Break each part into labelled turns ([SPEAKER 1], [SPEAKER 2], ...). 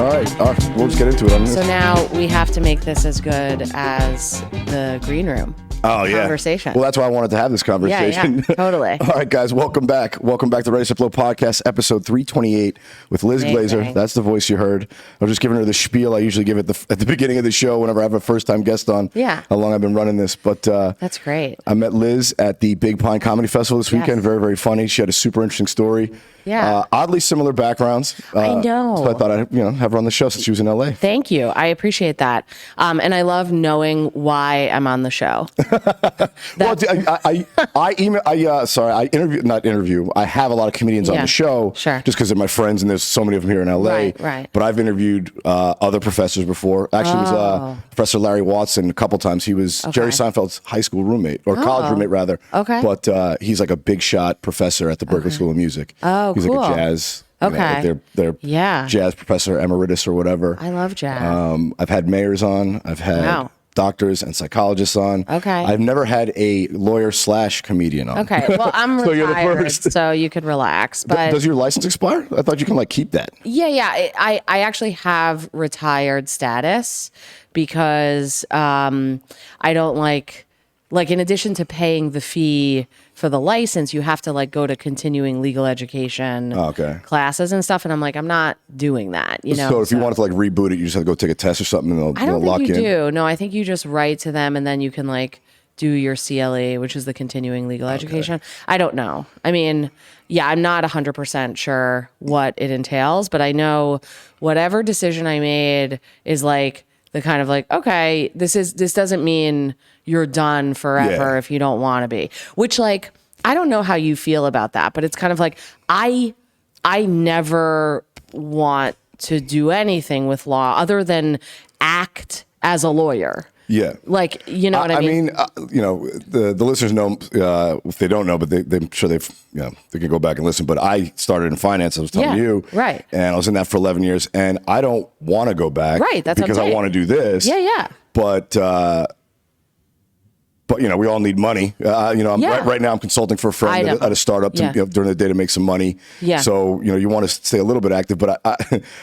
[SPEAKER 1] All right. We'll just get into it.
[SPEAKER 2] So now we have to make this as good as the green room.
[SPEAKER 1] Oh, yeah.
[SPEAKER 2] Conversation.
[SPEAKER 1] Well, that's why I wanted to have this conversation.
[SPEAKER 2] Yeah, totally.
[SPEAKER 1] All right, guys, welcome back. Welcome back to Ready, Set, Blow podcast, episode 328 with Liz Glazer. That's the voice you heard. I was just giving her the spiel I usually give at the beginning of the show whenever I have a first-time guest on.
[SPEAKER 2] Yeah.
[SPEAKER 1] How long I've been running this. But
[SPEAKER 2] that's great.
[SPEAKER 1] I met Liz at the Big Pine Comedy Festival this weekend. Yes. Very, very funny. She had a super interesting story.
[SPEAKER 2] Yeah.
[SPEAKER 1] Oddly similar backgrounds.
[SPEAKER 2] I know.
[SPEAKER 1] So I thought I'd have her on the show since she was in LA.
[SPEAKER 2] Thank you. I appreciate that. And I love knowing why I'm on the show.
[SPEAKER 1] Well, I have a lot of comedians on the show.
[SPEAKER 2] Sure.
[SPEAKER 1] Just because they're my friends and there's so many of them here in LA.
[SPEAKER 2] Right.
[SPEAKER 1] But I've interviewed other professors before. Actually, it was Professor Larry Watson a couple times. He was Jerry Seinfeld's high school roommate, or college roommate rather.
[SPEAKER 2] Okay.
[SPEAKER 1] But he's like a big shot professor at the Berklee School of Music.
[SPEAKER 2] Oh,
[SPEAKER 1] he's
[SPEAKER 2] cool.
[SPEAKER 1] like a jazz.
[SPEAKER 2] Okay.
[SPEAKER 1] They're jazz professor emeritus or whatever.
[SPEAKER 2] I love jazz.
[SPEAKER 1] I've had mayors on. I've had doctors and psychologists on.
[SPEAKER 2] Okay.
[SPEAKER 1] I've never had a lawyer/comedian on.
[SPEAKER 2] Okay. Well, I'm
[SPEAKER 1] So you're the
[SPEAKER 2] retired,
[SPEAKER 1] first.
[SPEAKER 2] so you could relax. But
[SPEAKER 1] does your license expire? I thought you can keep that.
[SPEAKER 2] Yeah. I actually have retired status because I don't like in addition to paying the fee for the license, you have to go to continuing legal education classes and stuff. And I'm I'm not doing that,
[SPEAKER 1] So if you wanted to reboot it, you just have to go take a test or something and they'll lock you in?
[SPEAKER 2] Do. No, I think you just write to them and then you can do your CLE, which is the continuing legal education. I don't know. I mean, I'm not 100% sure what it entails, but I know whatever decision I made is the kind of okay, this doesn't mean you're done forever if you don't want to be. Which I don't know how you feel about that, but it's kind of I never want to do anything with law other than act as a lawyer.
[SPEAKER 1] Yeah.
[SPEAKER 2] You know what I mean?
[SPEAKER 1] I mean, the listeners know, if they don't know, but I'm sure they can go back and listen. But I started in finance, I was telling you.
[SPEAKER 2] Right.
[SPEAKER 1] And I was in that for 11 years. And I don't want to go back.
[SPEAKER 2] Right. That's
[SPEAKER 1] because I want to do this.
[SPEAKER 2] Yeah.
[SPEAKER 1] But we all need money. Right now I'm consulting for a friend at a startup during the day to make some money.
[SPEAKER 2] Yeah.
[SPEAKER 1] So, you want to stay a little bit active. But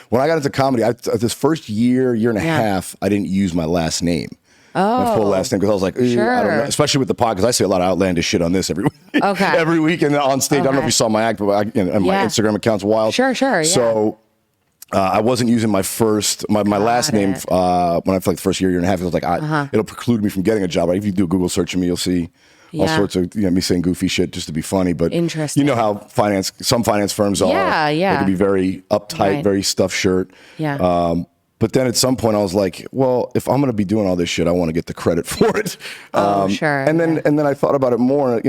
[SPEAKER 1] when I got into comedy, this first year and a half, I didn't use my last name. My full last name, because I was I don't know, especially with the podcast, I say a lot of outlandish shit on this every week. Okay. Every week and on stage. I don't know if you saw my act, but my Instagram account's wild.
[SPEAKER 2] Sure. Yeah.
[SPEAKER 1] So I wasn't using my last name when I felt the first year and a half. It was it'll preclude me from getting a job. If you do a Google search of me, you'll see all sorts of me saying goofy shit just to be funny. But
[SPEAKER 2] interesting.
[SPEAKER 1] You know how some finance firms are.
[SPEAKER 2] Yeah.
[SPEAKER 1] They can be very uptight, very stuffed shirt.
[SPEAKER 2] Yeah.
[SPEAKER 1] But then at some point I was like, well, if I'm going to be doing all this shit, I want to get the credit for it.
[SPEAKER 2] Sure.
[SPEAKER 1] And then I thought about it more.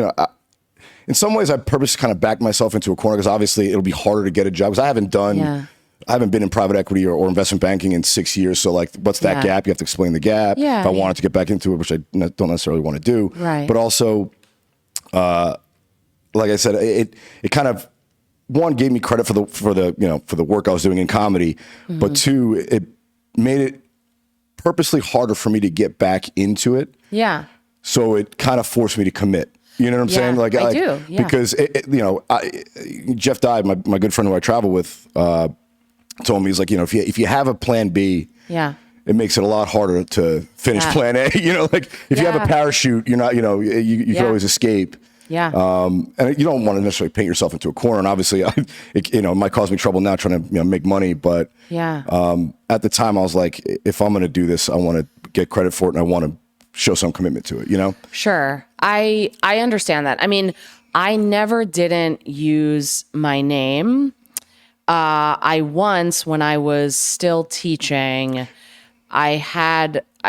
[SPEAKER 1] In some ways I purposely kind of backed myself into a corner because obviously it'll be harder to get a job because I haven't been in private equity or investment banking in 6 years. So what's that gap? You have to explain the gap.
[SPEAKER 2] Yeah,
[SPEAKER 1] if I wanted to get back into it, which I don't necessarily want to do.
[SPEAKER 2] Right.
[SPEAKER 1] But also, like I said, it kind of, one, gave me credit for the work I was doing in comedy, but two, it made it purposely harder for me to get back into it.
[SPEAKER 2] Yeah. So
[SPEAKER 1] it kind of forced me to commit. You know what I'm saying?
[SPEAKER 2] I do. Yeah.
[SPEAKER 1] Because Jeff Dye, my good friend who I travel with, told me, he's if you have a plan B, it makes it a lot harder to finish plan A. If you have a parachute, you're not, you can always escape.
[SPEAKER 2] Yeah.
[SPEAKER 1] And you don't want to necessarily paint yourself into a corner. And obviously, it might cause me trouble now trying to make money. But at the time, I was like, if I'm going to do this, I want to get credit for it, and I want to show some commitment to it.
[SPEAKER 2] Sure. I understand that. I mean, I never didn't use my name. I once, when I was still teaching,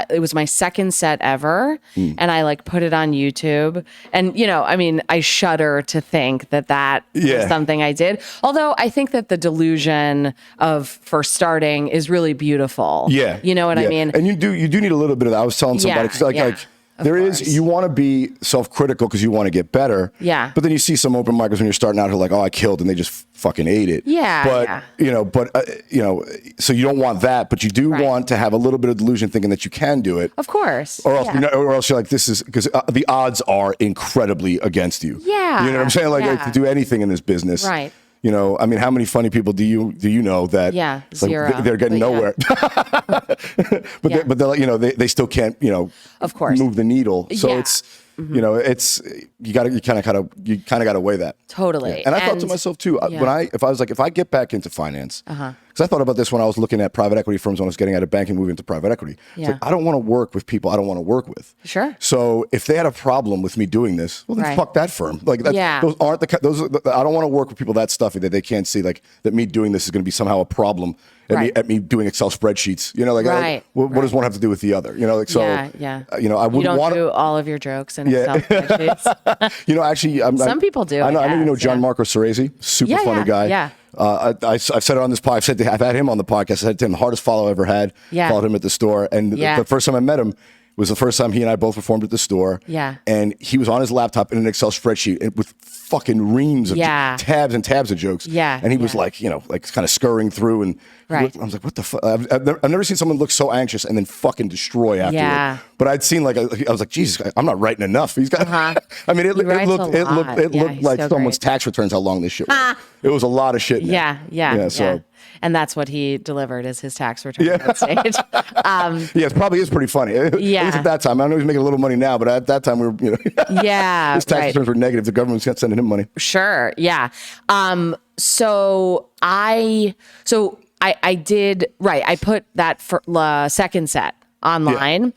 [SPEAKER 2] it was my second set ever, and I put it on YouTube. And, I shudder to think that was something I did. Although I think that the delusion for starting is really beautiful. Yeah. You know what I mean?
[SPEAKER 1] And you do need a little bit of that. I was telling somebody, because you want to be self-critical because you want to get better.
[SPEAKER 2] Yeah.
[SPEAKER 1] But then you see some open micers when you're starting out who are I killed, and they just fucking ate it.
[SPEAKER 2] Yeah.
[SPEAKER 1] But, so you don't want that, but you do want to have a little bit of delusion thinking that you can do it.
[SPEAKER 2] Of course.
[SPEAKER 1] Or else you're this is, because the odds are incredibly against you.
[SPEAKER 2] Yeah.
[SPEAKER 1] You know what I'm saying? To do anything in this business.
[SPEAKER 2] Right.
[SPEAKER 1] You know, I mean, how many funny people do you know that it's like
[SPEAKER 2] zero.
[SPEAKER 1] they're getting nowhere, but they're like, you know, they still can't, you know,
[SPEAKER 2] of course,
[SPEAKER 1] move the needle. So it's, you know, it's you kind of got to weigh that.
[SPEAKER 2] Totally.
[SPEAKER 1] And I thought to myself too, if I get back into finance, because I thought about this when I was looking at private equity firms when I was getting out of banking, moving into private equity. It's like, I don't want to work with people I don't want to work with.
[SPEAKER 2] Sure.
[SPEAKER 1] So if they had a problem with me doing this, well then fuck that firm. Like those aren't I don't want to work with people that stuffy that they can't see like that me doing this is going to be somehow a problem. At me doing Excel spreadsheets, you know, like what does one have to do with the other, you know, like so. You know, I wouldn't want to
[SPEAKER 2] do all of your jokes in Excel spreadsheets.
[SPEAKER 1] You know, actually,
[SPEAKER 2] some people do.
[SPEAKER 1] I know you know John Marco Cerezi, super funny guy.
[SPEAKER 2] Yeah.
[SPEAKER 1] I've said it on this podcast. I've had him on the podcast. I said to him, the hardest follow I ever had. Yeah. Followed him at the store, and the first time I met him was the first time he and I both performed at the store.
[SPEAKER 2] Yeah.
[SPEAKER 1] And he was on his laptop in an Excel spreadsheet with fucking reams of tabs and tabs of jokes.
[SPEAKER 2] Yeah.
[SPEAKER 1] And he was like, you know, like kind of scurrying through, and I was like, what the fuck? I've never seen someone look so anxious and then fucking destroy after it. But I'd seen like I was like, Jesus, I'm not writing enough. He's got. I mean, it looked like someone's tax returns. How long this shit was. It was a lot of shit.
[SPEAKER 2] Yeah.
[SPEAKER 1] So.
[SPEAKER 2] And that's what he delivered as his tax return on stage.
[SPEAKER 1] It probably is pretty funny. At least at that time. I know he's making a little money now, but at that time we were, you know, his tax returns were negative. The government was sending him money.
[SPEAKER 2] Sure. Yeah. So I did, I put that second set online.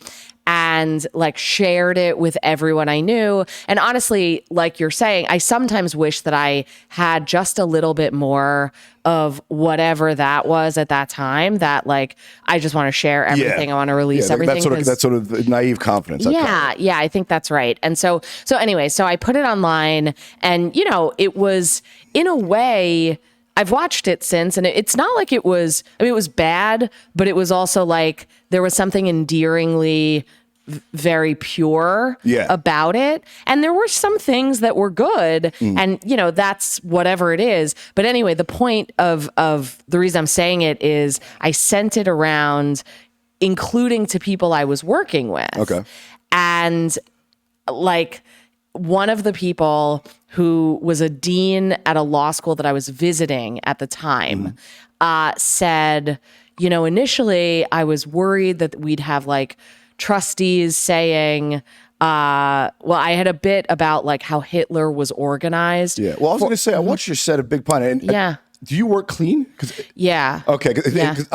[SPEAKER 2] And like shared it with everyone I knew. And honestly, like you're saying, I sometimes wish that I had just a little bit more of whatever that was at that time, that like, I just want to share everything. I want to release everything.
[SPEAKER 1] That's sort of naive confidence.
[SPEAKER 2] I think that's right. And so anyway, so I put it online, and you know, it was in a way, I've watched it since, and it's not like it was, I mean, it was bad, but it was also like, there was something endearingly very pure about it. And there were some things that were good, and you know, that's whatever it is. But anyway, the point of the reason I'm saying it is I sent it around, including to people I was working with. Okay. And like, one of the people who was a dean at a law school that I was visiting at the time said, you know, initially I was worried that we'd have like trustees saying, well, I had a bit about like how Hitler was organized.
[SPEAKER 1] Yeah. Well, I was going to say, I watched your set of Big Pun. And, do you work clean? Okay. Cause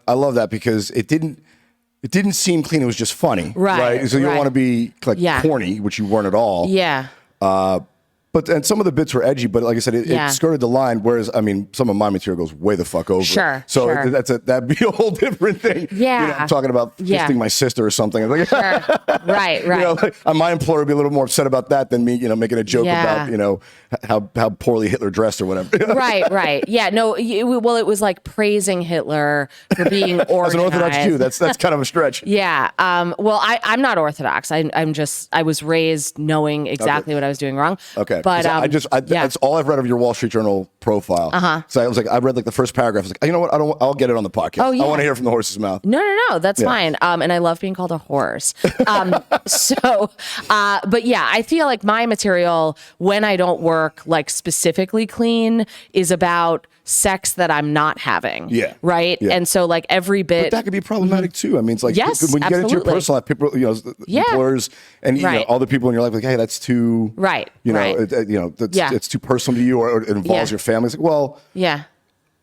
[SPEAKER 1] I love that because it didn't seem clean. It was just funny. Right. So you don't want to be like corny, which you weren't at all.
[SPEAKER 2] Yeah.
[SPEAKER 1] And some of the bits were edgy, but like I said, it skirted the line. Whereas, I mean, some of my material goes way the fuck over.
[SPEAKER 2] Sure.
[SPEAKER 1] So that'd be a whole different thing.
[SPEAKER 2] Yeah.
[SPEAKER 1] You know, I'm talking about fisting my sister or something. Like,
[SPEAKER 2] Right.
[SPEAKER 1] You know, like, my employer would be a little more upset about that than me, you know, making a joke about, you know, how poorly Hitler dressed or whatever.
[SPEAKER 2] Right. Yeah. No. Well, it was like praising Hitler for being organized.
[SPEAKER 1] As an Orthodox Jew, that's kind of a stretch.
[SPEAKER 2] Yeah. Well, I'm not Orthodox. I was raised knowing exactly what I was doing wrong.
[SPEAKER 1] Okay.
[SPEAKER 2] But
[SPEAKER 1] that's all I've read of your Wall Street Journal profile. So I was like, I read like the first paragraph. I was like, you know what? I'll get it on the podcast. I want to hear from the horse's mouth.
[SPEAKER 2] No. That's fine. And I love being called a horse. But yeah, I feel like my material, when I don't work like specifically clean, is about sex that I'm not having. Yeah. Right. Yeah. And so like every bit.
[SPEAKER 1] But that could be problematic too. I mean, it's like when you get into your personal life, people, you know, employers and you know, other people in your life, like, hey, that's too.
[SPEAKER 2] Right.
[SPEAKER 1] You know, it's too personal to you, or it involves your family. It's like, well. Yeah.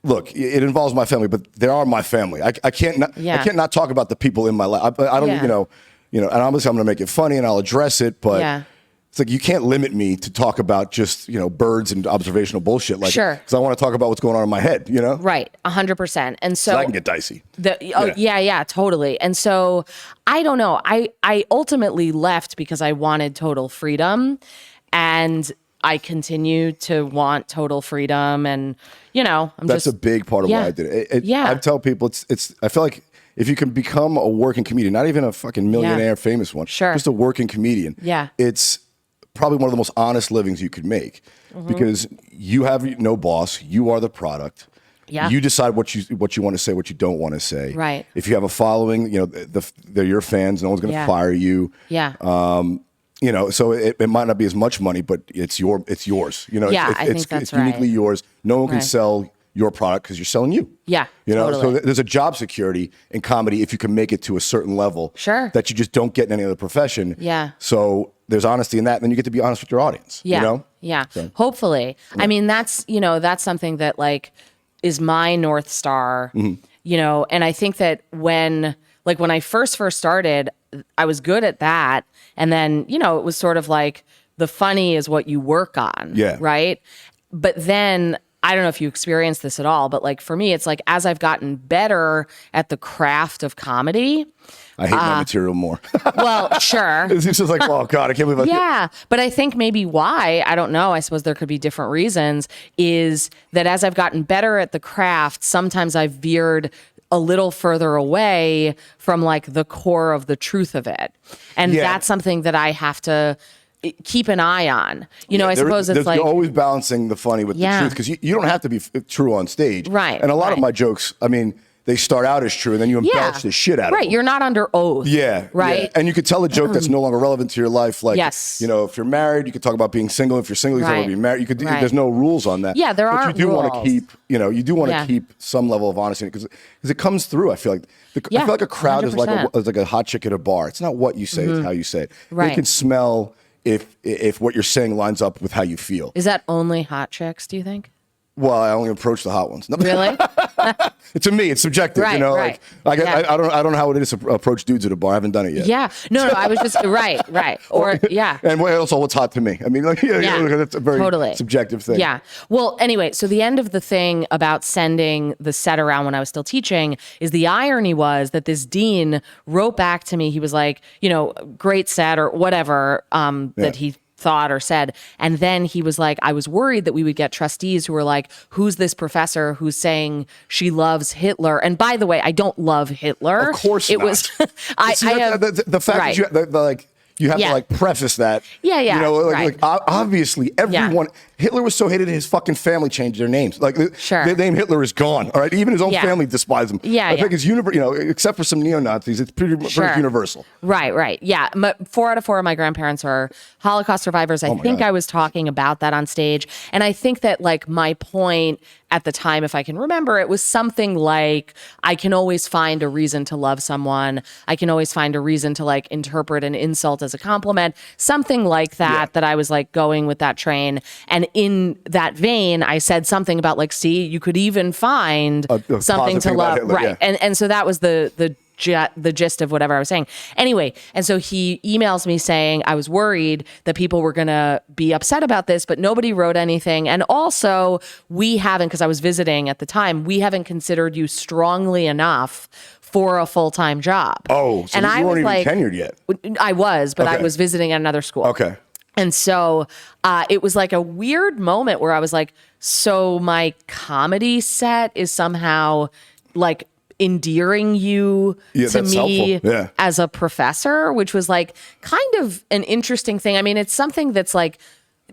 [SPEAKER 1] Look, it involves my family, but they are my family. I can't not talk about the people in my life. I don't, you know, and obviously I'm going to make it funny and I'll address it, but it's like, you can't limit me to talk about just, you know, birds and observational bullshit. Like, because I want to talk about what's going on in my head, you know?
[SPEAKER 2] Right. 100%. And so
[SPEAKER 1] I can get dicey.
[SPEAKER 2] Totally. And so I don't know. I ultimately left because I wanted total freedom, and I continue to want total freedom. And, you know, that's
[SPEAKER 1] a big part of why I did it. I tell people I feel like if you can become a working comedian, not even a fucking millionaire famous one, just a working comedian, it's probably one of the most honest livings you could make, because you have no boss. You are the product. Yeah. You decide what you want to say, what you don't want to say. Right. If you have a following, you know, they're your fans. No one's going to fire you. Yeah. so it might not be as much money, but it's yours.
[SPEAKER 2] Yeah, I think that's
[SPEAKER 1] it's uniquely
[SPEAKER 2] right.
[SPEAKER 1] yours. No one can
[SPEAKER 2] Right.
[SPEAKER 1] sell your product because you're selling you.
[SPEAKER 2] Yeah,
[SPEAKER 1] So
[SPEAKER 2] totally.
[SPEAKER 1] there's a job security in comedy if you can make it to a certain level.
[SPEAKER 2] Sure.
[SPEAKER 1] That you just don't get in any other profession.
[SPEAKER 2] Yeah.
[SPEAKER 1] So there's honesty in that, and then you get to be honest with your audience.
[SPEAKER 2] Yeah. Yeah.
[SPEAKER 1] So,
[SPEAKER 2] Hopefully. Yeah. I mean, that's something that like is my North Star, and I think that when I first started, I was good at that. And then, it was sort of like the funny is what you work on.
[SPEAKER 1] Yeah.
[SPEAKER 2] Right. But then I don't know if you experienced this at all, but like for me, it's like as I've gotten better at the craft of comedy.
[SPEAKER 1] I hate my material more.
[SPEAKER 2] Well, sure.
[SPEAKER 1] It's just like, oh God, I can't believe I
[SPEAKER 2] Yeah, but I think maybe why, I don't know, I suppose there could be different reasons, is that as I've gotten better at the craft, sometimes I've veered a little further away from like the core of the truth of it. And that's something that I have to keep an eye on. I suppose it's like...
[SPEAKER 1] You're always balancing the funny with the truth, because you don't have to be true on stage.
[SPEAKER 2] Right.
[SPEAKER 1] And a lot of my jokes, I mean, they start out as true, and then you embellish the shit out of them.
[SPEAKER 2] Right, you're not under oath.
[SPEAKER 1] Yeah.
[SPEAKER 2] Right?
[SPEAKER 1] Yeah. And you could tell a joke that's no longer relevant to your life. Like,
[SPEAKER 2] yes.
[SPEAKER 1] If you're married, you could talk about being single. If you're single, you can talk about being married. There's no rules on that.
[SPEAKER 2] Yeah, there
[SPEAKER 1] aren't. But you do want to keep, you do want to
[SPEAKER 2] Yeah.
[SPEAKER 1] keep some level of honesty, because it comes through. I feel like I feel like a crowd is like a hot chick at a bar. It's not what you say, it's how you say it.
[SPEAKER 2] Right.
[SPEAKER 1] They can smell if what you're saying lines up with how you feel.
[SPEAKER 2] Is that only hot chicks, do you think?
[SPEAKER 1] Well, I only approach the hot ones. No.
[SPEAKER 2] Really?
[SPEAKER 1] To me, it's subjective.
[SPEAKER 2] Right,
[SPEAKER 1] right.
[SPEAKER 2] Like
[SPEAKER 1] I don't know how it is to approach dudes at a bar. I haven't done it yet.
[SPEAKER 2] Yeah. No, I was just right. Or yeah.
[SPEAKER 1] And also, what's hot to me? I mean, that's a very subjective thing.
[SPEAKER 2] Yeah. Well, anyway, so the end of the thing about sending the set around when I was still teaching is the irony was that this dean wrote back to me. He was like, great set or whatever that he thought or said. And then he was like, I was worried that we would get trustees who were like, who's this professor who's saying she loves Hitler? And by the way, I don't love Hitler.
[SPEAKER 1] Of course
[SPEAKER 2] it
[SPEAKER 1] not.
[SPEAKER 2] was, I have
[SPEAKER 1] the fact that you have to like preface that.
[SPEAKER 2] Yeah.
[SPEAKER 1] Like obviously everyone, Hitler was so hated his fucking family changed their names. Like the name Hitler is gone. All right. Even his own family despised him. I think it's except for some neo-Nazis, it's pretty universal.
[SPEAKER 2] Right. Yeah. 4 out of 4 of my grandparents are Holocaust survivors. I think I was talking about that on stage. And I think that like my point at the time, if I can remember, it was something like, I can always find a reason to love someone. I can always find a reason to like interpret an insult as a compliment, something like that, that I was like going with that train. And in that vein, I said something about like, see, you could even find something to love.
[SPEAKER 1] Hitler,
[SPEAKER 2] right. And so that was the gist of whatever I was saying. Anyway, and so he emails me saying, I was worried that people were going to be upset about this, but nobody wrote anything. And also, we haven't, because I was visiting at the time, we haven't considered you strongly enough for a full-time job.
[SPEAKER 1] Oh, so
[SPEAKER 2] and
[SPEAKER 1] you
[SPEAKER 2] I
[SPEAKER 1] weren't
[SPEAKER 2] was
[SPEAKER 1] even tenured yet.
[SPEAKER 2] I was, but I was visiting at another school.
[SPEAKER 1] Okay.
[SPEAKER 2] And so it was like a weird moment where I was like, so my comedy set is somehow like endearing you to me as a professor, which was like kind of an interesting thing. I mean, it's something that's like,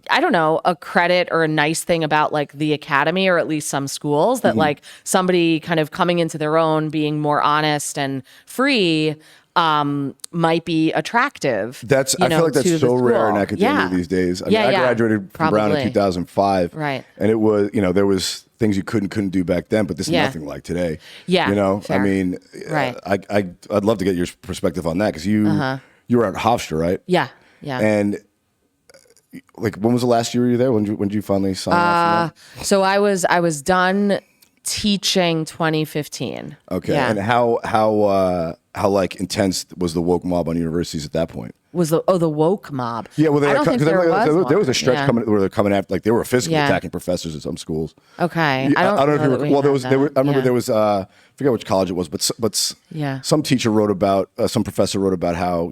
[SPEAKER 2] I don't know, a credit or a nice thing about like the academy, or at least some schools, that like somebody kind of coming into their own, being more honest and free might be attractive.
[SPEAKER 1] I feel like that's so rare in academia these days. I mean, I graduated from Brown in 2005.
[SPEAKER 2] Right.
[SPEAKER 1] And it was, there was things you couldn't do back then, but this is nothing like today.
[SPEAKER 2] Yeah.
[SPEAKER 1] I mean, I'd love to get your perspective on that, because you were at Hofstra, right?
[SPEAKER 2] Yeah.
[SPEAKER 1] And like, when was the last year you were there? When did you finally sign off?
[SPEAKER 2] So I was done teaching 2015.
[SPEAKER 1] Okay.
[SPEAKER 2] Yeah.
[SPEAKER 1] And how like intense was the woke mob on universities at that point?
[SPEAKER 2] Was the woke mob?
[SPEAKER 1] Yeah, well,
[SPEAKER 2] I don't think there
[SPEAKER 1] was a stretch coming where they're coming after, like they were physically attacking professors at some schools.
[SPEAKER 2] Okay,
[SPEAKER 1] I don't know if you well, I remember there was I forget which college it was, but some teacher wrote about some professor wrote about how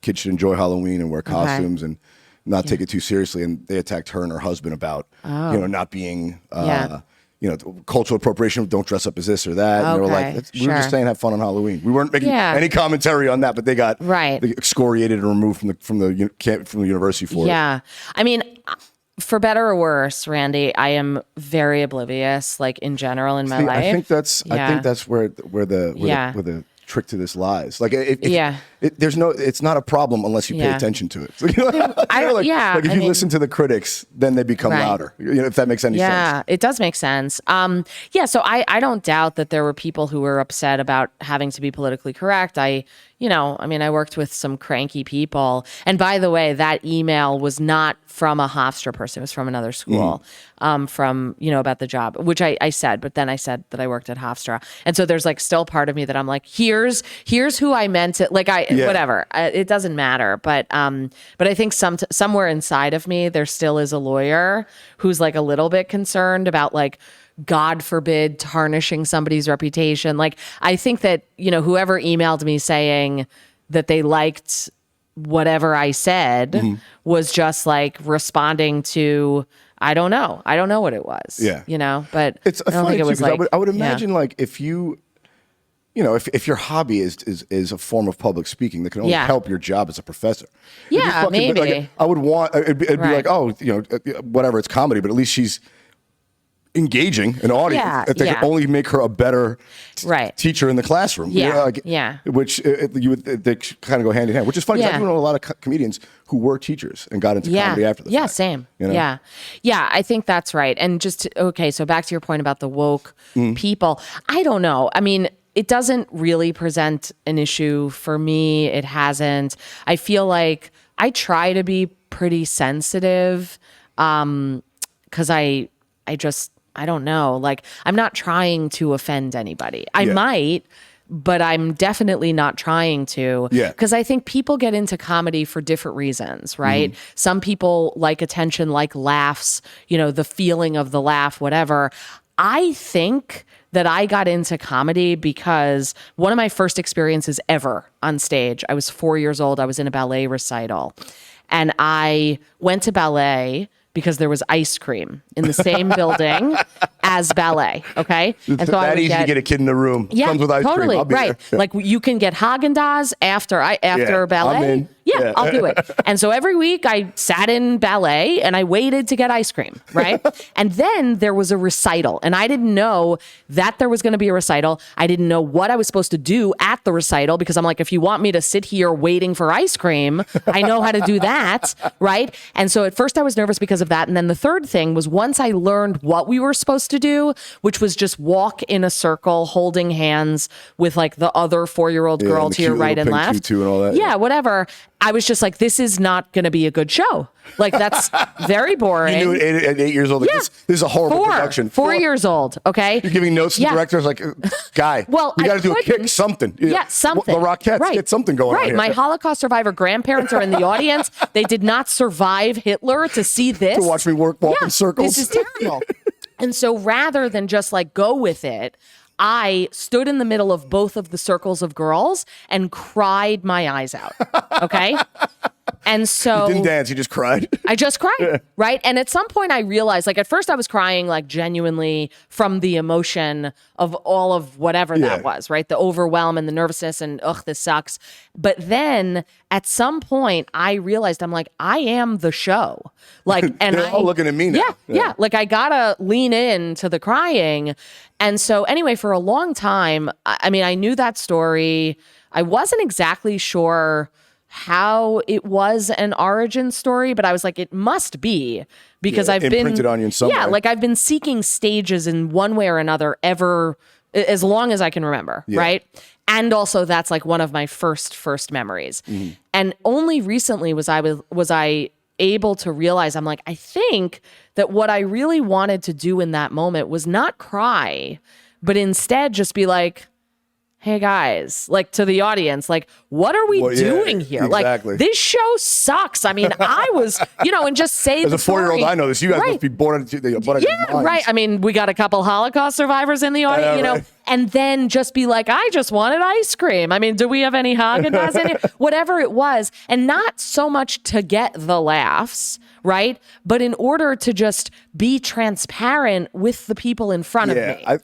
[SPEAKER 1] kids should enjoy Halloween and wear costumes and not take it too seriously, and they attacked her and her husband about not being cultural appropriation, don't dress up as this or that. And they were like, we were just saying have fun on Halloween. We weren't making any commentary on that, but they got excoriated and removed from the university for it.
[SPEAKER 2] Yeah. I mean, for better or worse, Randy, I am very oblivious, like in general in my life.
[SPEAKER 1] I think that's where the tricked to this lies. Like it's not a problem unless you pay attention to it. So, like if you listen to the critics, then they become louder. If that makes any sense.
[SPEAKER 2] Yeah, it does make sense. So I don't doubt that there were people who were upset about having to be politically correct. I worked with some cranky people. And by the way, that email was not from a Hofstra person. It was from another school, about the job, which I said, but then I said that I worked at Hofstra. And so there's like still part of me that I'm like, here's who I meant it. Like whatever, it doesn't matter. But I think somewhere inside of me, there still is a lawyer who's like a little bit concerned about like, God forbid, tarnishing somebody's reputation. Like, I think that, whoever emailed me saying that they liked whatever I said was just like responding to, I don't know what it was.
[SPEAKER 1] Yeah.
[SPEAKER 2] But
[SPEAKER 1] it's
[SPEAKER 2] I don't think it was like,
[SPEAKER 1] I would imagine like if you, if your hobby is a form of public speaking that can only help your job as a professor.
[SPEAKER 2] Yeah, maybe.
[SPEAKER 1] Like, I would want, it'd be like, whatever, it's comedy, but at least she's engaging an audience that can only make her a better teacher in the classroom. Which they kind of go hand in hand, which is funny. I do know a lot of comedians who were teachers and got into comedy after the fact.
[SPEAKER 2] Same. Yeah, I think that's right. And so back to your point about the woke people, I don't know. I mean, it doesn't really present an issue for me. It hasn't. I feel like I try to be pretty sensitive because I don't know. Like, I'm not trying to offend anybody. I might, but I'm definitely not trying to.
[SPEAKER 1] Yeah.
[SPEAKER 2] Because I think people get into comedy for different reasons, right? Some people like attention, like laughs, the feeling of the laugh, whatever. I think that I got into comedy because one of my first experiences ever on stage, I was 4 years old. I was in a ballet recital. And I went to ballet because there was ice cream in the same building as ballet. Okay,
[SPEAKER 1] and so that easy to get a kid in the room.
[SPEAKER 2] Yeah,
[SPEAKER 1] comes with ice
[SPEAKER 2] totally
[SPEAKER 1] cream. I'll be
[SPEAKER 2] right.
[SPEAKER 1] there.
[SPEAKER 2] Like you can get Haagen-Dazs after ballet.
[SPEAKER 1] I'm in.
[SPEAKER 2] Yeah, I'll do it. And so every week I sat in ballet and I waited to get ice cream, right? And then there was a recital and I didn't know that there was going to be a recital. I didn't know what I was supposed to do at the recital because I'm like, if you want me to sit here waiting for ice cream, I know how to do that, right? And so at first I was nervous because of that. And then the third thing was once I learned what we were supposed to do, which was just walk in a circle holding hands with like the other 4-year-old girl to your right and left.
[SPEAKER 1] Tutu and all that.
[SPEAKER 2] Yeah, whatever. I was just like, this is not going to be a good show. Like, that's very boring.
[SPEAKER 1] You knew at 8 years old, like, this is a horrible production.
[SPEAKER 2] 4 years old, okay?
[SPEAKER 1] You're giving notes to the director. I was like, guy,
[SPEAKER 2] well,
[SPEAKER 1] you got to do a kick, something.
[SPEAKER 2] Yeah, something.
[SPEAKER 1] The Rockettes, get something going on here.
[SPEAKER 2] My Holocaust survivor grandparents are in the audience. They did not survive Hitler to see this.
[SPEAKER 1] To watch me walk in circles.
[SPEAKER 2] This is terrible. And so rather than just like go with it, I stood in the middle of both of the circles of girls and cried my eyes out. Okay? And so
[SPEAKER 1] you didn't dance, you just cried.
[SPEAKER 2] I just cried, right? And at some point I realized, like at first I was crying like genuinely from the emotion of all of whatever that was, right? The overwhelm and the nervousness and this sucks. But then at some point I realized I'm like, I am the show. Like, and
[SPEAKER 1] they're all looking at me now.
[SPEAKER 2] Yeah. Like I gotta lean into the crying. And so anyway, for a long time, I mean, I knew that story. I wasn't exactly sure how it was an origin story, but I was like, it must be because I've been
[SPEAKER 1] imprinted on you in some way.
[SPEAKER 2] Yeah, like I've been seeking stages in one way or another ever as long as I can remember, right? And also that's like one of my first memories. And only recently was I able to realize, I'm like, I think that what I really wanted to do in that moment was not cry, but instead just be like, hey guys, like to the audience, like, what are we doing here?
[SPEAKER 1] Exactly.
[SPEAKER 2] Like, this show sucks. I mean, I was, and just say
[SPEAKER 1] as a 4-year-old, I know this. You guys must be born into the
[SPEAKER 2] right. I mean, we got a couple Holocaust survivors in the audience, and then just be like, I just wanted ice cream. I mean, do we have any Haagen-Dazs in here? Whatever it was. And not so much to get the laughs, right? But in order to just be transparent with the people in front of me.
[SPEAKER 1] I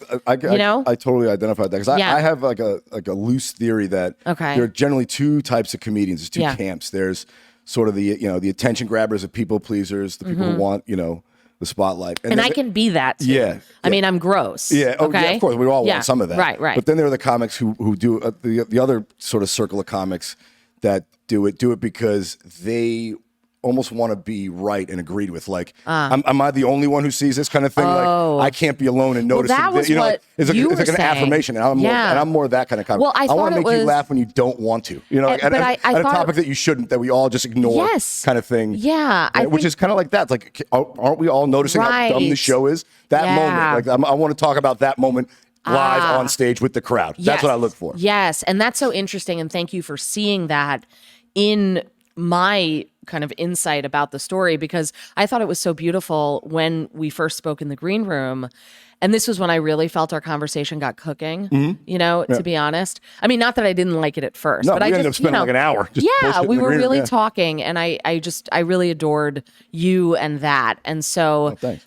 [SPEAKER 1] totally identify with that because I have like a loose theory that there are generally two types of comedians. There's two camps. There's sort of the attention grabbers, the people pleasers, the people who want, the spotlight.
[SPEAKER 2] And I can be that too.
[SPEAKER 1] Yeah.
[SPEAKER 2] I mean, I'm gross.
[SPEAKER 1] Yeah. Oh,
[SPEAKER 2] okay?
[SPEAKER 1] yeah, of course. We all want some of that.
[SPEAKER 2] Right.
[SPEAKER 1] But then there are the comics who do the other sort of circle of comics that do it because they almost want to be right and agreed with. Like, am I the only one who sees this kind of thing? Like, I can't be alone in noticing.
[SPEAKER 2] that was
[SPEAKER 1] you know,
[SPEAKER 2] what
[SPEAKER 1] like, it's
[SPEAKER 2] you
[SPEAKER 1] like
[SPEAKER 2] were
[SPEAKER 1] an
[SPEAKER 2] saying.
[SPEAKER 1] affirmation, and I'm more that kind of comic.
[SPEAKER 2] Well, I
[SPEAKER 1] want
[SPEAKER 2] thought
[SPEAKER 1] to
[SPEAKER 2] it
[SPEAKER 1] make you
[SPEAKER 2] was-
[SPEAKER 1] laugh when you don't want to. You know, like,
[SPEAKER 2] but I
[SPEAKER 1] at a
[SPEAKER 2] thought-
[SPEAKER 1] topic that you shouldn't, that we all just ignore,
[SPEAKER 2] Yes.
[SPEAKER 1] kind of thing.
[SPEAKER 2] Yeah, I
[SPEAKER 1] which
[SPEAKER 2] think-
[SPEAKER 1] is kind of like that. It's like, aren't we all noticing how dumb
[SPEAKER 2] Right.
[SPEAKER 1] the show is? That
[SPEAKER 2] Yeah.
[SPEAKER 1] moment, like I want to talk about that moment live on stage with the crowd. That's what I look for.
[SPEAKER 2] Yes, and that's so interesting, and thank you for seeing that in my kind of insight about the story, because I thought it was so beautiful when we first spoke in the green room. And this was when I really felt our conversation got cooking, you know, to be honest. I mean, not that I didn't like it at first,
[SPEAKER 1] No,
[SPEAKER 2] but
[SPEAKER 1] we
[SPEAKER 2] I
[SPEAKER 1] ended
[SPEAKER 2] just,
[SPEAKER 1] up spending like an hour. Just
[SPEAKER 2] yeah,
[SPEAKER 1] bullshitting
[SPEAKER 2] we
[SPEAKER 1] in the
[SPEAKER 2] were
[SPEAKER 1] green room,
[SPEAKER 2] really
[SPEAKER 1] yeah.
[SPEAKER 2] talking, and I really adored you and that. And so,
[SPEAKER 1] thanks.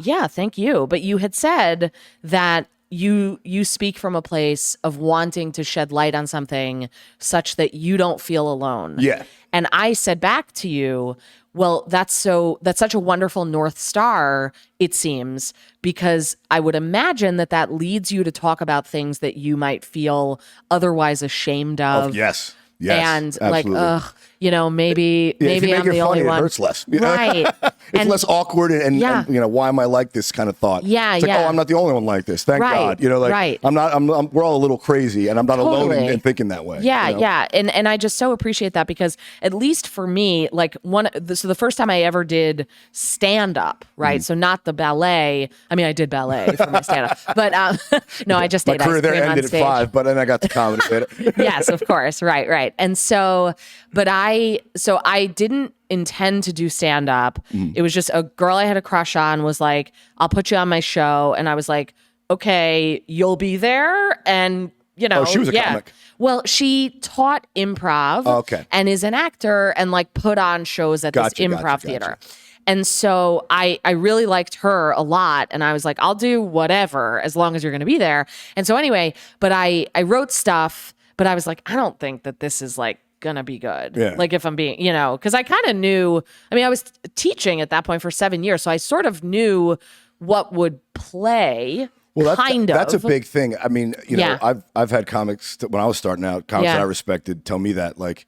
[SPEAKER 2] yeah, thank you. But you had said that you speak from a place of wanting to shed light on something such that you don't feel alone.
[SPEAKER 1] Yeah.
[SPEAKER 2] And I said back to you, well, that's such a wonderful North Star, it seems, because I would imagine that leads you to talk about things that you might feel otherwise ashamed of.
[SPEAKER 1] Yes.
[SPEAKER 2] And
[SPEAKER 1] absolutely.
[SPEAKER 2] like, ugh, you know, maybe
[SPEAKER 1] Yeah, if you make
[SPEAKER 2] I'm
[SPEAKER 1] it
[SPEAKER 2] the
[SPEAKER 1] funny,
[SPEAKER 2] only one.
[SPEAKER 1] it hurts less.
[SPEAKER 2] Right.
[SPEAKER 1] It's
[SPEAKER 2] And-
[SPEAKER 1] less awkward and
[SPEAKER 2] Yeah.
[SPEAKER 1] you know, why am I like this kind of thought?
[SPEAKER 2] Yeah,
[SPEAKER 1] it's like,
[SPEAKER 2] yeah.
[SPEAKER 1] oh, I'm not the only one like this. Thank
[SPEAKER 2] Right,
[SPEAKER 1] God. You know, like
[SPEAKER 2] right.
[SPEAKER 1] we're all a little crazy, and I'm not alone
[SPEAKER 2] Totally.
[SPEAKER 1] in thinking that way.
[SPEAKER 2] Yeah,
[SPEAKER 1] you know?
[SPEAKER 2] yeah. And I just so appreciate that, because at least for me, like so the first time I ever did stand up, right? So not the ballet. I mean, I did ballet for my stand up, but no, I just
[SPEAKER 1] My
[SPEAKER 2] stayed
[SPEAKER 1] career
[SPEAKER 2] ice
[SPEAKER 1] there
[SPEAKER 2] cream on
[SPEAKER 1] ended at
[SPEAKER 2] stage.
[SPEAKER 1] 5, but then I got to comedy.
[SPEAKER 2] Yes, of course. Right. And so, but I didn't intend to do stand up. It was just a girl I had a crush on was like, I'll put you on my show. And I was like, okay, you'll be there. And, you know,
[SPEAKER 1] Oh, she was a comic.
[SPEAKER 2] Well, she taught improv
[SPEAKER 1] Okay.
[SPEAKER 2] and is an actor and like put on shows at
[SPEAKER 1] Gotcha,
[SPEAKER 2] this improv theater. And so I really liked her a lot. And I was like, I'll do whatever as long as you're going to be there. And so anyway, but I wrote stuff, but I was like, I don't think that this is like gonna be good.
[SPEAKER 1] Yeah.
[SPEAKER 2] Like if I'm being, you know, because I kind of knew, I mean, I was teaching at that point for 7 years. So I sort of knew what would play.
[SPEAKER 1] Well,
[SPEAKER 2] that's
[SPEAKER 1] a big thing. I mean, you know,
[SPEAKER 2] Yeah.
[SPEAKER 1] I've had comics when I was starting out, comics that I respected, tell me that, like,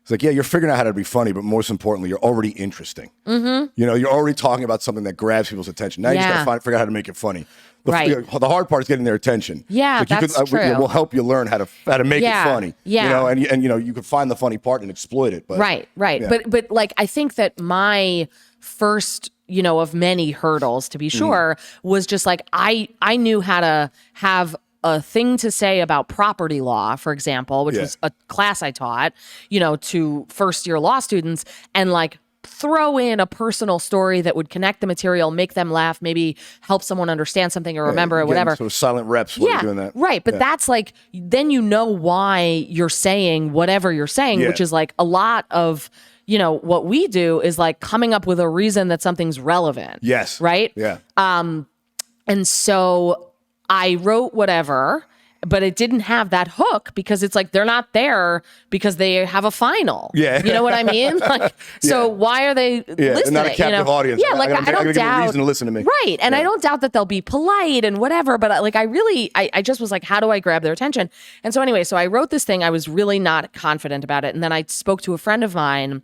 [SPEAKER 1] it's like, yeah, you're figuring out how to be funny, but most importantly, you're already interesting. Mm-hmm. You know, you're already talking about something that grabs people's attention. Now you just got to figure out how to make it funny.
[SPEAKER 2] Right.
[SPEAKER 1] The hard part is getting their attention.
[SPEAKER 2] Yeah,
[SPEAKER 1] like
[SPEAKER 2] that's true.
[SPEAKER 1] We'll help you learn how to make it funny.
[SPEAKER 2] Yeah.
[SPEAKER 1] You know, and you know, you could find the funny part and exploit it. But
[SPEAKER 2] Right.
[SPEAKER 1] Yeah.
[SPEAKER 2] But like, I think that my first, you know, of many hurdles, to be sure, was just like, I knew how to have a thing to say about property law, for example, which was a class I taught, you know, to first year law students, and like throw in a personal story that would connect the material, make them laugh, maybe help someone understand something or remember or whatever.
[SPEAKER 1] Sort of silent reps while you're doing that.
[SPEAKER 2] Right. But that's like, then you know why you're saying whatever you're saying, which is like a lot of, you know, what we do is like coming up with a reason that something's relevant.
[SPEAKER 1] Yes.
[SPEAKER 2] Right.
[SPEAKER 1] Yeah.
[SPEAKER 2] And so I wrote whatever, but it didn't have that hook because it's like they're not there because they have a final.
[SPEAKER 1] Yeah.
[SPEAKER 2] You know what I mean? Like, so why are they listening?
[SPEAKER 1] They're not a captive audience.
[SPEAKER 2] Yeah, like I don't
[SPEAKER 1] give them a
[SPEAKER 2] doubt
[SPEAKER 1] reason to listen to me.
[SPEAKER 2] Right. And I don't doubt that they'll be polite and whatever, but like I just was like, how do I grab their attention? And so anyway, so I wrote this thing. I was really not confident about it. And then I spoke to a friend of mine,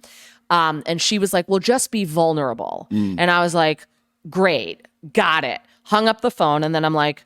[SPEAKER 2] and she was like, well, just be vulnerable. And I was like, great, got it. Hung up the phone, and then I'm like,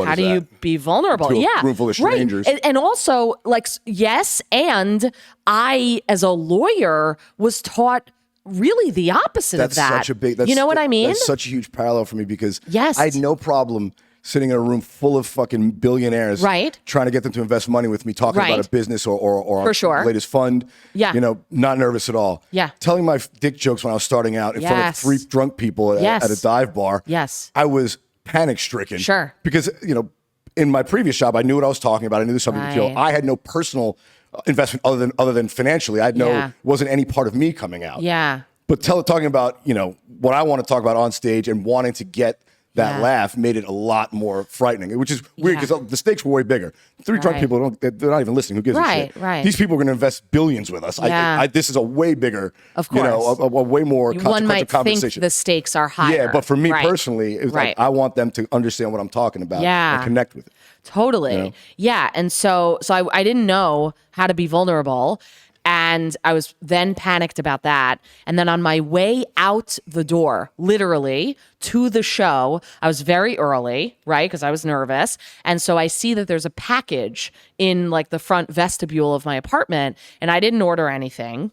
[SPEAKER 2] how do you be vulnerable?
[SPEAKER 1] To a room full of strangers.
[SPEAKER 2] Right. And also, like, yes, and I, as a lawyer, was taught really the opposite of that.
[SPEAKER 1] Such a big.
[SPEAKER 2] You know what I mean?
[SPEAKER 1] That's such a huge parallel for me because
[SPEAKER 2] Yes.
[SPEAKER 1] I had no problem sitting in a room full of fucking billionaires,
[SPEAKER 2] Right.
[SPEAKER 1] trying to get them to invest money with me, talking
[SPEAKER 2] Right.
[SPEAKER 1] about a business or
[SPEAKER 2] For
[SPEAKER 1] our
[SPEAKER 2] sure.
[SPEAKER 1] latest fund.
[SPEAKER 2] Yeah.
[SPEAKER 1] You know, not nervous at all.
[SPEAKER 2] Yeah.
[SPEAKER 1] Telling my dick jokes when I was starting out in front of
[SPEAKER 2] Yes.
[SPEAKER 1] 3 drunk people
[SPEAKER 2] Yes.
[SPEAKER 1] at a dive bar.
[SPEAKER 2] Yes.
[SPEAKER 1] I was panic stricken.
[SPEAKER 2] Sure.
[SPEAKER 1] Because, you know, in my previous job, I knew what I was talking about. I knew there was something to kill.
[SPEAKER 2] Right.
[SPEAKER 1] I had no personal investment other than financially. I had
[SPEAKER 2] Yeah.
[SPEAKER 1] wasn't any part of me coming out.
[SPEAKER 2] Yeah.
[SPEAKER 1] But talking about, you know, what I want to talk about on stage and wanting to get that laugh made it a lot more frightening, which is weird because the stakes were way bigger. Three drunk people, they're not even listening. Who gives a shit?
[SPEAKER 2] Right.
[SPEAKER 1] These people are going to invest billions with us. This is a way bigger,
[SPEAKER 2] of course.
[SPEAKER 1] a way more
[SPEAKER 2] One might think the stakes are higher.
[SPEAKER 1] Yeah, but for me personally, it's like I want them to understand what I'm talking about and connect with it.
[SPEAKER 2] Totally. You know? Yeah. And so I didn't know how to be vulnerable. And I was then panicked about that. And then on my way out the door, literally to the show, I was very early, right? Because I was nervous. And so I see that there's a package in like the front vestibule of my apartment, and I didn't order anything.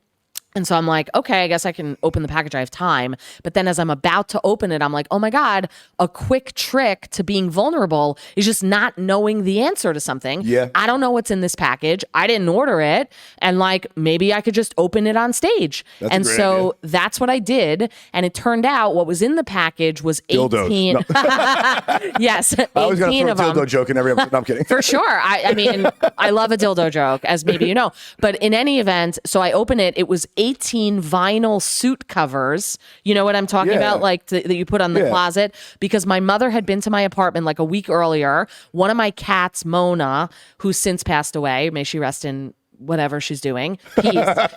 [SPEAKER 2] And so I'm like, okay, I guess I can open the package. I have time. But then as I'm about to open it, I'm like, oh my God, a quick trick to being vulnerable is just not knowing the answer to something.
[SPEAKER 1] Yeah.
[SPEAKER 2] I don't know what's in this package. I didn't order it. And like, maybe I could just open it on stage.
[SPEAKER 1] That's
[SPEAKER 2] and
[SPEAKER 1] a great
[SPEAKER 2] so
[SPEAKER 1] idea.
[SPEAKER 2] That's what I did. And it turned out what was in the package was 18.
[SPEAKER 1] Dildos.
[SPEAKER 2] Yes.
[SPEAKER 1] I was going to throw a dildo
[SPEAKER 2] them.
[SPEAKER 1] joke in every episode. No, I'm kidding.
[SPEAKER 2] For sure. I mean, I love a dildo joke, as maybe you know. But in any event, so I open it. It was 18 vinyl suit covers. You know what I'm talking about? Like that you put on the closet. Because my mother had been to my apartment like a week earlier. One of my cats, Mona, who's since passed away, may she rest in whatever she's doing.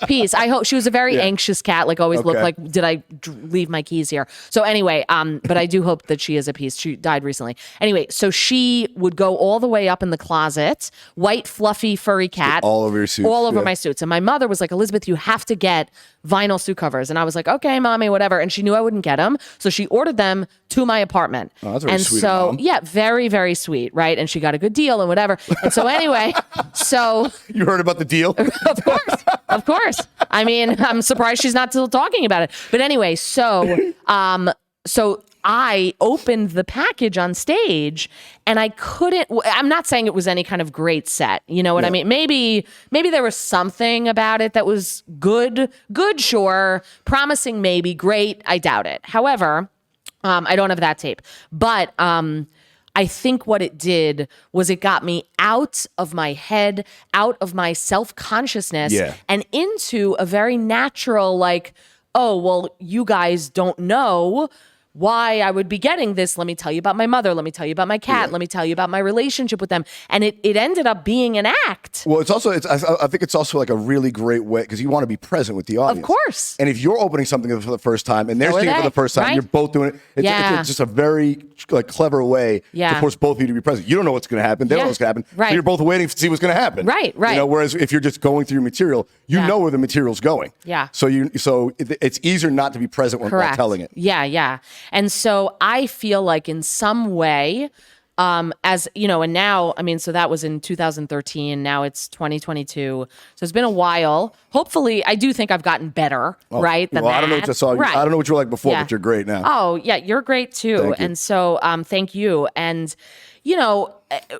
[SPEAKER 2] Peace. I hope she was a very anxious cat. Like always looked like, did I leave my keys here? So anyway, but I do hope that she is at peace. She died recently. Anyway, so she would go all the way up in the closet, white, fluffy, furry cat.
[SPEAKER 1] All over your suits.
[SPEAKER 2] All over my suits. And my mother was like, Elizabeth, you have to get vinyl suit covers. And I was like, okay, mommy, whatever. And she knew I wouldn't get them. So she ordered them to my apartment.
[SPEAKER 1] Oh, that's very
[SPEAKER 2] and
[SPEAKER 1] sweet,
[SPEAKER 2] so,
[SPEAKER 1] Mom.
[SPEAKER 2] yeah, very, very sweet. Right. And she got a good deal and whatever. And so anyway,
[SPEAKER 1] You heard about the deal?
[SPEAKER 2] Of course. I mean, I'm surprised she's not still talking about it. But anyway, so I opened the package on stage and I couldn't, I'm not saying it was any kind of great set. You know what I mean? Maybe there was something about it that was good, sure, promising, maybe great. I doubt it. However, I don't have that tape, but, I think what it did was it got me out of my head, out of my self-consciousness, and into a very natural, like, oh, well, you guys don't know why I would be getting this. Let me tell you about my mother. Let me tell you about my cat. Let me tell you about my relationship with them. And it ended up being an act.
[SPEAKER 1] Well, I think it's also like a really great way because you want to be present with the audience.
[SPEAKER 2] Of course.
[SPEAKER 1] And if you're opening something for the first time and they're seeing it for the first time,
[SPEAKER 2] right?
[SPEAKER 1] You're both doing it. It's just a very like clever way to force both of you to be present. You don't know what's going to happen. They don't know what's going to happen.
[SPEAKER 2] Right.
[SPEAKER 1] So you're both waiting to see what's going to happen.
[SPEAKER 2] Right.
[SPEAKER 1] You know, whereas if you're just going through your material, you know where the material's going.
[SPEAKER 2] Yeah.
[SPEAKER 1] So it's easier not to be present while telling it.
[SPEAKER 2] Yeah. And so I feel like in some way, as you know, and now, I mean, so that was in 2013. Now it's 2022. So it's been a while. Hopefully, I do think I've gotten better, right?
[SPEAKER 1] I don't know what I saw.
[SPEAKER 2] Right.
[SPEAKER 1] I don't know what you were like before, but you're great now.
[SPEAKER 2] Oh, yeah, you're great too.
[SPEAKER 1] Thank you.
[SPEAKER 2] And so, thank you. And you know,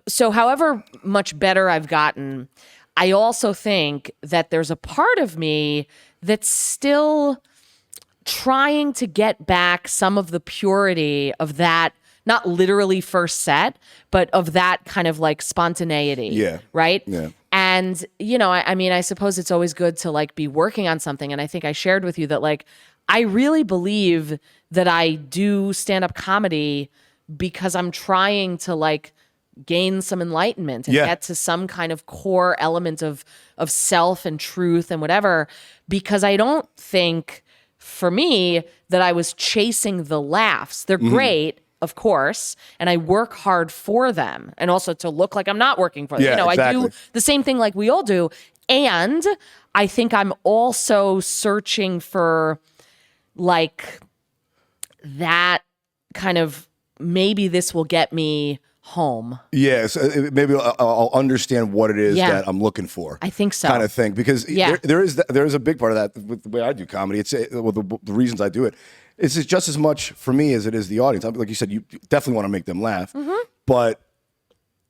[SPEAKER 2] so however much better I've gotten, I also think that there's a part of me that's still trying to get back some of the purity of that, not literally first set, but of that kind of like spontaneity.
[SPEAKER 1] Yeah.
[SPEAKER 2] Right?
[SPEAKER 1] Yeah.
[SPEAKER 2] And, you know, I mean, I suppose it's always good to like be working on something. And I think I shared with you that like, I really believe that I do stand-up comedy because I'm trying to like gain some enlightenment and get to some kind of core element of self and truth and whatever, because I don't think for me that I was chasing the laughs. They're great, of course, and I work hard for them and also to look like I'm not working for them.
[SPEAKER 1] Yeah,
[SPEAKER 2] you know,
[SPEAKER 1] exactly.
[SPEAKER 2] I do the same thing like we all do. And I think I'm also searching for like that kind of, maybe this will get me home.
[SPEAKER 1] Yes, maybe I'll understand what it is that I'm looking for.
[SPEAKER 2] I think so.
[SPEAKER 1] Kind of thing, because there is a big part of that with the way I do comedy. It's the reasons I do it. It's just as much for me as it is the audience. Like you said, you definitely want to make them laugh, but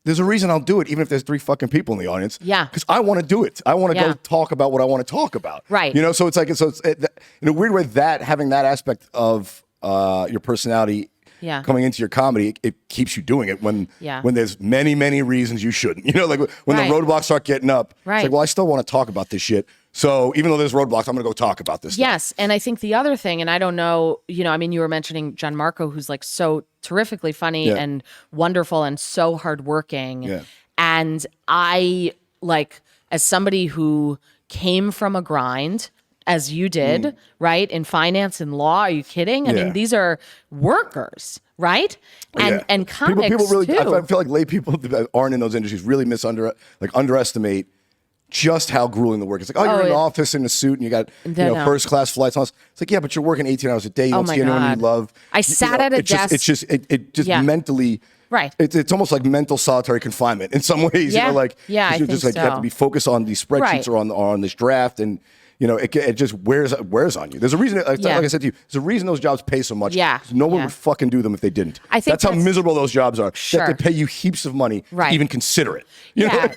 [SPEAKER 1] there's a reason I'll do it, even if there's 3 fucking people in the audience.
[SPEAKER 2] Yeah,
[SPEAKER 1] because I want to do it. I want to go talk about what I want to talk about.
[SPEAKER 2] Right.
[SPEAKER 1] You know, so it's like in a weird way that having that aspect of your personality
[SPEAKER 2] Yeah.
[SPEAKER 1] coming into your comedy, it keeps you doing it when there's many, many reasons you shouldn't. You know, like when the roadblocks start getting up, it's like, well, I still want to talk about this shit. So even though there's roadblocks, I'm going to go talk about this
[SPEAKER 2] Yes.
[SPEAKER 1] stuff.
[SPEAKER 2] And I think the other thing, and I don't know, you know, I mean, you were mentioning Gianmarco, who's like so terrifically funny and wonderful and so hardworking.
[SPEAKER 1] Yeah.
[SPEAKER 2] And I, like, as somebody who came from a grind, as you did, right? In finance and law, are you kidding? I mean, these are workers, right? And comics
[SPEAKER 1] people really,
[SPEAKER 2] too.
[SPEAKER 1] I feel like lay people that aren't in those industries really underestimate just how grueling the work is. Like, you're in an office in a suit and you got first class flights. It's like, yeah, but you're working 18 hours a day. You don't see anyone you love.
[SPEAKER 2] I sat at a desk.
[SPEAKER 1] It just mentally.
[SPEAKER 2] Right.
[SPEAKER 1] It's almost like mental solitary confinement in some ways.
[SPEAKER 2] Yeah.
[SPEAKER 1] You know, like
[SPEAKER 2] I
[SPEAKER 1] you're
[SPEAKER 2] think
[SPEAKER 1] just like you have to be focused on these spreadsheets or on this draft, and you know it just wears on you. There's a reason, like I said to you, there's a reason those jobs pay so much.
[SPEAKER 2] Yeah.
[SPEAKER 1] 'Cause no one would fucking do them if they didn't.
[SPEAKER 2] I think
[SPEAKER 1] that's how miserable those jobs are.
[SPEAKER 2] Sure.
[SPEAKER 1] That they pay you heaps of money to even consider it. You know?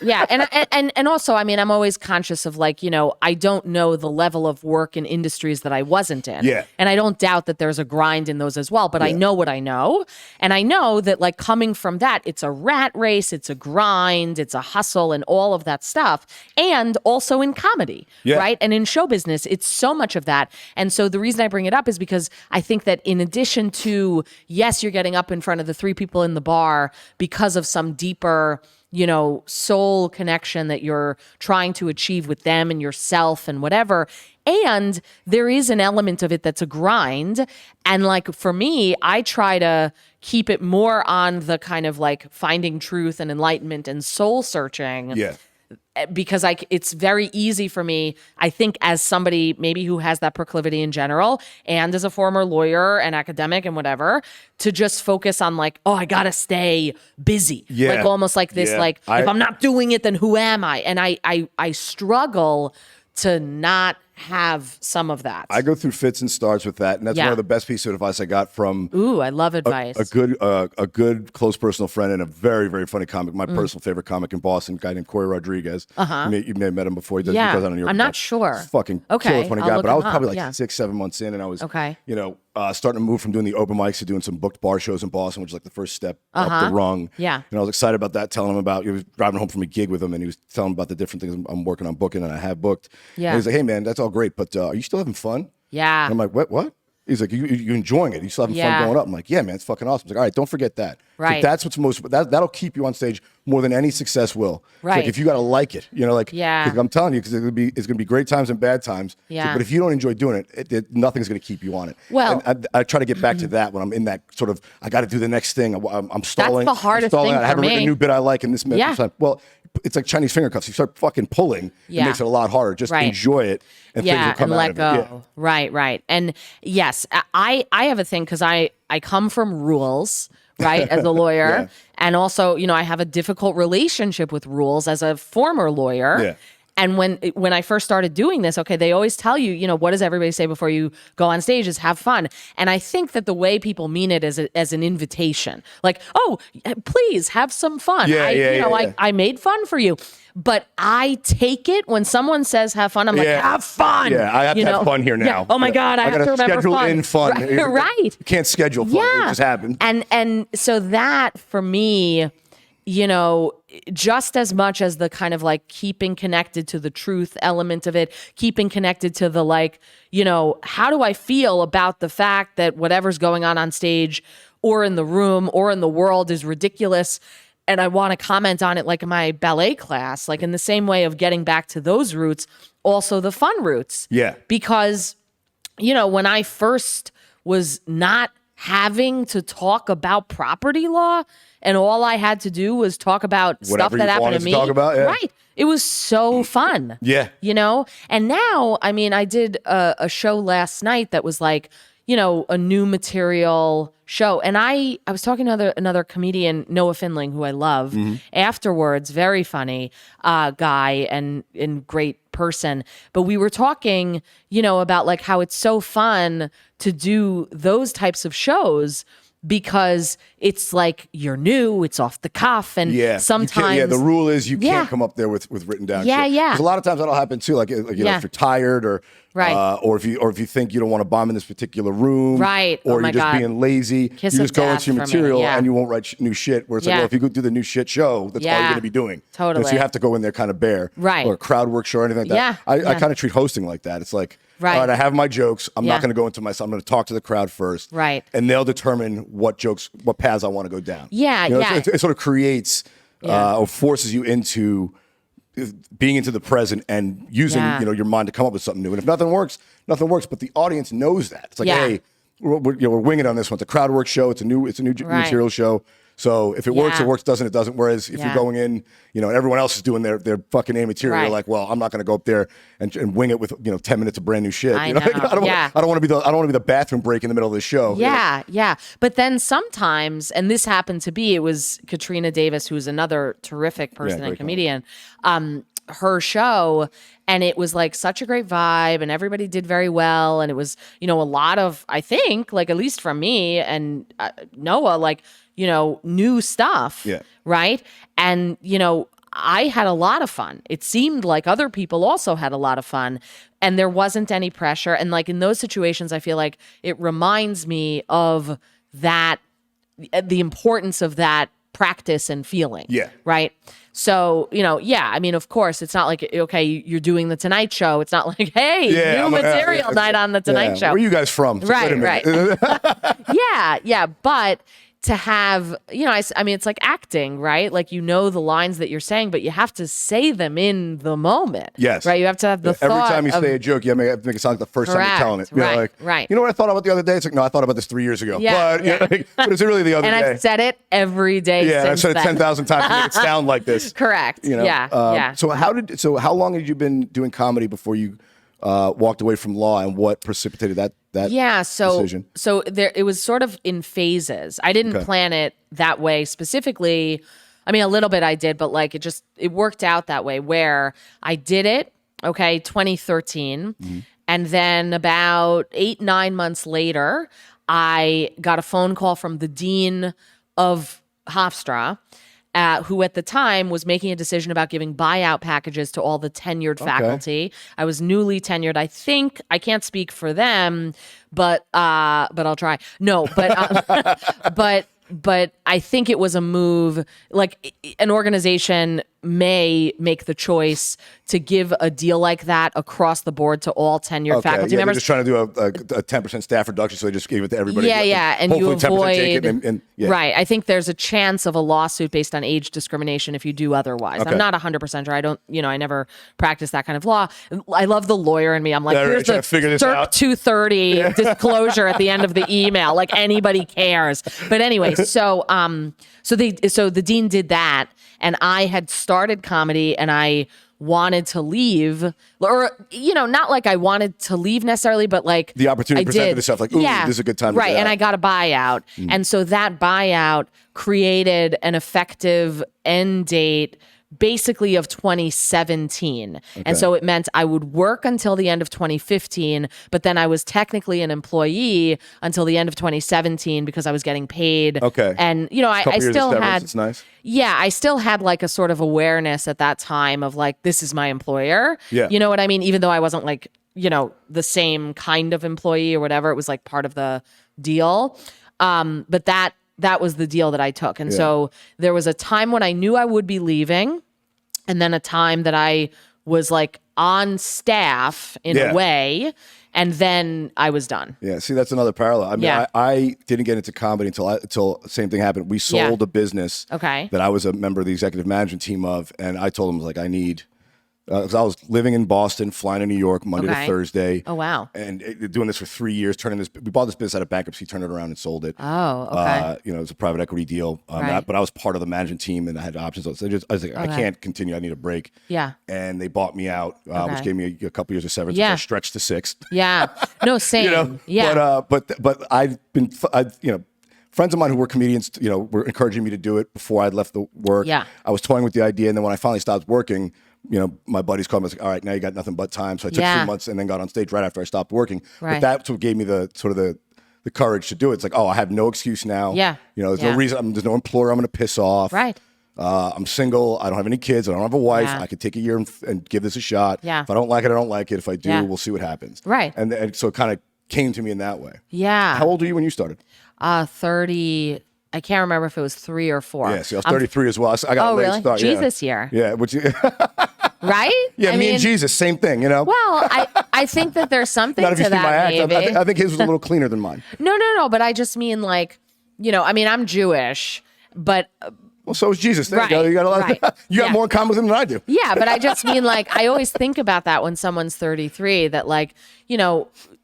[SPEAKER 2] And also, I mean, I'm always conscious of like, you know, I don't know the level of work in industries that I wasn't in.
[SPEAKER 1] Yeah.
[SPEAKER 2] And I don't doubt that there's a grind in those as well, but I know what I know. And I know that like coming from that, it's a rat race, it's a grind, it's a hustle and all of that stuff. And also in comedy, right? And in show business, it's so much of that. And so the reason I bring it up is because I think that in addition to, yes, you're getting up in front of the three people in the bar because of some deeper, you know, soul connection that you're trying to achieve with them and yourself and whatever. And there is an element of it that's a grind. And like for me, I try to keep it more on the kind of like finding truth and enlightenment and soul searching.
[SPEAKER 1] Yeah.
[SPEAKER 2] Because it's very easy for me, I think, as somebody maybe who has that proclivity in general and as a former lawyer and academic and whatever, to just focus on like, oh, I got to stay busy.
[SPEAKER 1] Yeah.
[SPEAKER 2] Like almost like this, like if I'm not doing it, then who am I? And I struggle to not have some of that.
[SPEAKER 1] I go through fits and starts with that, and that's one of the best pieces of advice I got from.
[SPEAKER 2] Ooh, I love advice.
[SPEAKER 1] A good close personal friend and a very, very funny comic. My personal favorite comic in Boston, a guy named Corey Rodriguez. You may have met him before. He goes out on New York.
[SPEAKER 2] I'm not sure.
[SPEAKER 1] He's fucking killer funny guy. But I was probably like 6-7 months in, and I was you know starting to move from doing the open mics to doing some booked bar shows in Boston, which is like the first step up the rung.
[SPEAKER 2] Yeah.
[SPEAKER 1] And I was excited about that. Telling him about, he was driving home from a gig with him, and he was telling him about the different things I'm working on booking and I have booked.
[SPEAKER 2] Yeah.
[SPEAKER 1] And he's like, hey man, that's all great, but are you still having fun?
[SPEAKER 2] Yeah.
[SPEAKER 1] And I'm like, what? He's like, you enjoying it? You still having fun going up? I'm like, yeah, man, it's fucking awesome. He's like, all right, don't forget that.
[SPEAKER 2] Right.
[SPEAKER 1] Like, that's what's that'll keep you on stage more than any success will.
[SPEAKER 2] Right.
[SPEAKER 1] Like if you got to like it, you know, like, 'cause I'm telling you, because it's gonna be great times and bad times.
[SPEAKER 2] Yeah.
[SPEAKER 1] But if you don't enjoy doing it, nothing's gonna keep you on it.
[SPEAKER 2] Well,
[SPEAKER 1] and I try to get back to that when I'm in that sort of, I got to do the next thing. I'm stalling.
[SPEAKER 2] That's the hardest thing
[SPEAKER 1] I haven't
[SPEAKER 2] for
[SPEAKER 1] written
[SPEAKER 2] me.
[SPEAKER 1] a new bit I like in this minute.
[SPEAKER 2] Yeah.
[SPEAKER 1] Well, it's like Chinese finger cuffs. You start fucking pulling, it makes it a lot harder. Just enjoy it, and things will come
[SPEAKER 2] and
[SPEAKER 1] out
[SPEAKER 2] let
[SPEAKER 1] of
[SPEAKER 2] go.
[SPEAKER 1] it. Yeah.
[SPEAKER 2] Right. And yes, I have a thing because I come from rules, right, as a lawyer. And also, you know, I have a difficult relationship with rules as a former lawyer.
[SPEAKER 1] Yeah.
[SPEAKER 2] And when I first started doing this, okay, they always tell you, you know, what does everybody say before you go on stage is have fun. And I think that the way people mean it is as an invitation, like, oh, please have some fun. I made fun for you. But I take it when someone says have fun, I'm like, have fun.
[SPEAKER 1] Yeah, I have to have fun here now.
[SPEAKER 2] Yeah. Oh my God, I have to remember
[SPEAKER 1] schedule
[SPEAKER 2] fun.
[SPEAKER 1] in fun.
[SPEAKER 2] Right.
[SPEAKER 1] You can't schedule fun. It just happens.
[SPEAKER 2] And so that for me, you know, just as much as the kind of like keeping connected to the truth element of it, keeping connected to the like, you know, how do I feel about the fact that whatever's going on stage or in the room or in the world is ridiculous, and I want to comment on it like in my ballet class, like in the same way of getting back to those roots, also the fun roots.
[SPEAKER 1] Yeah.
[SPEAKER 2] Because, you know, when I first was not having to talk about property law and all I had to do was talk about
[SPEAKER 1] Whatever
[SPEAKER 2] stuff that happened to me.
[SPEAKER 1] Talk about,
[SPEAKER 2] Right. It was so fun.
[SPEAKER 1] Yeah.
[SPEAKER 2] You know? And now, I mean, I did a show last night that was like, you know, a new material show. And I was talking to another comedian, Noah Finling, who I love, afterwards, very funny guy and great person. But we were talking, you know, about like how it's so fun to do those types of shows because it's like you're new, it's off the cuff, and sometimes
[SPEAKER 1] the rule is you can't come up there with written down shit. Because a lot of times that'll happen too, like you know, if you're tired or or if you think you don't want to bomb in this particular room, or you're just being lazy, you just go into your material and you won't write new shit. Where it's like, well, if you go do the new shit show, that's all you're going to be doing.
[SPEAKER 2] Totally.
[SPEAKER 1] And so you have to go in there kind of bare, or a crowd work show or anything like that. I kind of treat hosting like that. It's like, all right, I have my jokes. I'm not going to go into myself. I'm going to talk to the crowd first, and they'll determine what paths I want to go down. It sort of creates or forces you into being into the present and using your mind to come up with something new. And if nothing works, nothing works. But the audience knows that. It's like, hey, we're winging on this one. It's a crowd work show. It's a new material show. So if it works, it works. Doesn't, it doesn't. Whereas if you're going in, and everyone else is doing their fucking A material, you're like, well, I'm not going to go up there and wing it with 10 minutes of brand new shit. I don't want to be the bathroom break in the middle of the show.
[SPEAKER 2] Yeah. But then sometimes, and this happened to be, it was Katrina Davis, who's another terrific person and comedian. Her show, and it was like such a great vibe, and everybody did very well, and it was a lot of, I think, like at least from me and Noah, like new stuff, right? And I had a lot of fun. It seemed like other people also had a lot of fun, and there wasn't any pressure. And like in those situations, I feel like it reminds me of that, the importance of that practice and feeling. Right. So, I mean, of course, it's not like, okay, you're doing the Tonight Show. It's not like, hey, new material night on the Tonight Show.
[SPEAKER 1] Where are you guys from?
[SPEAKER 2] Right. But to have, I mean, it's like acting, right? Like, the lines that you're saying, but you have to say them in the moment.
[SPEAKER 1] Yes.
[SPEAKER 2] Right? You have to have the thought.
[SPEAKER 1] Every time you say a joke, you have to make it sound like the first time you're telling it.
[SPEAKER 2] Right.
[SPEAKER 1] You know what I thought about the other day? It's like, no, I thought about this 3 years ago. But is it really the other day?
[SPEAKER 2] And I've said it every day since
[SPEAKER 1] I've said it
[SPEAKER 2] then.
[SPEAKER 1] 10,000 times to make it sound like this.
[SPEAKER 2] Correct.
[SPEAKER 1] So how long had you been doing comedy before you walked away from law, and what precipitated that decision?
[SPEAKER 2] So it was sort of in phases. I didn't plan it that way specifically. I mean, a little bit I did, but like it worked out that way where I did it, 2013. And then about 8-9 months later, I got a phone call from the dean of Hofstra, who at the time was making a decision about giving buyout packages to all the tenured faculty. I was newly tenured. I think I can't speak for them, but I'll try. No, but but I think it was a move. Like, an organization may make the choice to give a deal like that across the board to all tenured faculty members.
[SPEAKER 1] They're just trying to do a 10% staff reduction, so they just gave it to everybody.
[SPEAKER 2] And you avoid.
[SPEAKER 1] Take it
[SPEAKER 2] Right. I think there's a chance of a lawsuit based on age discrimination if you do otherwise. I'm not 100% sure. I don't. I never practiced that kind of law. I love the lawyer in me. I'm like, here's the CERC 230 disclosure at the end of the email. Like, anybody cares. But anyway, so the dean did that, and I had started comedy, and I wanted to leave, or not like I wanted to leave necessarily, but like
[SPEAKER 1] the opportunity presented itself, like, ooh, this is a good time to
[SPEAKER 2] and I got a buyout. And so that buyout created an effective end date basically of 2017. And so it meant I would work until the end of 2015, but then I was technically an employee until the end of 2017 because I was getting paid. And, I still had,
[SPEAKER 1] it's nice.
[SPEAKER 2] I still had like a sort of awareness at that time of like, this is my employer. You know what I mean? Even though I wasn't like, the same kind of employee or whatever, it was like part of the deal. But that was the deal that I took. And so there was a time when I knew I would be leaving, and then a time that I was like on staff in a way, and then I was done. Yeah,
[SPEAKER 1] see, that's another parallel. I mean, I didn't get into comedy until the same thing happened. We sold a business that I was a member of the executive management team of, and I told them, like, I need... because I was living in Boston, flying to New York Monday to Thursday.
[SPEAKER 2] Oh, wow.
[SPEAKER 1] And doing this for 3 years, we bought this business out of bankruptcy, turned it around and sold it.
[SPEAKER 2] Oh, okay.
[SPEAKER 1] It was a private equity deal. But I was part of the management team and I had options. So I was like, I can't continue. I need a break.
[SPEAKER 2] Yeah.
[SPEAKER 1] And they bought me out, which gave me a couple years of severance. I stretched to 6.
[SPEAKER 2] Yeah. No, same.
[SPEAKER 1] But I've been, friends of mine who were comedians, were encouraging me to do it before I'd left the work.
[SPEAKER 2] Yeah.
[SPEAKER 1] I was toying with the idea. And then when I finally stopped working, my buddies called me. I was like, all right, now you got nothing but time. So I took 3 months and then got on stage right after I stopped working. But that's what gave me the the courage to do it. It's like, oh, I have no excuse now.
[SPEAKER 2] Yeah.
[SPEAKER 1] There's no reason. There's no employer I'm going to piss off.
[SPEAKER 2] Right.
[SPEAKER 1] I'm single. I don't have any kids. I don't have a wife.
[SPEAKER 2] Yeah.
[SPEAKER 1] I could take a year and give this a shot.
[SPEAKER 2] Yeah.
[SPEAKER 1] If I don't like it, I don't like it. If I do, we'll see what happens.
[SPEAKER 2] Right.
[SPEAKER 1] And so it kind of came to me in that way.
[SPEAKER 2] Yeah.
[SPEAKER 1] How old were you when you started?
[SPEAKER 2] 30. I can't remember if it was 3 or 4.
[SPEAKER 1] Yeah, see, I was 33 as well. I got a late
[SPEAKER 2] really?
[SPEAKER 1] start.
[SPEAKER 2] Jesus year.
[SPEAKER 1] Yeah, which
[SPEAKER 2] Right?
[SPEAKER 1] yeah, me and Jesus, same thing,
[SPEAKER 2] Well, I think that there's something
[SPEAKER 1] Not if
[SPEAKER 2] to
[SPEAKER 1] you see my
[SPEAKER 2] that,
[SPEAKER 1] act.
[SPEAKER 2] maybe.
[SPEAKER 1] I think his was a little cleaner than mine.
[SPEAKER 2] No, but I just mean like, I'm Jewish, but
[SPEAKER 1] Well, so is Jesus. There
[SPEAKER 2] Right,
[SPEAKER 1] you go. You got a lot.
[SPEAKER 2] right.
[SPEAKER 1] You got more in common with him than I do.
[SPEAKER 2] yeah, but I just mean like, I always think about that when someone's 33, that like,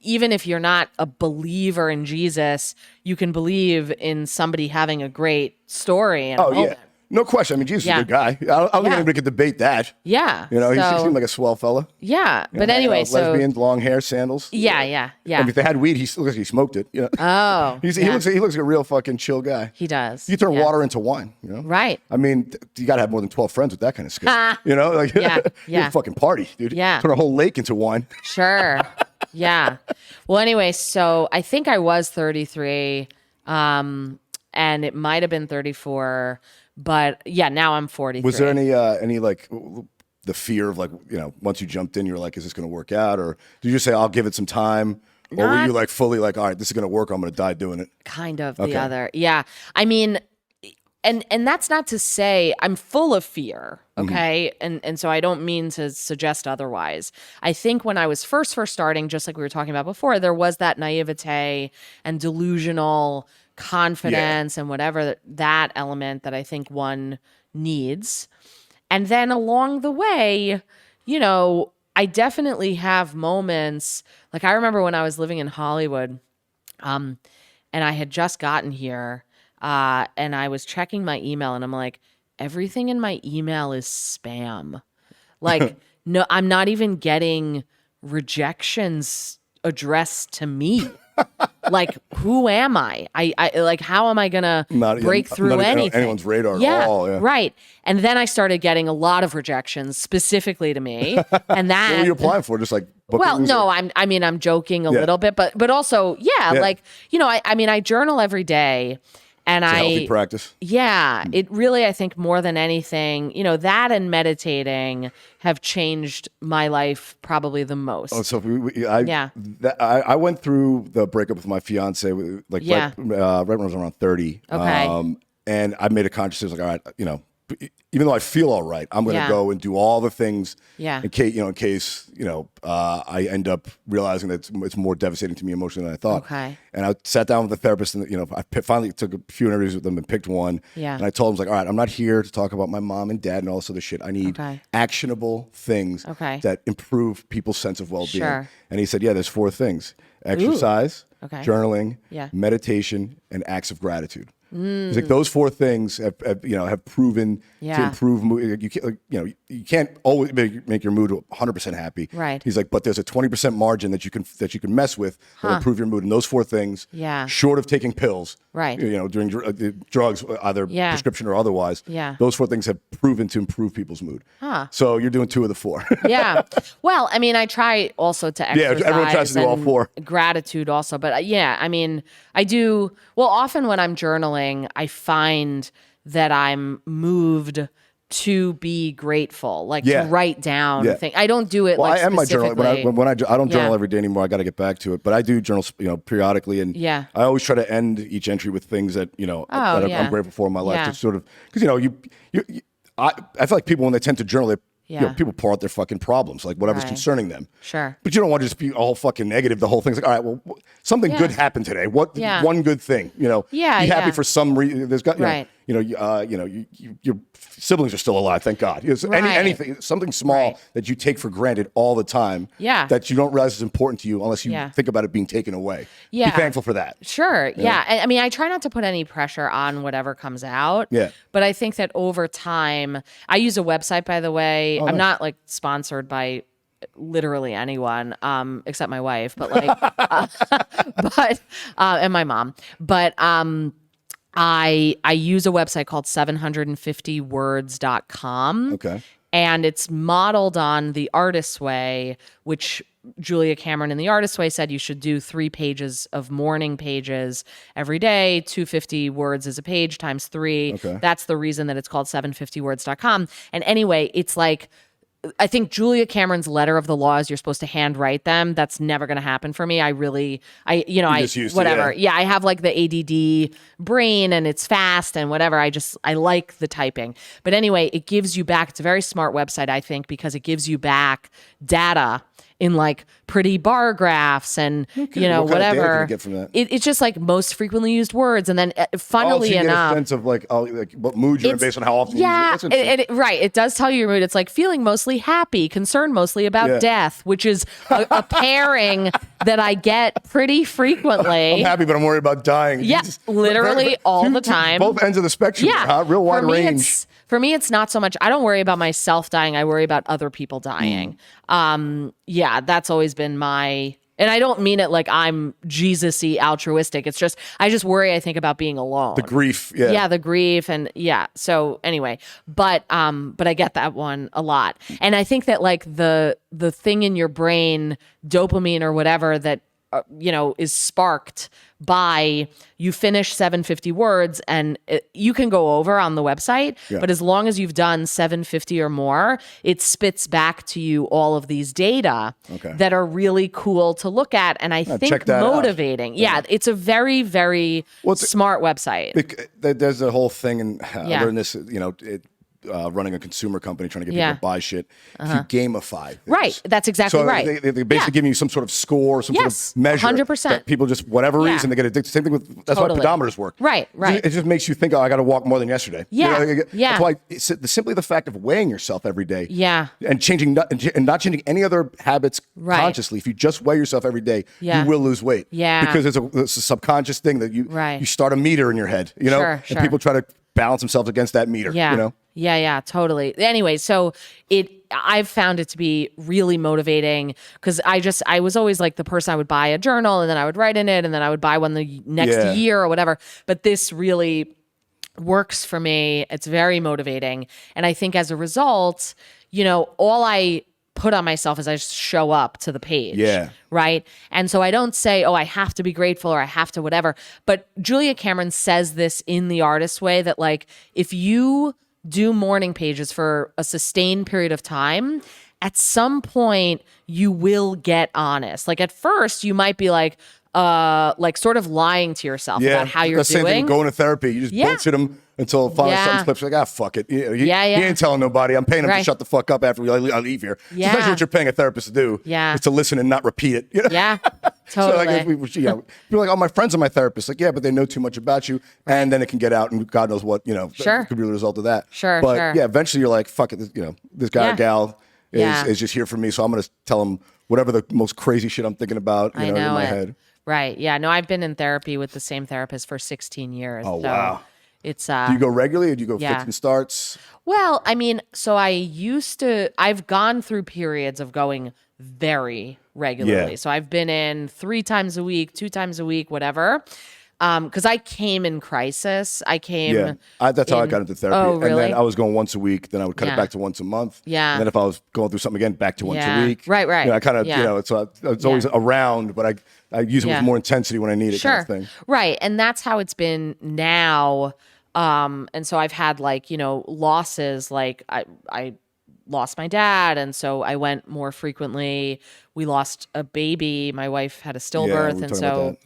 [SPEAKER 2] even if you're not a believer in Jesus, you can believe in somebody having a great story. And
[SPEAKER 1] Oh, yeah. No question. I mean, Jesus is a good guy. I don't think anybody could debate that.
[SPEAKER 2] Yeah.
[SPEAKER 1] He seemed like a swell fella.
[SPEAKER 2] Yeah. But anyway, so.
[SPEAKER 1] Lesbians, long hair, sandals.
[SPEAKER 2] Yeah.
[SPEAKER 1] I mean, if they had weed, he looks like he smoked it.
[SPEAKER 2] Oh.
[SPEAKER 1] He looks like a real fucking chill guy.
[SPEAKER 2] He does.
[SPEAKER 1] You turn water into wine,
[SPEAKER 2] Right.
[SPEAKER 1] I mean, you got to have more than 12 friends with that kind of skill. You're a fucking party, dude.
[SPEAKER 2] Yeah.
[SPEAKER 1] Turn a whole lake into wine.
[SPEAKER 2] Sure. Yeah. Well, anyway, so I think I was 33, and it might have been 34, but yeah, now I'm 43.
[SPEAKER 1] Was there any like the fear of like, once you jumped in, you were like, is this going to work out? Or did you just say, I'll give it some time? Or were you like fully like, all right, this is going to work. I'm going to die doing it.
[SPEAKER 2] Kind of the other. Yeah. I mean, and that's not to say I'm full of fear. Okay. And so I don't mean to suggest otherwise. I think when I was first starting, just like we were talking about before, there was that naivete and delusional confidence and whatever that element that I think one needs. And then along the way, I definitely have moments. Like I remember when I was living in Hollywood, and I had just gotten here, and I was checking my email, and I'm like, everything in my email is spam. Like, no, I'm not even getting rejections addressed to me. Like, who am I? I like, how am I gonna break through anything?
[SPEAKER 1] Anyone's radar at all. Yeah.
[SPEAKER 2] Right. And then I started getting a lot of rejections specifically to me, and that.
[SPEAKER 1] What were you applying for? Just like bookings?
[SPEAKER 2] Well, no, I'm joking a little bit, but also, like, I journal every day. And
[SPEAKER 1] it's a healthy practice.
[SPEAKER 2] Yeah, it really, I think more than anything, that and meditating have changed my life probably the most.
[SPEAKER 1] Oh, so I went through the breakup with my fiance, like right when I was around 30.
[SPEAKER 2] Okay.
[SPEAKER 1] And I made a conscious decision, like, all right, even though I feel all right, I'm going to go and do all the things.
[SPEAKER 2] Yeah.
[SPEAKER 1] In case I end up realizing that it's more devastating to me emotionally than I thought.
[SPEAKER 2] Okay.
[SPEAKER 1] And I sat down with the therapist, and I finally took a few interviews with them and picked one.
[SPEAKER 2] Yeah.
[SPEAKER 1] And I told him, like, all right, I'm not here to talk about my mom and dad and all this other shit. I need actionable things that improve people's sense of well-being.
[SPEAKER 2] Sure.
[SPEAKER 1] And he said, yeah, there's 4 things: exercise, journaling, meditation, and acts of gratitude. He's like, those 4 things have proven to improve mood. You can't always make your mood 100% happy.
[SPEAKER 2] Right.
[SPEAKER 1] He's like, but there's a 20% margin that you can mess with to improve your mood. And those 4 things, short of taking pills,
[SPEAKER 2] right?
[SPEAKER 1] Doing drugs, either prescription or otherwise, those 4 things have proven to improve people's mood. So you're doing 2 of the 4.
[SPEAKER 2] Yeah. Well, I try also to exercise.
[SPEAKER 1] Yeah, everyone tries to do all 4.
[SPEAKER 2] Gratitude also, but I do. Well, often when I'm journaling, I find that I'm moved to be grateful, like to write down things. I don't do it like
[SPEAKER 1] I am my journal. When I don't journal
[SPEAKER 2] Yeah.
[SPEAKER 1] every day anymore. I got to get back to it, but I do journal, periodically, and I always try to end each entry with things that I'm grateful for in my life.
[SPEAKER 2] Yeah.
[SPEAKER 1] To sort of, because I feel like people, when they tend to journal, people pour out their fucking problems, like whatever's concerning them.
[SPEAKER 2] Sure.
[SPEAKER 1] But you don't want to just be all fucking negative. The whole thing's like, all right, well, something good happened today. What one good thing? Be happy for some reason. There's got your siblings are still alive, thank God. Anything, something small that you take for granted all the time, that you don't realize is important to you unless you think about it being taken away. Be thankful for that.
[SPEAKER 2] Sure. Yeah. I try not to put any pressure on whatever comes out.
[SPEAKER 1] Yeah.
[SPEAKER 2] But I think that over time, I use a website, by the way. I'm not like sponsored by literally anyone, except my wife, but like, and my mom, but, I use a website called 750words.com.
[SPEAKER 1] Okay.
[SPEAKER 2] And it's modeled on The Artist's Way, which Julia Cameron in The Artist's Way said you should do 3 pages of morning pages every day, 250 words as a page times 3.
[SPEAKER 1] Okay.
[SPEAKER 2] That's the reason that it's called 750words.com. And anyway, it's like, I think Julia Cameron's letter of the law is you're supposed to handwrite them. That's never going to happen for me. Whatever. Yeah, I have like the ADD brain and it's fast and whatever. I like the typing. But anyway, it gives you back. It's a very smart website, I think, because it gives you back data in like pretty bar graphs and
[SPEAKER 1] what kind of data
[SPEAKER 2] whatever.
[SPEAKER 1] can you get from that?
[SPEAKER 2] It's just like most frequently used words, and then funnily
[SPEAKER 1] so you
[SPEAKER 2] enough,
[SPEAKER 1] get a sense of like what mood you're in based on how often you use it.
[SPEAKER 2] Right. It does tell you your mood. It's like feeling mostly happy, concerned mostly about death, which is a pairing that I get pretty frequently.
[SPEAKER 1] I'm happy, but I'm worried about dying.
[SPEAKER 2] Yeah, literally all the time.
[SPEAKER 1] Both ends of the spectrum.
[SPEAKER 2] Yeah,
[SPEAKER 1] real wide range.
[SPEAKER 2] For me, it's not so much. I don't worry about myself dying. I worry about other people dying. Yeah, that's always been my. And I don't mean it like I'm Jesus-y altruistic. It's just, I just worry, I think, about being alone.
[SPEAKER 1] The grief, yeah.
[SPEAKER 2] Yeah, the grief and So anyway, but I get that one a lot. And I think that like the thing in your brain, dopamine or whatever that, is sparked by you finish 750 words and you can go over on the website, but as long as you've done 750 or more, it spits back to you all of these data that are really cool to look at. And I think motivating. Yeah, it's a very, very smart website.
[SPEAKER 1] There's a whole thing, and I learned this, running a consumer company, trying to get people to buy shit. If you gamify things.
[SPEAKER 2] Right. That's exactly right.
[SPEAKER 1] They basically give you some sort of score, some sort of measure.
[SPEAKER 2] 100%.
[SPEAKER 1] That people just, whatever reason, they get addicted. Same thing with, that's why pedometers work.
[SPEAKER 2] Right.
[SPEAKER 1] It just makes you think, I got to walk more than yesterday.
[SPEAKER 2] Yeah.
[SPEAKER 1] That's why simply the fact of weighing yourself every day.
[SPEAKER 2] Yeah.
[SPEAKER 1] And not changing any other habits consciously. If you just weigh yourself every day, you will lose weight.
[SPEAKER 2] Yeah.
[SPEAKER 1] Because it's a subconscious thing that you start a meter in your head,
[SPEAKER 2] Sure.
[SPEAKER 1] And people try to balance themselves against that meter,
[SPEAKER 2] Yeah, totally. Anyway, so I've found it to be really motivating because I was always like the person I would buy a journal and then I would write in it and then I would buy one the next year or whatever. But this really works for me. It's very motivating. And I think as a result, all I put on myself is I just show up to the page.
[SPEAKER 1] Yeah.
[SPEAKER 2] Right. And so I don't say, I have to be grateful or I have to whatever. But Julia Cameron says this in The Artist's Way that like, if you do morning pages for a sustained period of time, at some point you will get honest. Like at first you might be like sort of lying to yourself about how you're doing.
[SPEAKER 1] Same thing going to therapy. You just bullshit them until finally something slips. Like, fuck it. He ain't telling nobody. I'm paying him to shut the fuck up after I leave here.
[SPEAKER 2] Yeah.
[SPEAKER 1] Especially what you're paying a therapist to do.
[SPEAKER 2] Yeah.
[SPEAKER 1] Is to listen and not repeat it.
[SPEAKER 2] Yeah. Totally.
[SPEAKER 1] So like, you're like, my friends are my therapists. Like, but they know too much about you, and then it can get out, and God knows what
[SPEAKER 2] Sure.
[SPEAKER 1] could be the result of that.
[SPEAKER 2] Sure.
[SPEAKER 1] But eventually you're like, fuck it. This guy or gal is just here for me, so I'm gonna tell him whatever the most crazy shit I'm thinking about. In my head.
[SPEAKER 2] Right. Yeah. No, I've been in therapy with the same therapist for 16 years.
[SPEAKER 1] Oh, wow.
[SPEAKER 2] It's
[SPEAKER 1] do you go regularly or do you go fits and starts?
[SPEAKER 2] Well, I mean, so I've gone through periods of going very regularly. So I've been in 3 times a week, 2 times a week, whatever. Because I came in crisis. That's how I got into therapy. Oh, really?
[SPEAKER 1] And then I was going once a week. Then I would cut it back to once a month.
[SPEAKER 2] Yeah.
[SPEAKER 1] And then if I was going through something again, back to once a week.
[SPEAKER 2] Right.
[SPEAKER 1] I kind of, so it's always around, but I use it with more intensity when I need it.
[SPEAKER 2] Sure.
[SPEAKER 1] Kind of thing.
[SPEAKER 2] Right. And that's how it's been now. And so I've had losses. Like I lost my dad, and so I went more frequently. We lost a baby. My wife had a stillbirth, and so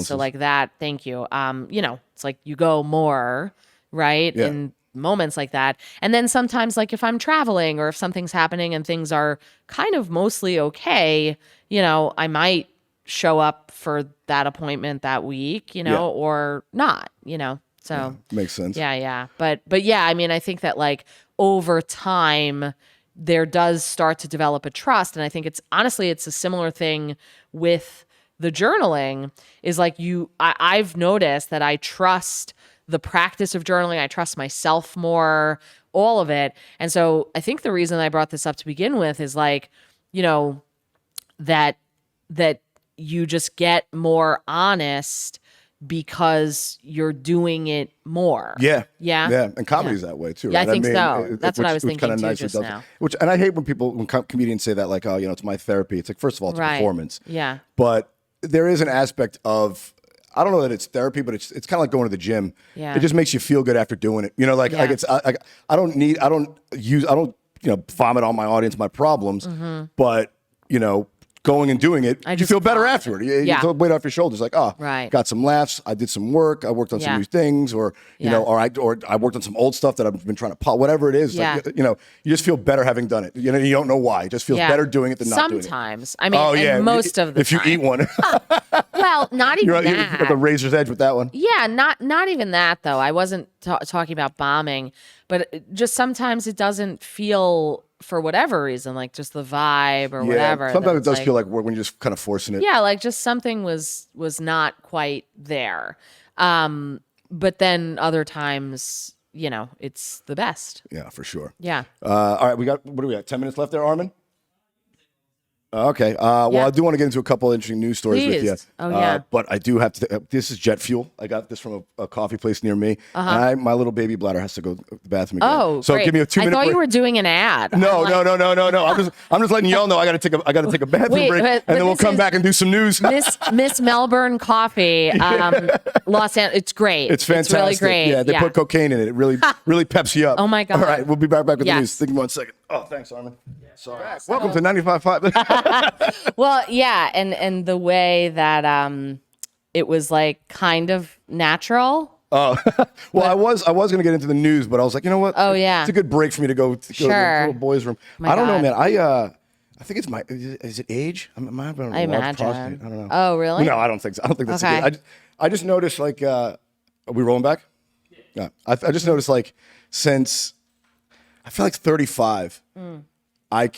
[SPEAKER 2] so like that. Thank you. It's like you go more, right?
[SPEAKER 1] Yeah.
[SPEAKER 2] In moments like that. And then sometimes like if I'm traveling or if something's happening and things are kind of mostly okay, I might show up for that appointment that week, or not, So
[SPEAKER 1] makes sense.
[SPEAKER 2] Yeah. But I mean, I think that like over time there does start to develop a trust. And I think it's a similar thing with the journaling is like I've noticed that I trust the practice of journaling. I trust myself more, all of it. And so I think the reason I brought this up to begin with is like, that you just get more honest because you're doing it more.
[SPEAKER 1] Yeah.
[SPEAKER 2] Yeah.
[SPEAKER 1] Yeah. And comedy's that way too.
[SPEAKER 2] Yeah,
[SPEAKER 1] right?
[SPEAKER 2] I think so. That's what I was
[SPEAKER 1] which
[SPEAKER 2] thinking
[SPEAKER 1] kinda
[SPEAKER 2] too
[SPEAKER 1] nicely
[SPEAKER 2] just
[SPEAKER 1] does
[SPEAKER 2] now.
[SPEAKER 1] it. And I hate when comedians say that, like, oh, it's my therapy. It's like, first of all, it's a performance.
[SPEAKER 2] Yeah.
[SPEAKER 1] But there is an aspect of, I don't know that it's therapy, but it's kind of like going to the gym.
[SPEAKER 2] Yeah.
[SPEAKER 1] It just makes you feel good after doing it. Like it's, I don't vomit on my audience, my problems, but going and doing it, you feel better afterward. You take the weight off your shoulders, like, got some laughs. I did some work. I worked on some new things, or I worked on some old stuff that I've been trying to pop. Whatever it is, like, you just feel better having done it. You don't know why. It just feels better doing it than not doing it.
[SPEAKER 2] Sometimes, I mean, and most of the
[SPEAKER 1] if
[SPEAKER 2] time.
[SPEAKER 1] you eat one,
[SPEAKER 2] well, not even
[SPEAKER 1] you
[SPEAKER 2] that.
[SPEAKER 1] got the razor's edge with that one.
[SPEAKER 2] Yeah, not even that though. I wasn't talking about bombing, but just sometimes it doesn't feel, for whatever reason, like just the vibe or whatever.
[SPEAKER 1] Sometimes it does feel like when you're just kind of forcing it.
[SPEAKER 2] Yeah, like just something was not quite there. But then other times, it's the best.
[SPEAKER 1] Yeah, for sure.
[SPEAKER 2] Yeah.
[SPEAKER 1] All right, what do we got? 10 minutes left there, Armin? Okay. Well, I do want to get into a couple of interesting news stories with you.
[SPEAKER 2] Oh, yeah.
[SPEAKER 1] But I do have to. This is jet fuel. I got this from a coffee place near me. And my little baby bladder has to go to the bathroom again.
[SPEAKER 2] Oh,
[SPEAKER 1] so
[SPEAKER 2] great.
[SPEAKER 1] give me a 2-minute.
[SPEAKER 2] I thought
[SPEAKER 1] break.
[SPEAKER 2] you were doing an ad.
[SPEAKER 1] No. I'm just letting y'all know I got to take a bathroom break, and then we'll come back and do some news.
[SPEAKER 2] Miss Melbourne Coffee, Los Angeles. It's great.
[SPEAKER 1] It's fantastic.
[SPEAKER 2] It's really great.
[SPEAKER 1] Yeah, they put cocaine in it. It really peps you up.
[SPEAKER 2] Oh my God.
[SPEAKER 1] All right, we'll be back with the news. Give me 1 second. Oh, thanks, Armin. Sorry. Welcome to 95.5.
[SPEAKER 2] Well, yeah, and the way that it was like kind of natural.
[SPEAKER 1] Oh, well, I was going to get into the news, but I was like, you know what?
[SPEAKER 2] Oh, yeah.
[SPEAKER 1] It's a good break for me to go to the little boys' room. I don't know, man. I think it's is it age? I
[SPEAKER 2] imagine.
[SPEAKER 1] Prostate. I don't know.
[SPEAKER 2] Oh, really?
[SPEAKER 1] No, I don't think so. I don't think that's
[SPEAKER 2] Okay.
[SPEAKER 1] good. I just noticed, like, are we rolling back? Yeah. I just noticed, like, since I feel like 35, I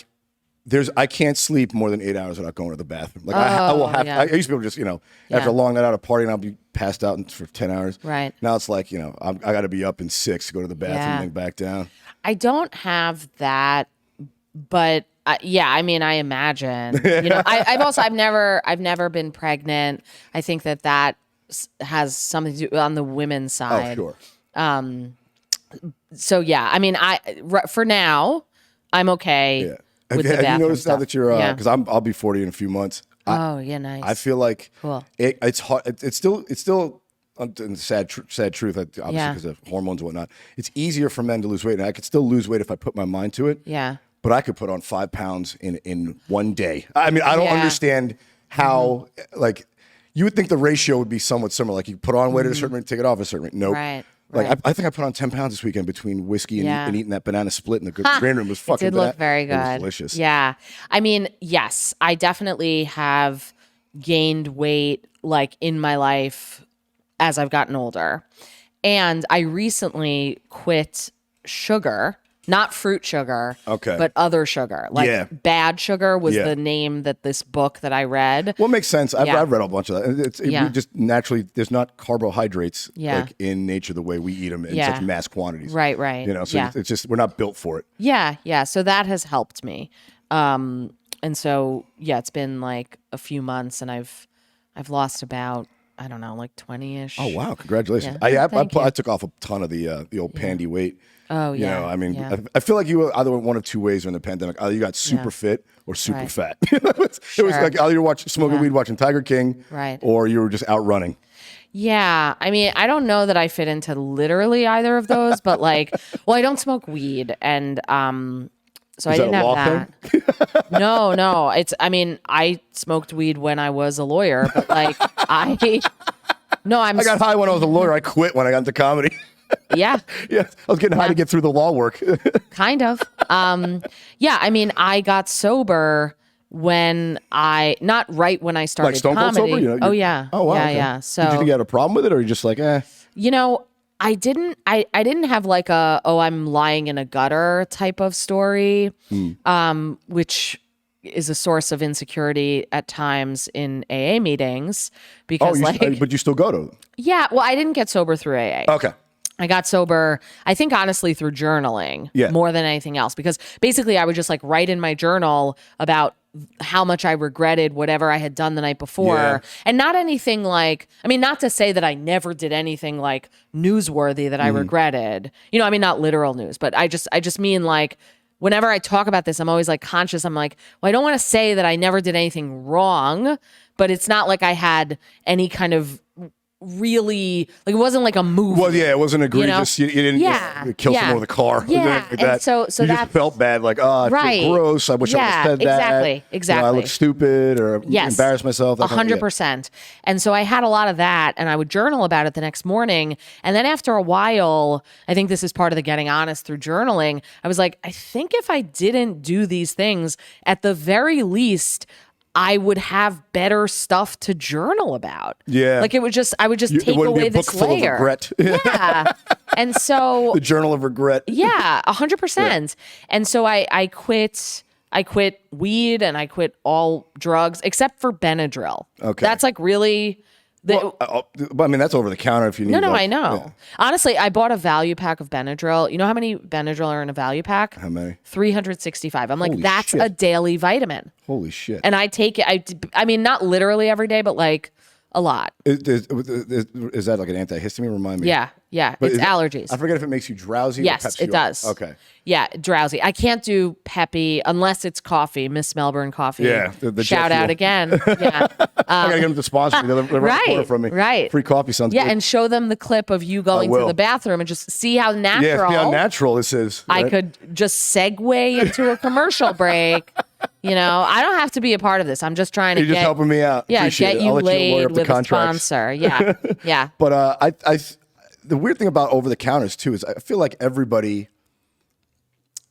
[SPEAKER 1] can't sleep more than 8 hours without going to the bathroom. Like I will have. I used to be able to just after a long night out of partying, I'll be passed out for 10 hours.
[SPEAKER 2] Right.
[SPEAKER 1] Now it's like I got to be up in 6 to go to the bathroom and then back down.
[SPEAKER 2] I don't have that, but I mean, I imagine. I've never been pregnant. I think that has something to do on the women's side.
[SPEAKER 1] Oh, sure.
[SPEAKER 2] So yeah, I mean, for now, I'm okay.
[SPEAKER 1] Yeah.
[SPEAKER 2] With the
[SPEAKER 1] have you noticed
[SPEAKER 2] stuff.
[SPEAKER 1] now that you're because I'll be 40 in a few months.
[SPEAKER 2] Nice.
[SPEAKER 1] I feel like
[SPEAKER 2] cool.
[SPEAKER 1] It's hard. It's still sad truth. Obviously, because of hormones and whatnot. It's easier for men to lose weight, and I could still lose weight if I put my mind to it.
[SPEAKER 2] Yeah.
[SPEAKER 1] But I could put on 5 pounds in one day. I mean, I don't understand how like you would think the ratio would be somewhat similar. Like you put on weight at a certain rate, take it off at a certain rate. Nope.
[SPEAKER 2] Right.
[SPEAKER 1] Like I think I put on 10 pounds this weekend between whiskey and eating that banana split in the green room. It was fucking.
[SPEAKER 2] It did look very good.
[SPEAKER 1] It was delicious.
[SPEAKER 2] Yeah, I mean, yes, I definitely have gained weight like in my life as I've gotten older, and I recently quit sugar. Not fruit sugar,
[SPEAKER 1] but
[SPEAKER 2] other sugar. Like bad sugar was the name that this book that I read.
[SPEAKER 1] Well, it makes sense. I've read a bunch of that. We just naturally, there's not carbohydrates like in nature the way we eat them in such mass quantities.
[SPEAKER 2] Right.
[SPEAKER 1] So it's just, we're not built for it.
[SPEAKER 2] Yeah. So that has helped me. And so, it's been like a few months and I've lost about, I don't know, like 20-ish.
[SPEAKER 1] Oh, wow. Congratulations.
[SPEAKER 2] Yeah.
[SPEAKER 1] I took off a ton of the old pandy weight.
[SPEAKER 2] Oh, yeah.
[SPEAKER 1] I mean, I feel like you either went one of two ways during the pandemic. Either you got super fit or super fat. It was like either you're smoking weed, watching Tiger King, or you were just out running.
[SPEAKER 2] Yeah. I mean, I don't know that I fit into literally either of those, but like, I don't smoke weed. And so I didn't have that. No. I smoked weed when I was a lawyer, but like, I got
[SPEAKER 1] high when I was a lawyer. I quit when I got into comedy.
[SPEAKER 2] Yeah.
[SPEAKER 1] I was getting high to get through the law work.
[SPEAKER 2] Kind of. I mean, I got sober not right when I started
[SPEAKER 1] like stone cold
[SPEAKER 2] comedy.
[SPEAKER 1] sober?
[SPEAKER 2] Oh, yeah.
[SPEAKER 1] Oh, wow.
[SPEAKER 2] Yeah. So
[SPEAKER 1] did you think you had a problem with it, or you just like, eh?
[SPEAKER 2] I didn't have like I'm lying in a gutter type of story, which is a source of insecurity at times in AA meetings because
[SPEAKER 1] but you still go to them?
[SPEAKER 2] Yeah. Well, I didn't get sober through AA.
[SPEAKER 1] Okay.
[SPEAKER 2] I got sober, I think honestly through journaling more than anything else, because basically I would just like write in my journal about how much I regretted whatever I had done the night before, and not anything like, I mean, not to say that I never did anything like newsworthy that I regretted, you know, I mean, not literal news, but I just mean like, whenever I talk about this, I'm always like conscious. I'm like, well, I don't want to say that I never did anything wrong, but it's not like I had any kind of really, like, it wasn't like a movie.
[SPEAKER 1] Well, yeah, it wasn't egregious. You didn't kill someone with a car.
[SPEAKER 2] Yeah,
[SPEAKER 1] like that.
[SPEAKER 2] And so
[SPEAKER 1] you just felt bad, like, oh, I feel gross. I wish I would have said that.
[SPEAKER 2] Exactly.
[SPEAKER 1] You know, I look stupid or embarrass myself.
[SPEAKER 2] 100%. And so I had a lot of that, and I would journal about it the next morning. And then after a while, I think this is part of the getting honest through journaling, I was like, I think if I didn't do these things, at the very least, I would have better stuff to journal about. Yeah. Like I would just take away this layer.
[SPEAKER 1] Full of regret.
[SPEAKER 2] Yeah. And so
[SPEAKER 1] the journal of regret.
[SPEAKER 2] Yeah, 100%. Yeah. And so I quit weed and I quit all drugs except for Benadryl. Okay. That's like really
[SPEAKER 1] I mean, that's over the counter if you need.
[SPEAKER 2] No, I know. Yeah. Honestly, I bought a value pack of Benadryl. You know how many Benadryl are in a value pack?
[SPEAKER 1] How many?
[SPEAKER 2] 365. I'm like, that's a daily vitamin.
[SPEAKER 1] Holy shit.
[SPEAKER 2] And I take it, I mean, not literally every day, but like a lot.
[SPEAKER 1] Is that like an antihistamine? Remind me.
[SPEAKER 2] Yeah. It's allergies.
[SPEAKER 1] I forget if it makes you drowsy or
[SPEAKER 2] yes,
[SPEAKER 1] peps you
[SPEAKER 2] it does.
[SPEAKER 1] Up. Okay.
[SPEAKER 2] Yeah, drowsy. I can't do peppy unless it's coffee, Miss Melbourne coffee.
[SPEAKER 1] Yeah. The
[SPEAKER 2] shout out again. Yeah.
[SPEAKER 1] I got to get them to sponsor me. They're right corner from me.
[SPEAKER 2] Right.
[SPEAKER 1] Free coffee sounds good.
[SPEAKER 2] Yeah, and show them the clip of you going to the bathroom and just see how natural.
[SPEAKER 1] Yeah, see how natural this is.
[SPEAKER 2] Right? I could just segue into a commercial break. You know, I don't have to be a part of this. I'm just trying to
[SPEAKER 1] You're just helping me out.
[SPEAKER 2] Yeah,
[SPEAKER 1] Appreciate
[SPEAKER 2] get
[SPEAKER 1] it.
[SPEAKER 2] you
[SPEAKER 1] I'll let
[SPEAKER 2] laid
[SPEAKER 1] you
[SPEAKER 2] with a sponsor. Yeah, yeah.
[SPEAKER 1] But the weird thing about over the counters too is I feel like everybody,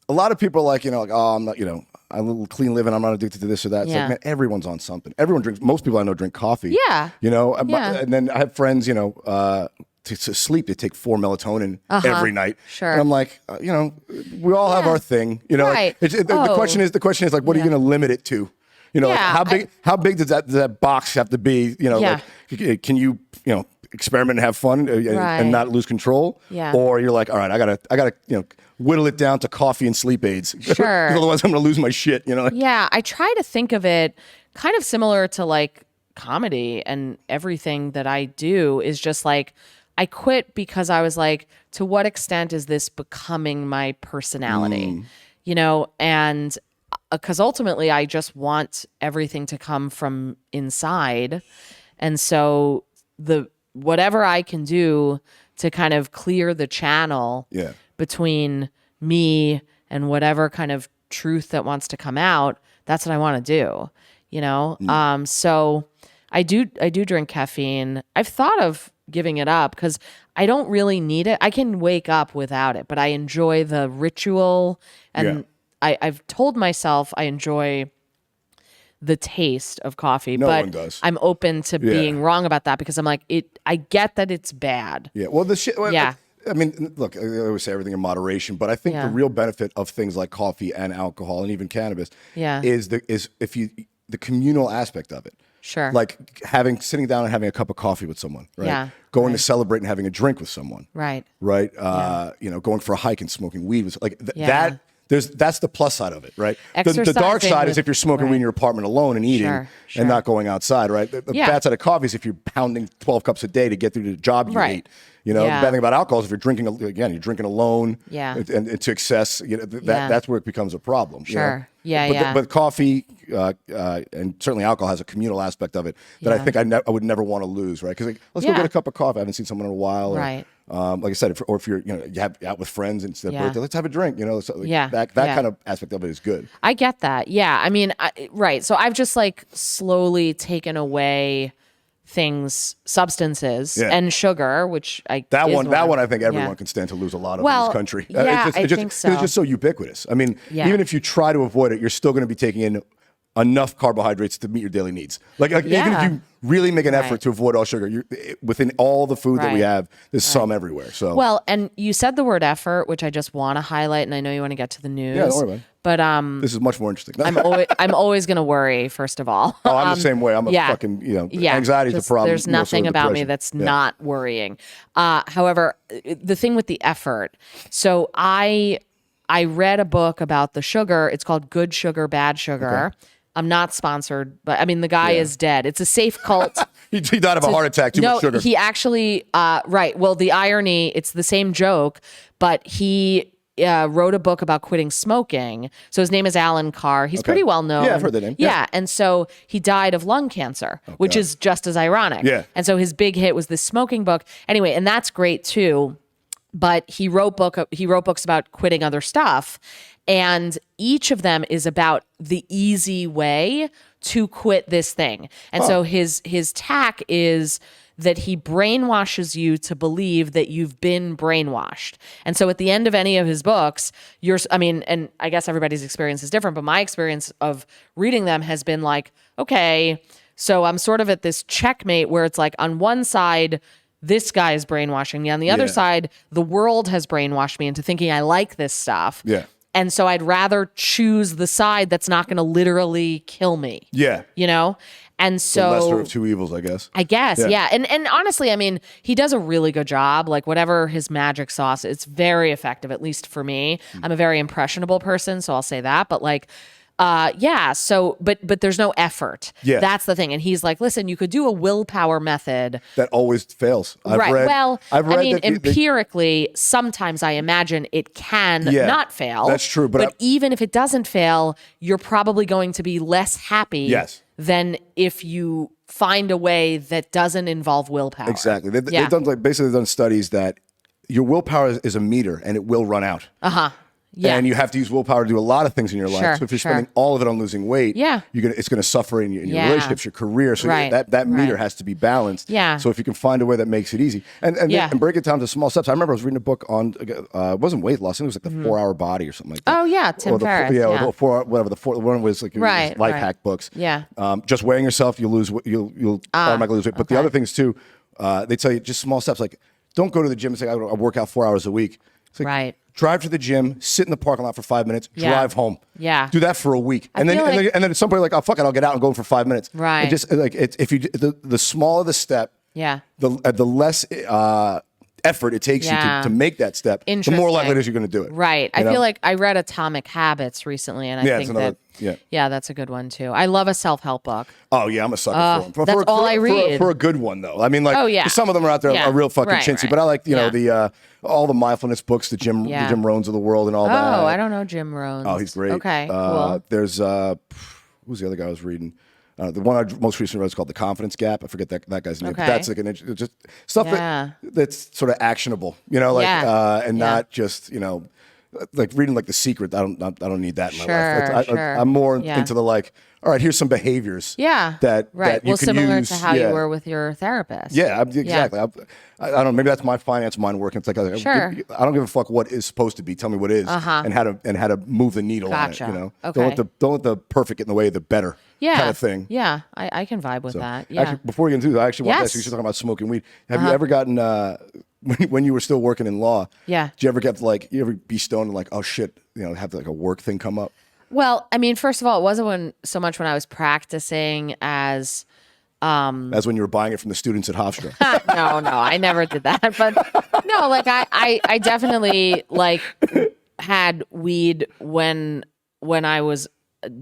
[SPEAKER 1] a lot of people are like, you know, like, oh, I'm not, you know, I'm a little clean living. I'm not addicted to this or that. It's like, man, everyone's on something. Everyone drinks. Most people I know drink coffee.
[SPEAKER 2] Yeah.
[SPEAKER 1] You know, and then I have friends, you know, to sleep, they take 4 melatonin every night.
[SPEAKER 2] Sure.
[SPEAKER 1] And I'm like, you know, we all have our thing. You know,
[SPEAKER 2] right.
[SPEAKER 1] The question is like, what are you going to limit it to? You know, like how big does that box have to be? You know, like, can you know, experiment and have fun and not lose control?
[SPEAKER 2] Yeah.
[SPEAKER 1] Or you're like, all right, I gotta, you know, whittle it down to coffee and sleep aids.
[SPEAKER 2] Sure.
[SPEAKER 1] Otherwise, I'm gonna lose my shit. You know.
[SPEAKER 2] Yeah, I try to think of it kind of similar to like comedy, and everything that I do is just like, I quit because I was like, to what extent is this becoming my personality? You know, and because ultimately I just want everything to come from inside. And so whatever I can do to kind of clear the channel between me and whatever kind of truth that wants to come out, that's what I want to do, you know? So I do drink caffeine. I've thought of giving it up because I don't really need it. I can wake up without it, but I enjoy the ritual, and I've told myself I enjoy the taste of coffee,
[SPEAKER 1] no
[SPEAKER 2] but
[SPEAKER 1] one does.
[SPEAKER 2] I'm open to being wrong about that because I'm like, I get that it's bad.
[SPEAKER 1] Yeah. Well, the shit. Well, I mean, look, I always say everything in moderation, but I think the real benefit of things like coffee and alcohol and even cannabis is the communal aspect of it.
[SPEAKER 2] Sure.
[SPEAKER 1] Like sitting down and having a cup of coffee with someone, right?
[SPEAKER 2] Yeah.
[SPEAKER 1] Going to celebrate and having a drink with someone.
[SPEAKER 2] Right.
[SPEAKER 1] Right. You know, going for a hike and smoking weed was like that. That's the plus side of it, right? The dark side is if you're smoking weed in your apartment alone and eating and not going outside, right? The bad side of coffee is if you're pounding 12 cups a day to get through the job you hate. You know, the bad thing about alcohol is if you're drinking alone and to excess, you know, that's where it becomes a problem.
[SPEAKER 2] Sure.
[SPEAKER 1] You know? But coffee and certainly alcohol has a communal aspect of it that I think I would never want to lose, right? Because like, let's go get a cup of coffee. I haven't seen someone in a while.
[SPEAKER 2] Right.
[SPEAKER 1] Or, like I said, if you're, you know, you have out with friends and it's their birthday, let's have a drink. You know, so that kind of aspect of it is good.
[SPEAKER 2] I get that. Yeah. I mean, right. So I've just like slowly taken away substances and sugar, which that one I think everyone can stand to lose a lot of in this country. Yeah, I think so.
[SPEAKER 1] It's just so ubiquitous. I mean, even if you try to avoid it, you're still going to be taking in enough carbohydrates to meet your daily needs. Like even if you really make an effort to avoid all sugar, you're within all the food that we have, there's some everywhere. So
[SPEAKER 2] well, and you said the word effort, which I just want to highlight, and I know you want to get to the news.
[SPEAKER 1] Yeah, don't worry about it.
[SPEAKER 2] But
[SPEAKER 1] this is much more interesting.
[SPEAKER 2] I'm always going to worry. First of all,
[SPEAKER 1] I'm the same way. I'm a fucking anxiety is a problem.
[SPEAKER 2] There's nothing about me that's not worrying. However, the thing with the effort. So I read a book about the sugar. It's called Good Sugar, Bad Sugar. Okay. I'm not sponsored, but I mean, the guy is dead. It's a safe cult.
[SPEAKER 1] He died of a heart attack, too much sugar.
[SPEAKER 2] He actually, right. Well, the irony, it's the same joke, but he wrote a book about quitting smoking. So his name is Alan Carr. He's pretty well known.
[SPEAKER 1] Yeah, I've heard the name.
[SPEAKER 2] Yeah. And so he died of lung cancer, which is just as ironic.
[SPEAKER 1] Yeah.
[SPEAKER 2] And so his big hit was this smoking book. Anyway, and that's great too. But he wrote books about quitting other stuff. And each of them is about the easy way to quit this thing. And so his tack is that he brainwashes you to believe that you've been brainwashed. And so at the end of any of his books, and I guess everybody's experience is different, but my experience of reading them has been like, okay, so I'm sort of at this checkmate where it's like on one side, this guy is brainwashing me. On the other side, the world has brainwashed me into thinking I like this stuff.
[SPEAKER 1] Yeah.
[SPEAKER 2] And so I'd rather choose the side that's not going to literally kill me.
[SPEAKER 1] Yeah.
[SPEAKER 2] You know? And so
[SPEAKER 1] the lesser of two evils, I guess.
[SPEAKER 2] Yeah. And honestly, I mean, he does a really good job. Like whatever his magic sauce, it's very effective, at least for me. I'm a very impressionable person, so I'll say that. But like, so, but there's no effort.
[SPEAKER 1] Yeah.
[SPEAKER 2] That's the thing. And he's like, listen, you could do a willpower method.
[SPEAKER 1] That always fails.
[SPEAKER 2] I've read empirically, sometimes I imagine it can not fail.
[SPEAKER 1] That's true. But
[SPEAKER 2] even if it doesn't fail, you're probably going to be less happy than if you find a way that doesn't involve willpower.
[SPEAKER 1] Exactly. They've done studies that your willpower is a meter and it will run out. Yeah. And you have to use willpower to do a lot of things in your life. So if you're spending all of it on losing weight, it's going to suffer in your relationships, your career. So that meter has to be balanced.
[SPEAKER 2] Yeah.
[SPEAKER 1] So if you can find a way that makes it easy and break it down to small steps. I remember I was reading a book on, it wasn't weight loss. I think it was like the 4-Hour Body or something like that.
[SPEAKER 2] Oh yeah. Tim Ferriss.
[SPEAKER 1] The one was like life hack books.
[SPEAKER 2] Yeah.
[SPEAKER 1] Just weighing yourself, you'll automatically lose weight. But the other things too, they tell you just small steps. Like don't go to the gym and say, I work out 4 hours a week. It's like, drive to the gym, sit in the parking lot for 5 minutes, drive home.
[SPEAKER 2] Yeah.
[SPEAKER 1] Do that for a week. And then at some point, like, oh, fuck it, I'll get out and go for 5 minutes.
[SPEAKER 2] Right.
[SPEAKER 1] And just like, if you, the smaller the step, the less effort it takes you to make that step, the more likely it is you're going to do it.
[SPEAKER 2] Right. I feel like I read Atomic Habits recently, and I think that's a good one too. I love a self-help book.
[SPEAKER 1] Oh yeah, I'm a sucker for them.
[SPEAKER 2] That's all I read.
[SPEAKER 1] For a good one though. I mean, like, some of them are out there are real fucking chintzy, but I like, the all the mindfulness books, the Jim Rohns of the world and all that.
[SPEAKER 2] Oh, I don't know Jim Rohns.
[SPEAKER 1] Oh, he's great.
[SPEAKER 2] Okay, cool.
[SPEAKER 1] There's who's the other guy I was reading? The one I most recently read is called The Confidence Gap. I forget that guy's name.
[SPEAKER 2] Okay.
[SPEAKER 1] But that's like just stuff that's sort of actionable, and not just like reading like The Secret. I don't need that in my life. I'm more into the like. All right, here's some behaviors. That you can
[SPEAKER 2] similar
[SPEAKER 1] use.
[SPEAKER 2] To how you were with your therapist.
[SPEAKER 1] Yeah, exactly. I don't know. Maybe that's my finance mind working. It's like I don't give a fuck what is supposed to be. Tell me what is, and how to move the needle on it. Okay. Don't let the perfect get in the way of the better. Kind of thing.
[SPEAKER 2] Yeah, I can vibe with that. Yeah.
[SPEAKER 1] Actually, before we get into that, I actually want to ask you. You're talking about smoking weed. Have you ever gotten when you were still working in law?
[SPEAKER 2] Yeah.
[SPEAKER 1] Did you ever get you ever be stoned and like, oh shit, have like a work thing come up?
[SPEAKER 2] Well, I mean, first of all, it wasn't so much when I was practicing as
[SPEAKER 1] when you were buying it from the students at Hofstra.
[SPEAKER 2] No, I never did that. But no, like I definitely like had weed when I was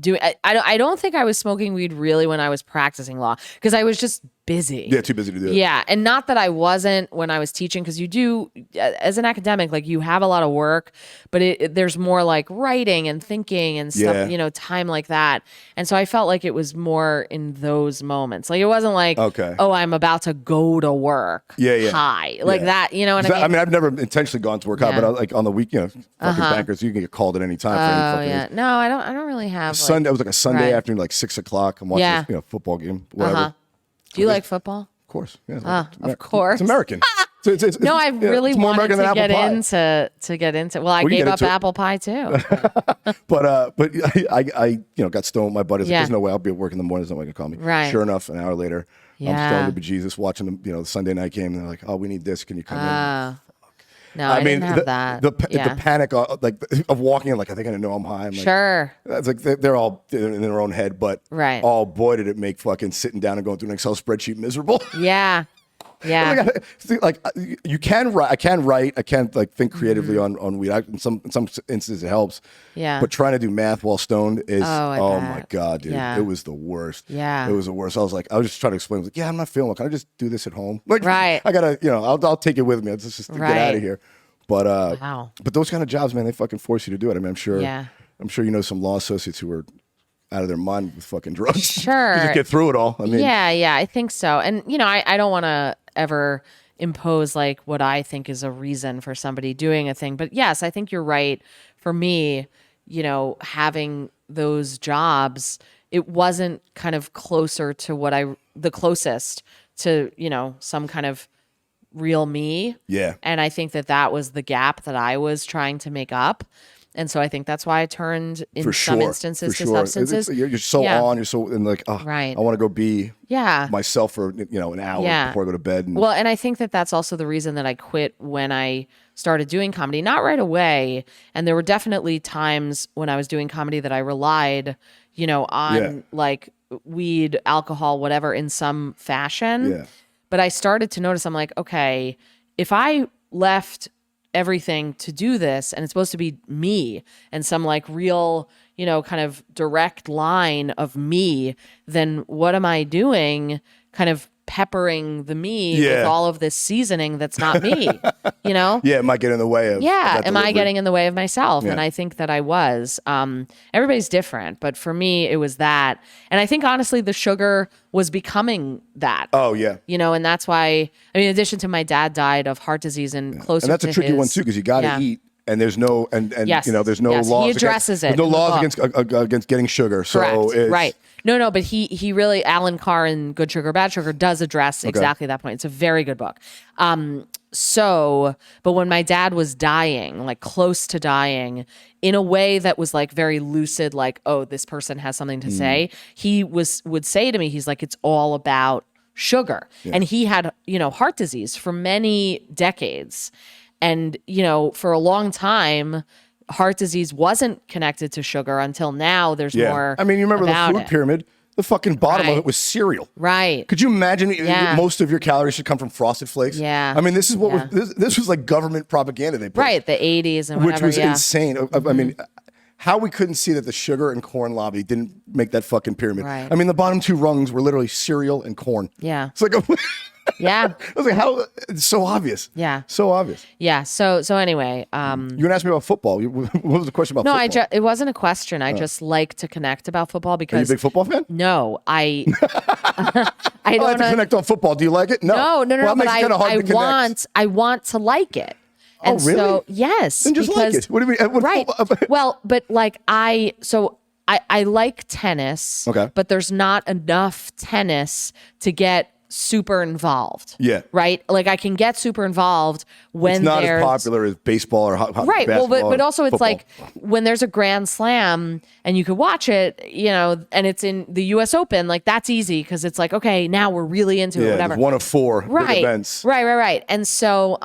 [SPEAKER 2] doing. I don't think I was smoking weed really when I was practicing law because I was just busy.
[SPEAKER 1] Yeah, too busy to do it.
[SPEAKER 2] Yeah, and not that I wasn't when I was teaching because you do as an academic, like you have a lot of work, but there's more like writing and thinking and stuff, time like that. And so I felt like it was more in those moments. Like it wasn't like, oh, I'm about to go to work high. Like that, you know what I mean?
[SPEAKER 1] I mean, I've never intentionally gone to work high, but like on the week, fucking bankers, you can get called at any time for any fucking
[SPEAKER 2] No, I don't really have
[SPEAKER 1] Sunday. It was like a Sunday afternoon, like 6 o'clock. I'm watching a football game, whatever.
[SPEAKER 2] Do you like football?
[SPEAKER 1] Of course. Yeah,
[SPEAKER 2] of course.
[SPEAKER 1] It's American.
[SPEAKER 2] No, I really
[SPEAKER 1] more
[SPEAKER 2] wanted
[SPEAKER 1] American
[SPEAKER 2] to
[SPEAKER 1] than
[SPEAKER 2] get into. Well, I gave up apple pie too.
[SPEAKER 1] But I got stoned. My buddy's like, there's no way I'll be at work in the morning. There's no way they can call me.
[SPEAKER 2] Right.
[SPEAKER 1] Sure enough, an hour later, I'm stoned to bejesus watching the Sunday night game, and they're like, oh, we need this. Can you come in?
[SPEAKER 2] No, I didn't have that.
[SPEAKER 1] The panic of walking in, like, I think I know I'm high. I'm like,
[SPEAKER 2] sure.
[SPEAKER 1] That's like they're all in their own head, but oh boy, did it make fucking sitting down and going through an Excel spreadsheet miserable.
[SPEAKER 2] Yeah. Yeah.
[SPEAKER 1] Like you can write. I can write. I can like think creatively on weed. In some instances it helps.
[SPEAKER 2] Yeah.
[SPEAKER 1] But trying to do math while stoned is my god, dude.
[SPEAKER 2] Yeah.
[SPEAKER 1] It was the worst.
[SPEAKER 2] Yeah.
[SPEAKER 1] It was the worst. I was just trying to explain. I was like, yeah, I'm not feeling it. Can I just do this at home? Like,
[SPEAKER 2] right.
[SPEAKER 1] I gotta, I'll take it with me. Let's just get out of here. But but those kind of jobs, man, they fucking force you to do it. I mean, I'm sure you know some law associates who are out of their mind with fucking drugs.
[SPEAKER 2] Sure.
[SPEAKER 1] You just get through it all. I mean,
[SPEAKER 2] yeah, I think so. And I don't want to ever impose like what I think is a reason for somebody doing a thing. But yes, I think you're right. For me, having those jobs, it wasn't kind of closer to the closest to, some kind of real me.
[SPEAKER 1] Yeah.
[SPEAKER 2] And I think that was the gap that I was trying to make up. And so I think that's why I turned in some instances to substances.
[SPEAKER 1] You're so on, you're so and like,
[SPEAKER 2] right.
[SPEAKER 1] I want to go be myself for an hour before I go to bed.
[SPEAKER 2] Well, and I think that's also the reason that I quit when I started doing comedy. Not right away, and there were definitely times when I was doing comedy that I relied, on like weed, alcohol, whatever, in some fashion.
[SPEAKER 1] Yeah.
[SPEAKER 2] But I started to notice, I'm like, okay, if I left everything to do this and it's supposed to be me and some like real, kind of direct line of me, then what am I doing? Kind of peppering the me with all of this seasoning that's not me, Yeah,
[SPEAKER 1] it might get in the way of
[SPEAKER 2] am I getting in the way of myself?
[SPEAKER 1] Yeah.
[SPEAKER 2] And I think that I was. Everybody's different, but for me, it was that. And I think honestly, the sugar was becoming that.
[SPEAKER 1] Oh, yeah.
[SPEAKER 2] And that's why, in addition to my dad died of heart disease and closer to
[SPEAKER 1] And that's a tricky one too, because you got to eat. And there's no, there's no laws.
[SPEAKER 2] He addresses
[SPEAKER 1] against,
[SPEAKER 2] it.
[SPEAKER 1] There's no laws against getting sugar. So
[SPEAKER 2] correct. Right. No, but he really, Alan Carr in Good Sugar, Bad Sugar does address exactly that point. It's a very good book. But when my dad was dying, like close to dying, in a way that was like very lucid, like, oh, this person has something to say, he would say to me, he's like, it's all about sugar. Yeah. And he had, heart disease for many decades. And, for a long time, heart disease wasn't connected to sugar until now. There's more.
[SPEAKER 1] I mean, you remember the food pyramid? The fucking bottom of it was cereal.
[SPEAKER 2] Right.
[SPEAKER 1] Could you imagine most of your calories should come from Frosted Flakes?
[SPEAKER 2] Yeah.
[SPEAKER 1] I mean, this is what this was like government propaganda they put.
[SPEAKER 2] Right, the 80s and whatever.
[SPEAKER 1] Which was insane. Mm-hmm. I mean, how we couldn't see that the sugar and corn lobby didn't make that fucking pyramid.
[SPEAKER 2] Right.
[SPEAKER 1] I mean, the bottom two rungs were literally cereal and corn.
[SPEAKER 2] Yeah.
[SPEAKER 1] It's like
[SPEAKER 2] yeah.
[SPEAKER 1] I was like, how? It's so obvious.
[SPEAKER 2] Yeah.
[SPEAKER 1] So obvious.
[SPEAKER 2] Yeah. So anyway.
[SPEAKER 1] You gonna ask me about football? What was the question about football?
[SPEAKER 2] No, it wasn't a question. I just like to connect about football because.
[SPEAKER 1] Are you a big football fan?
[SPEAKER 2] No, I
[SPEAKER 1] I like to connect on football. Do you like it? No.
[SPEAKER 2] No.
[SPEAKER 1] Well,
[SPEAKER 2] but I want to like it. And
[SPEAKER 1] oh, really?
[SPEAKER 2] So, yes.
[SPEAKER 1] Then just like it. What do you mean?
[SPEAKER 2] Right. Well, but like I like tennis.
[SPEAKER 1] Okay.
[SPEAKER 2] But there's not enough tennis to get super involved.
[SPEAKER 1] Yeah.
[SPEAKER 2] Right? Like I can get super involved when
[SPEAKER 1] it's not as popular as baseball or
[SPEAKER 2] right.
[SPEAKER 1] basketball.
[SPEAKER 2] Well, but also it's
[SPEAKER 1] football.
[SPEAKER 2] like when there's a Grand Slam and you could watch it, and it's in the US Open, like that's easy because it's like, okay, now we're really into it, whatever.
[SPEAKER 1] One of four big events.
[SPEAKER 2] Right. And so,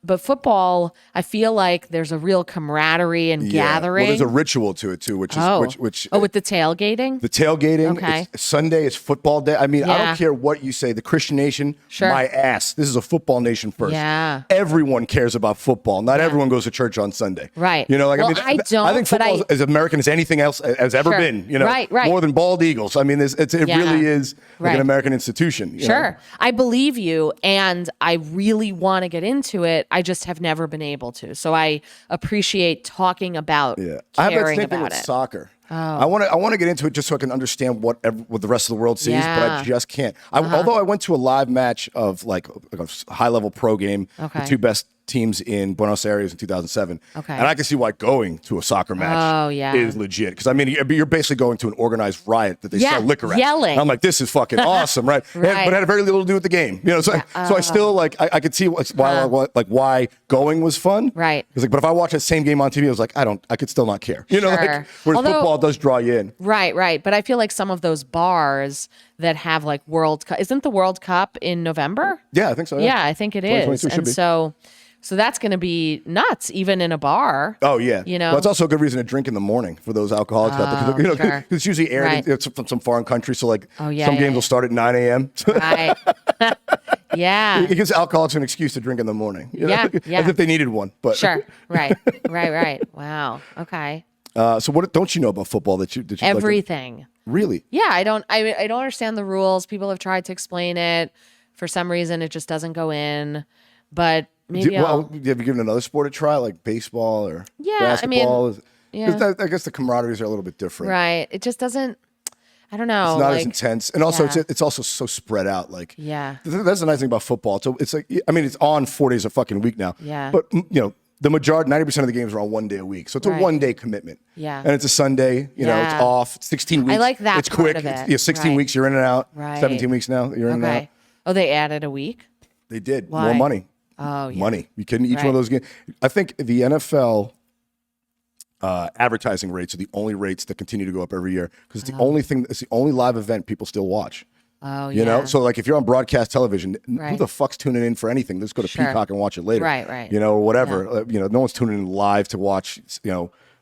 [SPEAKER 2] but football, I feel like there's a real camaraderie and gathering.
[SPEAKER 1] Well, there's a ritual to it too, which is which
[SPEAKER 2] with the tailgating?
[SPEAKER 1] The tailgating.
[SPEAKER 2] Okay.
[SPEAKER 1] Sunday is football day. I mean, I don't care what you say. The Christian nation, my ass. This is a football nation first.
[SPEAKER 2] Yeah.
[SPEAKER 1] Everyone cares about football. Not everyone goes to church on Sunday.
[SPEAKER 2] Right.
[SPEAKER 1] I think football is as American as anything else has ever been.
[SPEAKER 2] Right.
[SPEAKER 1] More than bald eagles. I mean, it really is like an American institution. You know?
[SPEAKER 2] I believe you, and I really want to get into it. I just have never been able to. So I appreciate talking about
[SPEAKER 1] I have that
[SPEAKER 2] caring
[SPEAKER 1] same thing
[SPEAKER 2] about
[SPEAKER 1] with
[SPEAKER 2] it.
[SPEAKER 1] soccer. I want to get into it just so I can understand what the rest of the world sees, but I just can't. Although I went to a live match of like a high level pro game, the two best teams in Buenos Aires in 2007.
[SPEAKER 2] Okay.
[SPEAKER 1] And I can see why going to a soccer match is legit. Because, I mean, you're basically going to an organized riot that they sell liquor at.
[SPEAKER 2] Yelling.
[SPEAKER 1] I'm like, this is fucking awesome, right? But it had very little to do with the game. You know, so I still, like, I could see why going was fun.
[SPEAKER 2] Right.
[SPEAKER 1] It's like, but if I watch that same game on TV, I was like, I could still not care. You know, like, whereas football does draw you in.
[SPEAKER 2] Right. But I feel like some of those bars that have like World Cup, isn't the World Cup in November?
[SPEAKER 1] Yeah, I think so.
[SPEAKER 2] Yeah, I think it is. And so that's going to be nuts, even in a bar.
[SPEAKER 1] Oh, yeah.
[SPEAKER 2] You know,
[SPEAKER 1] well, it's also a good reason to drink in the morning for those alcoholics out there. Because it's usually aired it's from some foreign country. So, like, some games will start at 9 a.m.
[SPEAKER 2] Right. Yeah.
[SPEAKER 1] It gives alcoholics an excuse to drink in the morning. You know?
[SPEAKER 2] Yeah.
[SPEAKER 1] As if they needed one. But
[SPEAKER 2] Sure. Right. Wow. Okay.
[SPEAKER 1] So what don't you know about football that you
[SPEAKER 2] everything?
[SPEAKER 1] Like really?
[SPEAKER 2] Yeah, I don't understand the rules. People have tried to explain it. For some reason, it just doesn't go in. But maybe
[SPEAKER 1] have you given another sport a try, like baseball or basketball? I guess the camaraderies are a little bit different.
[SPEAKER 2] Right. It just doesn't. I don't know.
[SPEAKER 1] It's not as intense, and also it's also so spread out. Like, that's the nice thing about football. So it's like, I mean, it's on 4 days a fucking week now.
[SPEAKER 2] Yeah.
[SPEAKER 1] But the majority, 90% of the games are on 1 day a week, so it's a 1 day commitment.
[SPEAKER 2] Yeah.
[SPEAKER 1] And it's a Sunday. You know, it's off. It's 16 weeks.
[SPEAKER 2] I like that.
[SPEAKER 1] It's quick.
[SPEAKER 2] Part of it.
[SPEAKER 1] 16 weeks, you're in and out.
[SPEAKER 2] Right.
[SPEAKER 1] 17 weeks now, you're in and out.
[SPEAKER 2] Oh, they added a week?
[SPEAKER 1] They did.
[SPEAKER 2] Why?
[SPEAKER 1] More money.
[SPEAKER 2] Oh, yeah.
[SPEAKER 1] Money. You couldn't each one of those games. I think the NFL advertising rates are the only rates that continue to go up every year because it's the only thing. It's the only live event people still watch.
[SPEAKER 2] Oh,
[SPEAKER 1] you know. So like, if you're on broadcast television, who the fuck's tuning in for anything? Let's go to Peacock and watch it later.
[SPEAKER 2] Right.
[SPEAKER 1] You know, or whatever. No one's tuning in live to watch.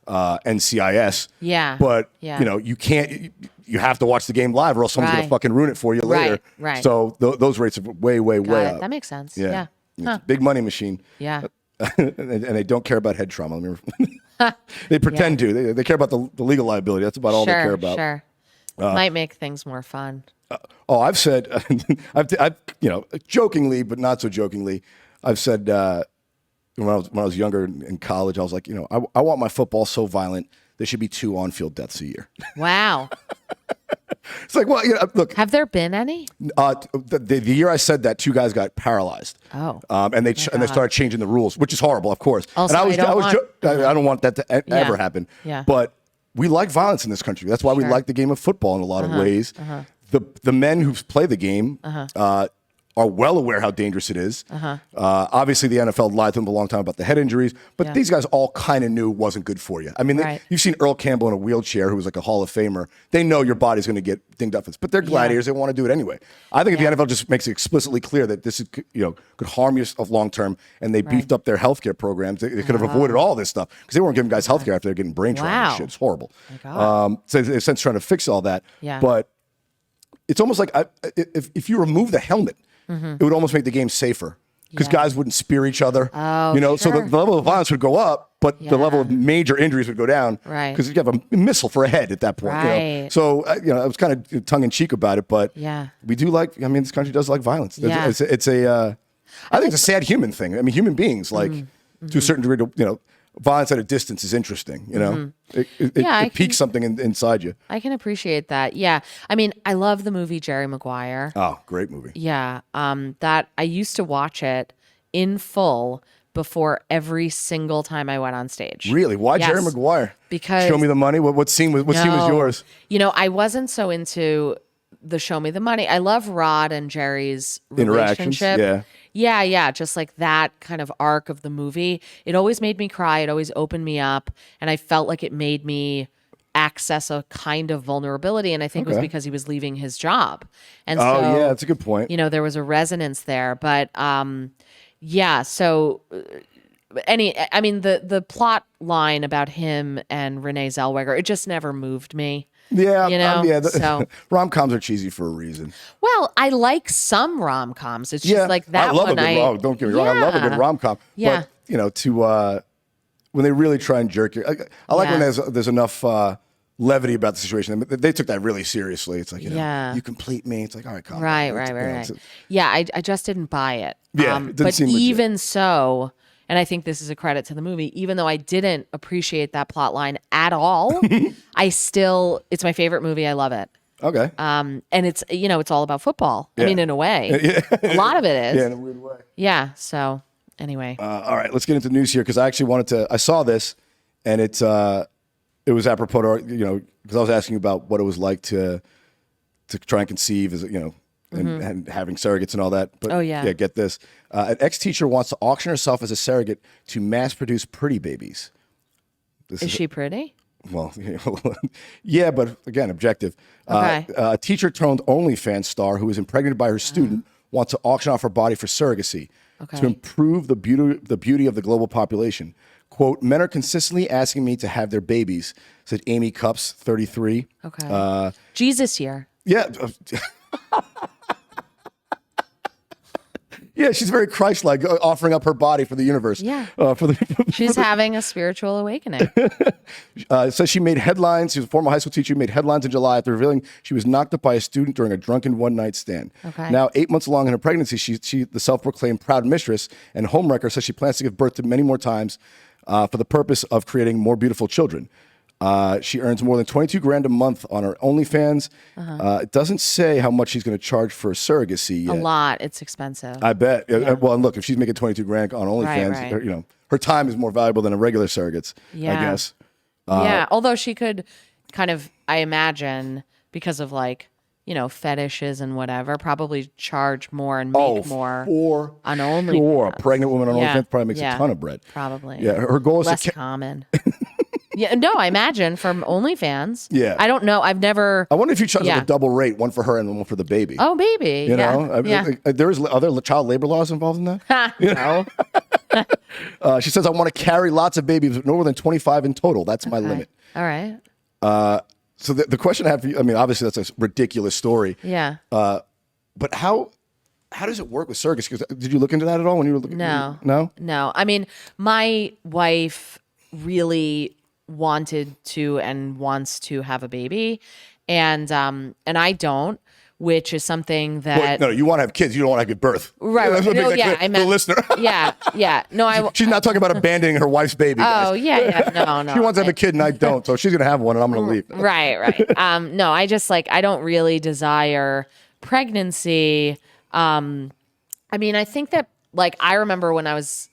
[SPEAKER 1] NCIS.
[SPEAKER 2] Yeah.
[SPEAKER 1] But you can't. You have to watch the game live, or else someone's gonna fucking ruin it for you later.
[SPEAKER 2] Right.
[SPEAKER 1] So those rates are way up.
[SPEAKER 2] That makes sense.
[SPEAKER 1] Yeah. It's a big money machine.
[SPEAKER 2] Yeah.
[SPEAKER 1] and they don't care about head trauma. They pretend to. They care about the legal liability. That's about all they care about.
[SPEAKER 2] Sure. Might make things more fun.
[SPEAKER 1] I've said, I've jokingly, but not so jokingly, I've said when I was younger in college, I was like, I want my football so violent there should be 2 on-field deaths a year.
[SPEAKER 2] Wow.
[SPEAKER 1] It's like, well, look.
[SPEAKER 2] Have there been any?
[SPEAKER 1] The year I said that, 2 guys got paralyzed.
[SPEAKER 2] Oh.
[SPEAKER 1] And they started changing the rules, which is horrible, of course.
[SPEAKER 2] Also,
[SPEAKER 1] and I don't want that to ever happen.
[SPEAKER 2] Yeah.
[SPEAKER 1] But we like violence in this country. That's why we like the game of football in a lot of ways. The men who play the game are well aware how dangerous it is. Obviously, the NFL lied to them a long time about the head injuries, but these guys all kind of knew it wasn't good for you. I mean, you've seen Earl Campbell in a wheelchair, who was like a Hall of Famer. They know your body's going to get dinged up, but they're gladiators. They want to do it anyway. I think if the NFL just makes it explicitly clear that this is, could harm you long term, and they beefed up their healthcare programs, they could have avoided all this stuff, because they weren't giving guys healthcare after they're getting brain trauma and shit. It's horrible. So they've since trying to fix all that. But it's almost like if you remove the helmet, it would almost make the game safer, because guys wouldn't spear each other. So the level of violence would go up, but the level of major injuries would go down.
[SPEAKER 2] Right.
[SPEAKER 1] Because you have a missile for a head at that point.
[SPEAKER 2] Right.
[SPEAKER 1] So I was kind of tongue in cheek about it, but we do like. I mean, this country does like violence.
[SPEAKER 2] Yeah.
[SPEAKER 1] I think it's a sad human thing. I mean, human beings like to a certain degree. Violence at a distance is interesting. It piques something inside you.
[SPEAKER 2] I can appreciate that. Yeah. I mean, I love the movie Jerry Maguire.
[SPEAKER 1] Oh, great movie.
[SPEAKER 2] Yeah. That I used to watch it in full before every single time I went on stage.
[SPEAKER 1] Really? Why Jerry Maguire?
[SPEAKER 2] Because
[SPEAKER 1] Show Me the Money. What scene was yours?
[SPEAKER 2] I wasn't so into the Show Me the Money. I love Rod and Jerry's relationship. Yeah, just like that kind of arc of the movie. It always made me cry. It always opened me up, and I felt like it made me access a kind of vulnerability, and I think it was because he was leaving his job. And so,
[SPEAKER 1] that's a good point.
[SPEAKER 2] There was a resonance there, but so the plot line about him and Renee Zellweger, it just never moved me.
[SPEAKER 1] Yeah, rom-coms are cheesy for a reason.
[SPEAKER 2] Well, I like some rom-coms. It's just like that
[SPEAKER 1] I love
[SPEAKER 2] one.
[SPEAKER 1] Don't get me wrong. I love a good rom-com.
[SPEAKER 2] Yeah.
[SPEAKER 1] But when they really try and jerk you, I like when there's enough levity about the situation. They took that really seriously. It's like, you complete me. It's like, all right, calm down.
[SPEAKER 2] Right. Yeah, I just didn't buy it.
[SPEAKER 1] Yeah, it didn't
[SPEAKER 2] but
[SPEAKER 1] seem legit.
[SPEAKER 2] even so, and I think this is a credit to the movie, even though I didn't appreciate that plot line at all, it's my favorite movie. I love it.
[SPEAKER 1] Okay.
[SPEAKER 2] And it's, it's all about football. I mean, in a way. A lot of it is.
[SPEAKER 1] Yeah, in a weird way.
[SPEAKER 2] Yeah. So Anyway.
[SPEAKER 1] All right, let's get into news here because I actually I saw this and it was apropos to, because I was asking about what it was like to try and conceive as, and having surrogates and all that. But yeah, get this. An ex-teacher wants to auction herself as a surrogate to mass produce pretty babies.
[SPEAKER 2] Is she pretty?
[SPEAKER 1] Well, yeah, but again, objective.
[SPEAKER 2] Okay.
[SPEAKER 1] A teacher-turned OnlyFans star who is impregnated by her student wants to auction off her body for surrogacy to improve the beauty of the global population. Quote, men are consistently asking me to have their babies, said Amy Cups, 33.
[SPEAKER 2] Okay. Jesus year.
[SPEAKER 1] Yeah. Yeah, she's very Christ-like, offering up her body for the universe.
[SPEAKER 2] Yeah. She's having a spiritual awakening.
[SPEAKER 1] Says she made headlines. She was a former high school teacher who made headlines in July after revealing she was knocked up by a student during a drunken one-night stand.
[SPEAKER 2] Okay.
[SPEAKER 1] Now, 8 months along in her pregnancy, she the self-proclaimed proud mistress and homewrecker, says she plans to give birth to many more times for the purpose of creating more beautiful children. She earns more than $22,000 a month on her OnlyFans. It doesn't say how much she's going to charge for surrogacy yet.
[SPEAKER 2] A lot. It's expensive.
[SPEAKER 1] I bet. Yeah. Well, and look, if she's making $22,000 on OnlyFans,
[SPEAKER 2] right.
[SPEAKER 1] Her time is more valuable than a regular surrogate's, I guess.
[SPEAKER 2] Yeah. Although she could kind of, I imagine, because of fetishes and whatever, probably charge more and make more on OnlyFans.
[SPEAKER 1] Sure. A pregnant woman on OnlyFans probably makes a ton of bread.
[SPEAKER 2] Probably.
[SPEAKER 1] Yeah. Her goal is
[SPEAKER 2] less common. Yeah, no, I imagine from OnlyFans.
[SPEAKER 1] Yeah.
[SPEAKER 2] I don't know. I've never.
[SPEAKER 1] I wonder if you charge like a double rate, one for her and one for the baby.
[SPEAKER 2] Oh, baby.
[SPEAKER 1] There's other child labor laws involved in that?
[SPEAKER 2] No.
[SPEAKER 1] She says, I want to carry lots of babies, no more than 25 in total. That's my limit.
[SPEAKER 2] All right.
[SPEAKER 1] So the question I have for you, I mean, obviously that's a ridiculous story.
[SPEAKER 2] Yeah.
[SPEAKER 1] But how does it work with surrogacy? Did you look into that at all when you were looking?
[SPEAKER 2] No.
[SPEAKER 1] No?
[SPEAKER 2] I mean, my wife really wanted to and wants to have a baby, and I don't, which is something that
[SPEAKER 1] no, you want to have kids, you don't want to give birth,
[SPEAKER 2] right?
[SPEAKER 1] That's
[SPEAKER 2] I meant
[SPEAKER 1] the listener.
[SPEAKER 2] yeah. No,
[SPEAKER 1] she's not talking about abandoning her wife's baby.
[SPEAKER 2] Oh
[SPEAKER 1] guys.
[SPEAKER 2] yeah, no.
[SPEAKER 1] She wants to have a kid and I don't, so she's gonna have one and I'm gonna leave.
[SPEAKER 2] Right. No, I just I don't really desire pregnancy. I mean, I think that I remember when I was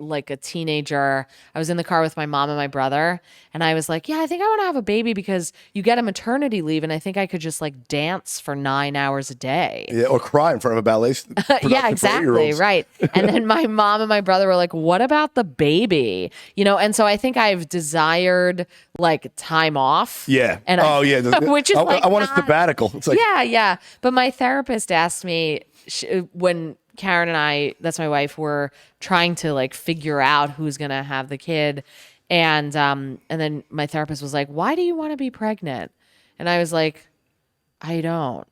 [SPEAKER 2] a teenager, I was in the car with my mom and my brother, and I was like, yeah, I think I want to have a baby because you get a maternity leave, and I think I could just dance for 9 hours a day.
[SPEAKER 1] Yeah, or cry in front of a ballet.
[SPEAKER 2] Yeah, exactly, right. And then my mom and my brother were like, what about the baby? And so I think I've desired time off.
[SPEAKER 1] Yeah.
[SPEAKER 2] And which is
[SPEAKER 1] I want a sabbatical. It's
[SPEAKER 2] yeah. But my therapist asked me when Karen and I, that's my wife, were trying to figure out who's going to have the kid. And then my therapist was like, why do you want to be pregnant? And I was like, I don't,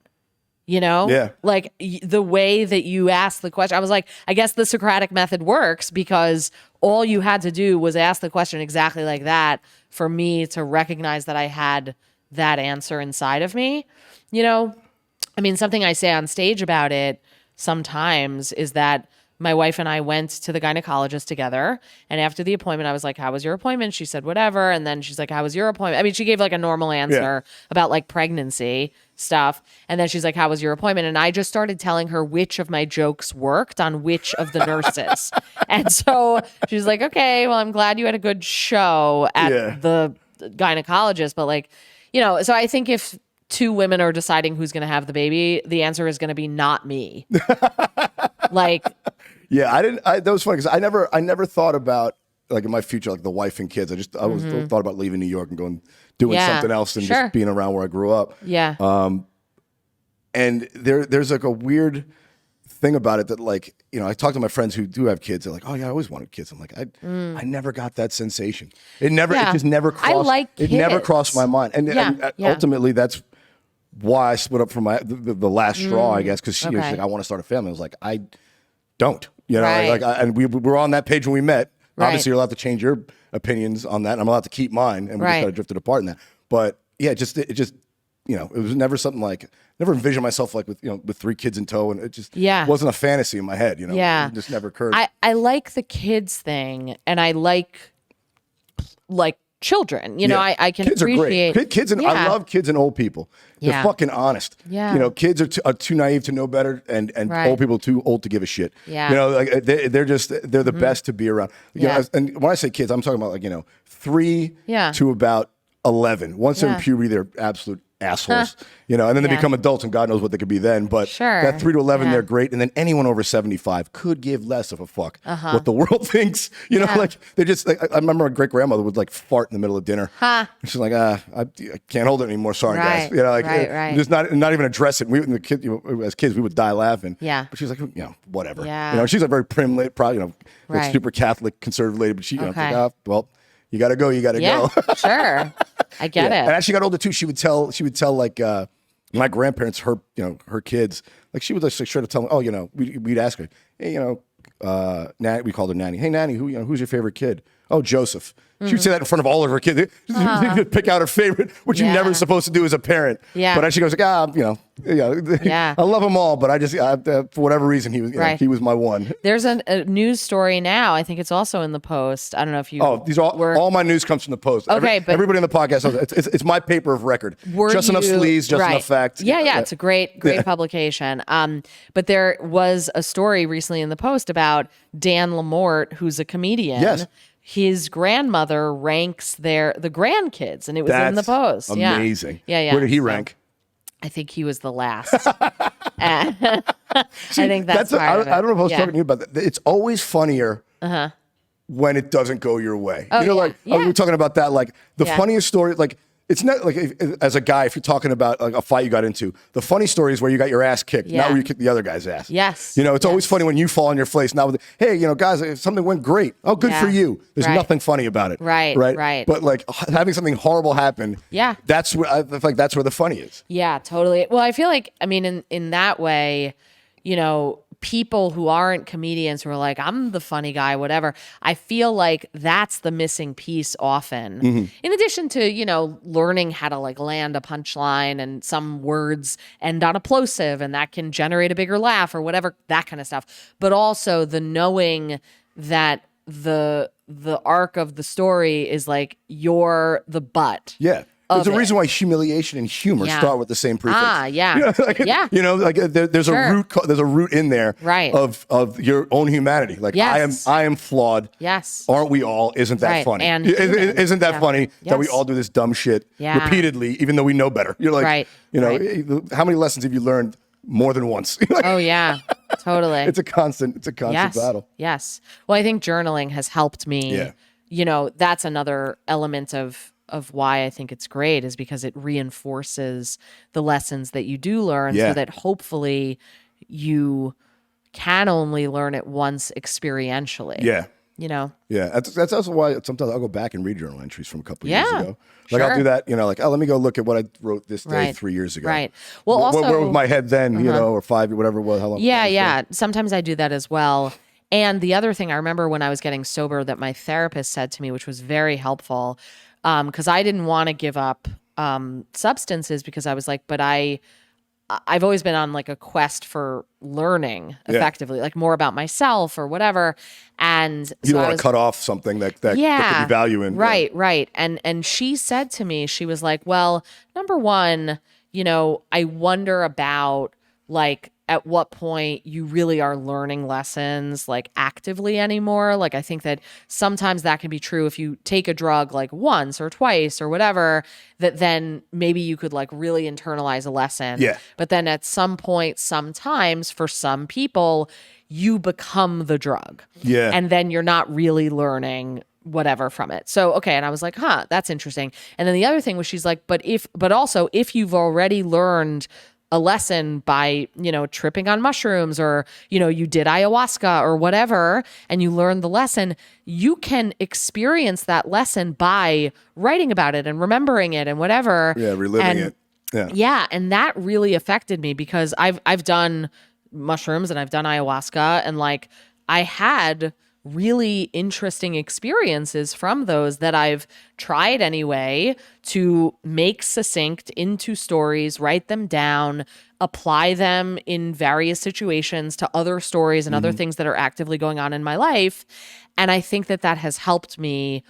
[SPEAKER 1] Yeah.
[SPEAKER 2] The way that you asked the question, I was like, I guess the Socratic method works because all you had to do was ask the question exactly like that for me to recognize that I had that answer inside of me. I mean, something I say on stage about it sometimes is that my wife and I went to the gynecologist together, and after the appointment I was like, how was your appointment? She said whatever, and then she's like, how was your appointment? I mean, she gave a normal answer about pregnancy stuff, and then she's like, how was your appointment? And I just started telling her which of my jokes worked on which of the nurses. And so she's like, okay, well, I'm glad you had a good show at the gynecologist, but so I think if two women are deciding who's going to have the baby, the answer is going to be not me.
[SPEAKER 1] Yeah, that was funny because I never thought about in my future, the wife and kids. I always thought about leaving New York and doing something else and just being around where I grew up.
[SPEAKER 2] Yeah.
[SPEAKER 1] And there's a weird thing about it that I talk to my friends who do have kids. They're like, oh yeah, I always wanted kids. I'm like, I never got that sensation. It just never crossed. It never crossed my mind. And ultimately that's why I split up from the last straw, I guess, because she was like, I want to start a family. I was like, I don't,
[SPEAKER 2] Right.
[SPEAKER 1] and we were on that page when we met.
[SPEAKER 2] Right.
[SPEAKER 1] Obviously, you're allowed to change your opinions on that, and I'm allowed to keep mine, and we just kind of drifted apart in that. But yeah, it just it was never something never envisioned myself with 3 kids in tow, and it just wasn't a fantasy in my head. It just never occurred.
[SPEAKER 2] I like the kids thing, and I like children. You know, I can
[SPEAKER 1] kids
[SPEAKER 2] appreciate
[SPEAKER 1] are great. Kids and I love kids and old people. They're fucking honest.
[SPEAKER 2] Yeah.
[SPEAKER 1] You know, kids are too naive to know better, and old people are too old to give a shit.
[SPEAKER 2] Yeah.
[SPEAKER 1] You know, like they're the best to be around. You know, and when I say kids, I'm talking about, like, you know, 3 to about 11. Once they're in puberty, they're absolute assholes. You know, and then they become adults, and God knows what they could be then. But that 3 to 11, they're great. And then anyone over 75 could give less of a fuck what the world thinks. You know, like they just. Like, I remember a great grandmother would like fart in the middle of dinner. She's like, I can't hold it anymore. Sorry, guys. You know, like just not even address it. We, the kid, you know, as kids, we would die laughing.
[SPEAKER 2] Yeah.
[SPEAKER 1] But she's like, you know, whatever.
[SPEAKER 2] Yeah.
[SPEAKER 1] You know, she's a very prim, probably, you know, like super Catholic, conservative lady. But she, you know, like, well, you got to go. You got to go.
[SPEAKER 2] Sure. I get it.
[SPEAKER 1] And as she got older too, she would tell like my grandparents, her kids, like she would just like, sure to tell them, oh, you know, we'd ask her, hey, you know, Nanny, we called her Nanny. Hey, Nanny, who's your favorite kid? Oh, Joseph. She would say that in front of all of her kids. She'd pick out her favorite, which you're never supposed to do as a parent. Yeah. But as she goes, like, you know, I love them all, but I just, for whatever reason, he was, you know, he was my one.
[SPEAKER 2] There's a news story now. I think it's also in the Post. I don't know if you.
[SPEAKER 1] Oh, these are all my news comes from the Post.
[SPEAKER 2] Okay, but
[SPEAKER 1] everybody in the podcast knows it's my paper of record. Just enough sleaze, just enough facts.
[SPEAKER 2] Yeah. It's a great publication. But there was a story recently in the Post about Dan Lamort, who's a comedian.
[SPEAKER 1] Yes.
[SPEAKER 2] His grandmother ranks the grandkids, and it was in the Post.
[SPEAKER 1] Amazing.
[SPEAKER 2] Yeah.
[SPEAKER 1] Where did he rank?
[SPEAKER 2] I think he was the last. I think that's part of it.
[SPEAKER 1] I don't know if I was talking to you about that. It's always funnier when it doesn't go your way.
[SPEAKER 2] Oh,
[SPEAKER 1] you know, we were talking about that. Like the funniest story, like it's not like as a guy, if you're talking about like a fight you got into, the funny story is where you got your ass kicked, not where you kicked the other guy's ass.
[SPEAKER 2] Yes.
[SPEAKER 1] You know, it's always funny when you fall on your face. Now, hey, you know, guys, something went great. Oh, good for you. There's nothing funny about it. Right. But like having something horrible happen. That's where I feel like that's where the funny is.
[SPEAKER 2] Yeah, totally. Well, I feel like, I mean, in that way, you know, people who aren't comedians who are like, I'm the funny guy, whatever. I feel like that's the missing piece often. In addition to, you know, learning how to like land a punchline, and some words end on a plosive and that can generate a bigger laugh or whatever, that kind of stuff. But also the knowing that the arc of the story is like you're the butt.
[SPEAKER 1] Yeah. There's a reason why humiliation and humor start with the same prefix. You know, like there's a root. There's a root in there, of your own humanity. Like I am flawed.
[SPEAKER 2] Yes,
[SPEAKER 1] aren't we all? Isn't that funny?
[SPEAKER 2] And
[SPEAKER 1] isn't that funny that we all do this dumb shit repeatedly, even though we know better? You're like, you know, how many lessons have you learned more than once?
[SPEAKER 2] Oh yeah, totally.
[SPEAKER 1] It's a constant battle.
[SPEAKER 2] Yes. Well, I think journaling has helped me. Yeah. You know, that's another element of why I think it's great, is because it reinforces the lessons that you do learn, so that hopefully you can only learn it once experientially.
[SPEAKER 1] Yeah.
[SPEAKER 2] You know?
[SPEAKER 1] Yeah. That's also why sometimes I'll go back and read journal entries from a couple years ago. Like I'll do that, you know, like, oh, let me go look at what I wrote this day 3 years ago.
[SPEAKER 2] Right. Well, also,
[SPEAKER 1] where was my head then, you know, or 5, whatever it was, how long.
[SPEAKER 2] Yeah. Sometimes I do that as well. And the other thing I remember when I was getting sober that my therapist said to me, which was very helpful, because I didn't want to give up substances, because I was like, but I've always been on like a quest for learning effectively, like more about myself or whatever. And
[SPEAKER 1] you don't want to cut off something that could be value in.
[SPEAKER 2] Right. And she said to me, she was like, well, number one, you know, I wonder about like at what point you really are learning lessons like actively anymore. Like I think that sometimes that can be true if you take a drug like once or twice or whatever, that then maybe you could like really internalize a lesson. Yeah. But then at some point, sometimes for some people, you become the drug. Yeah. And then you're not really learning whatever from it. So, okay. And I was like, that's interesting. And then the other thing was, she's like, but also if you've already learned a lesson by, you know, tripping on mushrooms, or, you know, you did ayahuasca or whatever, and you learned the lesson, you can experience that lesson by writing about it and remembering it and whatever.
[SPEAKER 1] Yeah, reliving it. Yeah.
[SPEAKER 2] Yeah. And that really affected me, because I've done mushrooms and I've done ayahuasca, and like I had really interesting experiences from those that I've tried anyway to make succinct into stories, write them down, apply them in various situations to other stories and other things that are actively going on in my life. And I think that has helped me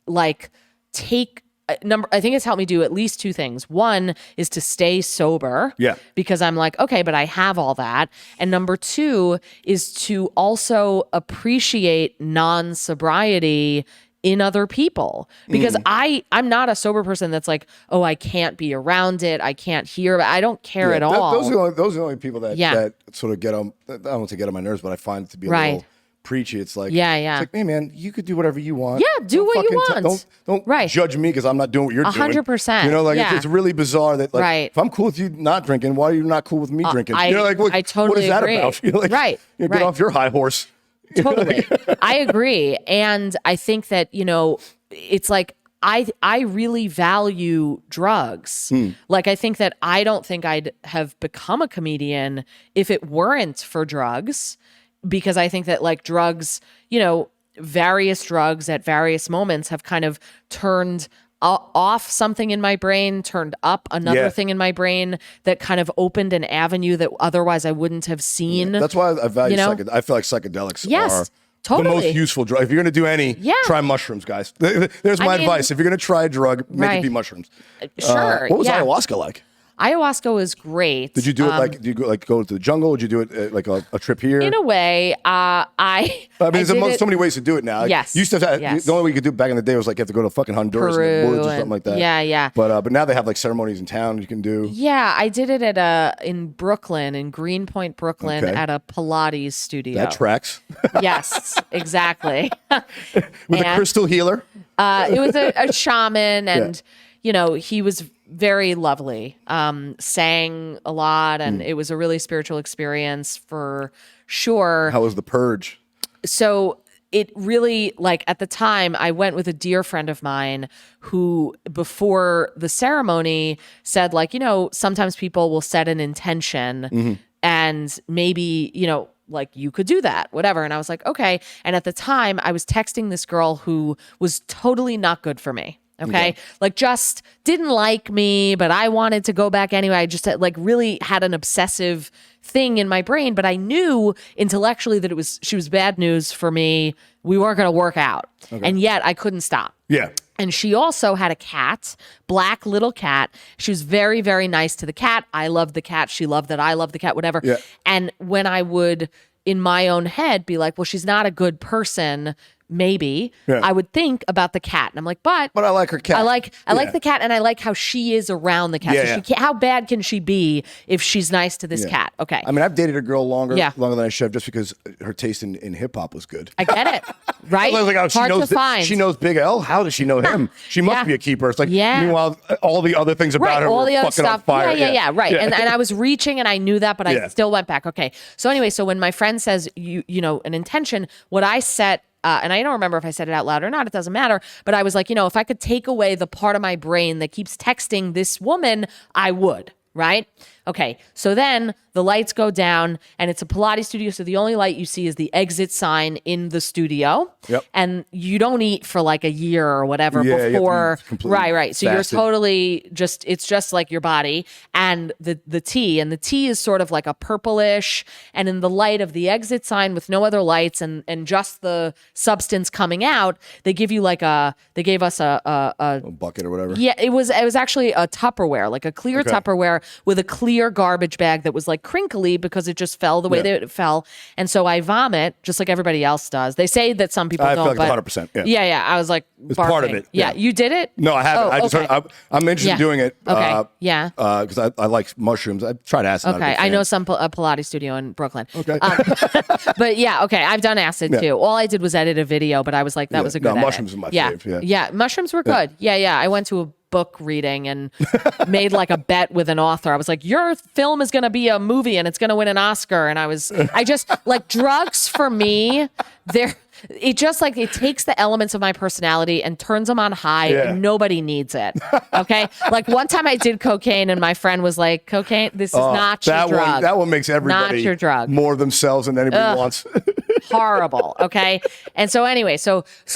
[SPEAKER 2] like I think it's helped me do at least two things. One is to stay sober.
[SPEAKER 1] Yeah.
[SPEAKER 2] Because I'm like, okay, but I have all that. And number two is to also appreciate non-sobriety in other people, because I'm not a sober person that's like, oh, I can't be around it, I can't hear it. I don't care at all.
[SPEAKER 1] Those are the only people that sort of get on. I don't want to get on my nerves, but I find it to be a little preachy. It's like, It's like, hey man, you could do whatever you want.
[SPEAKER 2] Yeah, do what you want.
[SPEAKER 1] Don't judge me because I'm not doing what you're doing.
[SPEAKER 2] 100%.
[SPEAKER 1] You know, like it's really bizarre that like if I'm cool with you not drinking, why are you not cool with me drinking? You know, like
[SPEAKER 2] I totally
[SPEAKER 1] what is that
[SPEAKER 2] agree.
[SPEAKER 1] about? You're like, get off your high horse.
[SPEAKER 2] Totally. I agree. And I think that, it's like I really value drugs. Like, I think that I don't think I'd have become a comedian if it weren't for drugs, because I think that like drugs, various drugs at various moments have kind of turned off something in my brain, turned up another thing in my brain that kind of opened an avenue that otherwise I wouldn't have seen.
[SPEAKER 1] That's why I value I feel like psychedelics are the most useful drug. If you're going to do any, try mushrooms, guys. There's my advice. If you're going to try a drug, make it be mushrooms.
[SPEAKER 2] Sure.
[SPEAKER 1] What was ayahuasca like?
[SPEAKER 2] Ayahuasca was great.
[SPEAKER 1] Did you do it do you go to the jungle? Did you do it like a trip here?
[SPEAKER 2] In a way,
[SPEAKER 1] there's so many ways to do it now.
[SPEAKER 2] Yes.
[SPEAKER 1] You used to have, the only way you could do it back in the day was like you have to go to fucking Honduras
[SPEAKER 2] Peru
[SPEAKER 1] and the woods or something like that.
[SPEAKER 2] Yeah.
[SPEAKER 1] But now they have like ceremonies in town you can do.
[SPEAKER 2] Yeah, I did it in Brooklyn, in Greenpoint, Brooklyn, at a Pilates studio.
[SPEAKER 1] That tracks.
[SPEAKER 2] Yes, exactly.
[SPEAKER 1] With a crystal healer?
[SPEAKER 2] It was a shaman, and he was very lovely, sang a lot, and it was a really spiritual experience for sure.
[SPEAKER 1] How was the purge?
[SPEAKER 2] So it really, like, at the time, I went with a dear friend of mine who, before the ceremony, said, like, sometimes people will set an intention and maybe, like, you could do that, whatever. And I was like, okay. And at the time, I was texting this girl who was totally not good for me. Okay. Like, just didn't like me, but I wanted to go back anyway. I just really had an obsessive thing in my brain, but I knew intellectually that she was bad news for me. We weren't going to work out. And yet I couldn't stop.
[SPEAKER 1] Yeah.
[SPEAKER 2] And she also had a cat, black little cat. She was very, very nice to the cat. I loved the cat. She loved that I loved the cat, whatever.
[SPEAKER 1] Yeah.
[SPEAKER 2] And when I would, in my own head, be like, well, she's not a good person, maybe, I would think about the cat. And I'm like, but
[SPEAKER 1] I like her cat.
[SPEAKER 2] I like the cat, and I like how she is around the cat. So she can't, how bad can she be if she's nice to this cat? Okay.
[SPEAKER 1] I mean, I've dated a girl longer than I should have, just because her taste in hip hop was good.
[SPEAKER 2] I get it. Right?
[SPEAKER 1] I was like, oh,
[SPEAKER 2] Hard to find.
[SPEAKER 1] She knows Big L. How does she know him? She must be a keeper. It's like, meanwhile, all the other things about her
[SPEAKER 2] all
[SPEAKER 1] were
[SPEAKER 2] the other
[SPEAKER 1] fucking
[SPEAKER 2] stuff.
[SPEAKER 1] on fire.
[SPEAKER 2] Right. Yeah. And I was reaching, and I knew that, but I still went back. Okay. So anyway, so when my friend says, an intention, what I set, and I don't remember if I said it out loud or not, it doesn't matter. But I was like, if I could take away the part of my brain that keeps texting this woman, I would, right? Okay, so then the lights go down, and it's a Pilates studio, so the only light you see is the exit sign in the studio.
[SPEAKER 1] Yep.
[SPEAKER 2] And you don't eat for like a year or whatever before. Right. So
[SPEAKER 1] fasted.
[SPEAKER 2] you're totally it's just like your body, and the tea is sort of like a purplish, and in the light of the exit sign with no other lights and just the substance coming out, they gave us a
[SPEAKER 1] bucket or whatever.
[SPEAKER 2] Yeah, it was actually a Tupperware, like a clear Tupperware with a clear garbage bag that was like crinkly because it just fell the way that it fell. And so I vomit just like everybody else does. They say that some people don't,
[SPEAKER 1] feel like 100%.
[SPEAKER 2] Yeah. I was like,
[SPEAKER 1] it's part of it.
[SPEAKER 2] Yeah. You did it?
[SPEAKER 1] No, I haven't. I just I'm interested in doing it.
[SPEAKER 2] Okay.
[SPEAKER 1] Because I like mushrooms. I tried acid.
[SPEAKER 2] Okay. I know a Pilates studio in Brooklyn.
[SPEAKER 1] Okay.
[SPEAKER 2] But okay. I've done acid too. All I did was edit a video, but I was like, that was a good edit.
[SPEAKER 1] Mushrooms are my fave.
[SPEAKER 2] Yeah. Mushrooms were good. Yeah. I went to a book reading and made like a bet with an author. I was like, your film is going to be a movie and it's going to win an Oscar. And I just like drugs for me, it takes the elements of my personality and turns them on high and nobody needs it. Okay. Like one time I did cocaine and my friend was like, cocaine, this is not your drug.
[SPEAKER 1] That one makes everybody
[SPEAKER 2] not your drug.
[SPEAKER 1] More themselves than anybody wants.
[SPEAKER 2] Horrible. Okay. And so anyway,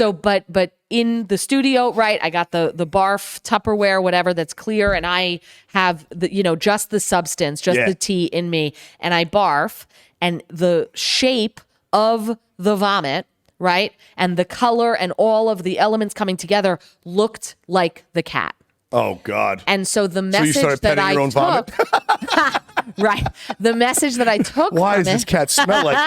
[SPEAKER 2] but in the studio, right, I got the barf Tupperware, whatever, that's clear, and I have just the substance, just the tea in me, and I barf, and the shape of the vomit right? And the color and all of the elements coming together looked like the cat.
[SPEAKER 1] Oh God.
[SPEAKER 2] And so the message
[SPEAKER 1] you started
[SPEAKER 2] that
[SPEAKER 1] petting
[SPEAKER 2] I
[SPEAKER 1] your own
[SPEAKER 2] took,
[SPEAKER 1] vomit?
[SPEAKER 2] right? The message that I took.
[SPEAKER 1] Why
[SPEAKER 2] from
[SPEAKER 1] does this cat smell like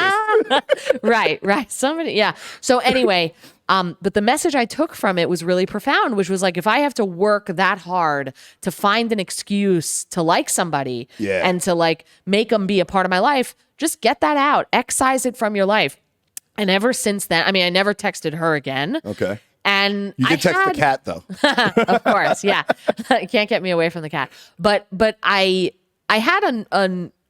[SPEAKER 1] this?
[SPEAKER 2] Right. Somebody, yeah. So anyway, but the message I took from it was really profound, which was like, if I have to work that hard to find an excuse to like somebody and to like make them be a part of my life, just get that out, excise it from your life. And ever since then, I mean, I never texted her again.
[SPEAKER 1] Okay.
[SPEAKER 2] And
[SPEAKER 1] you did text the cat though.
[SPEAKER 2] Of course, yeah. Can't get me away from the cat. But I had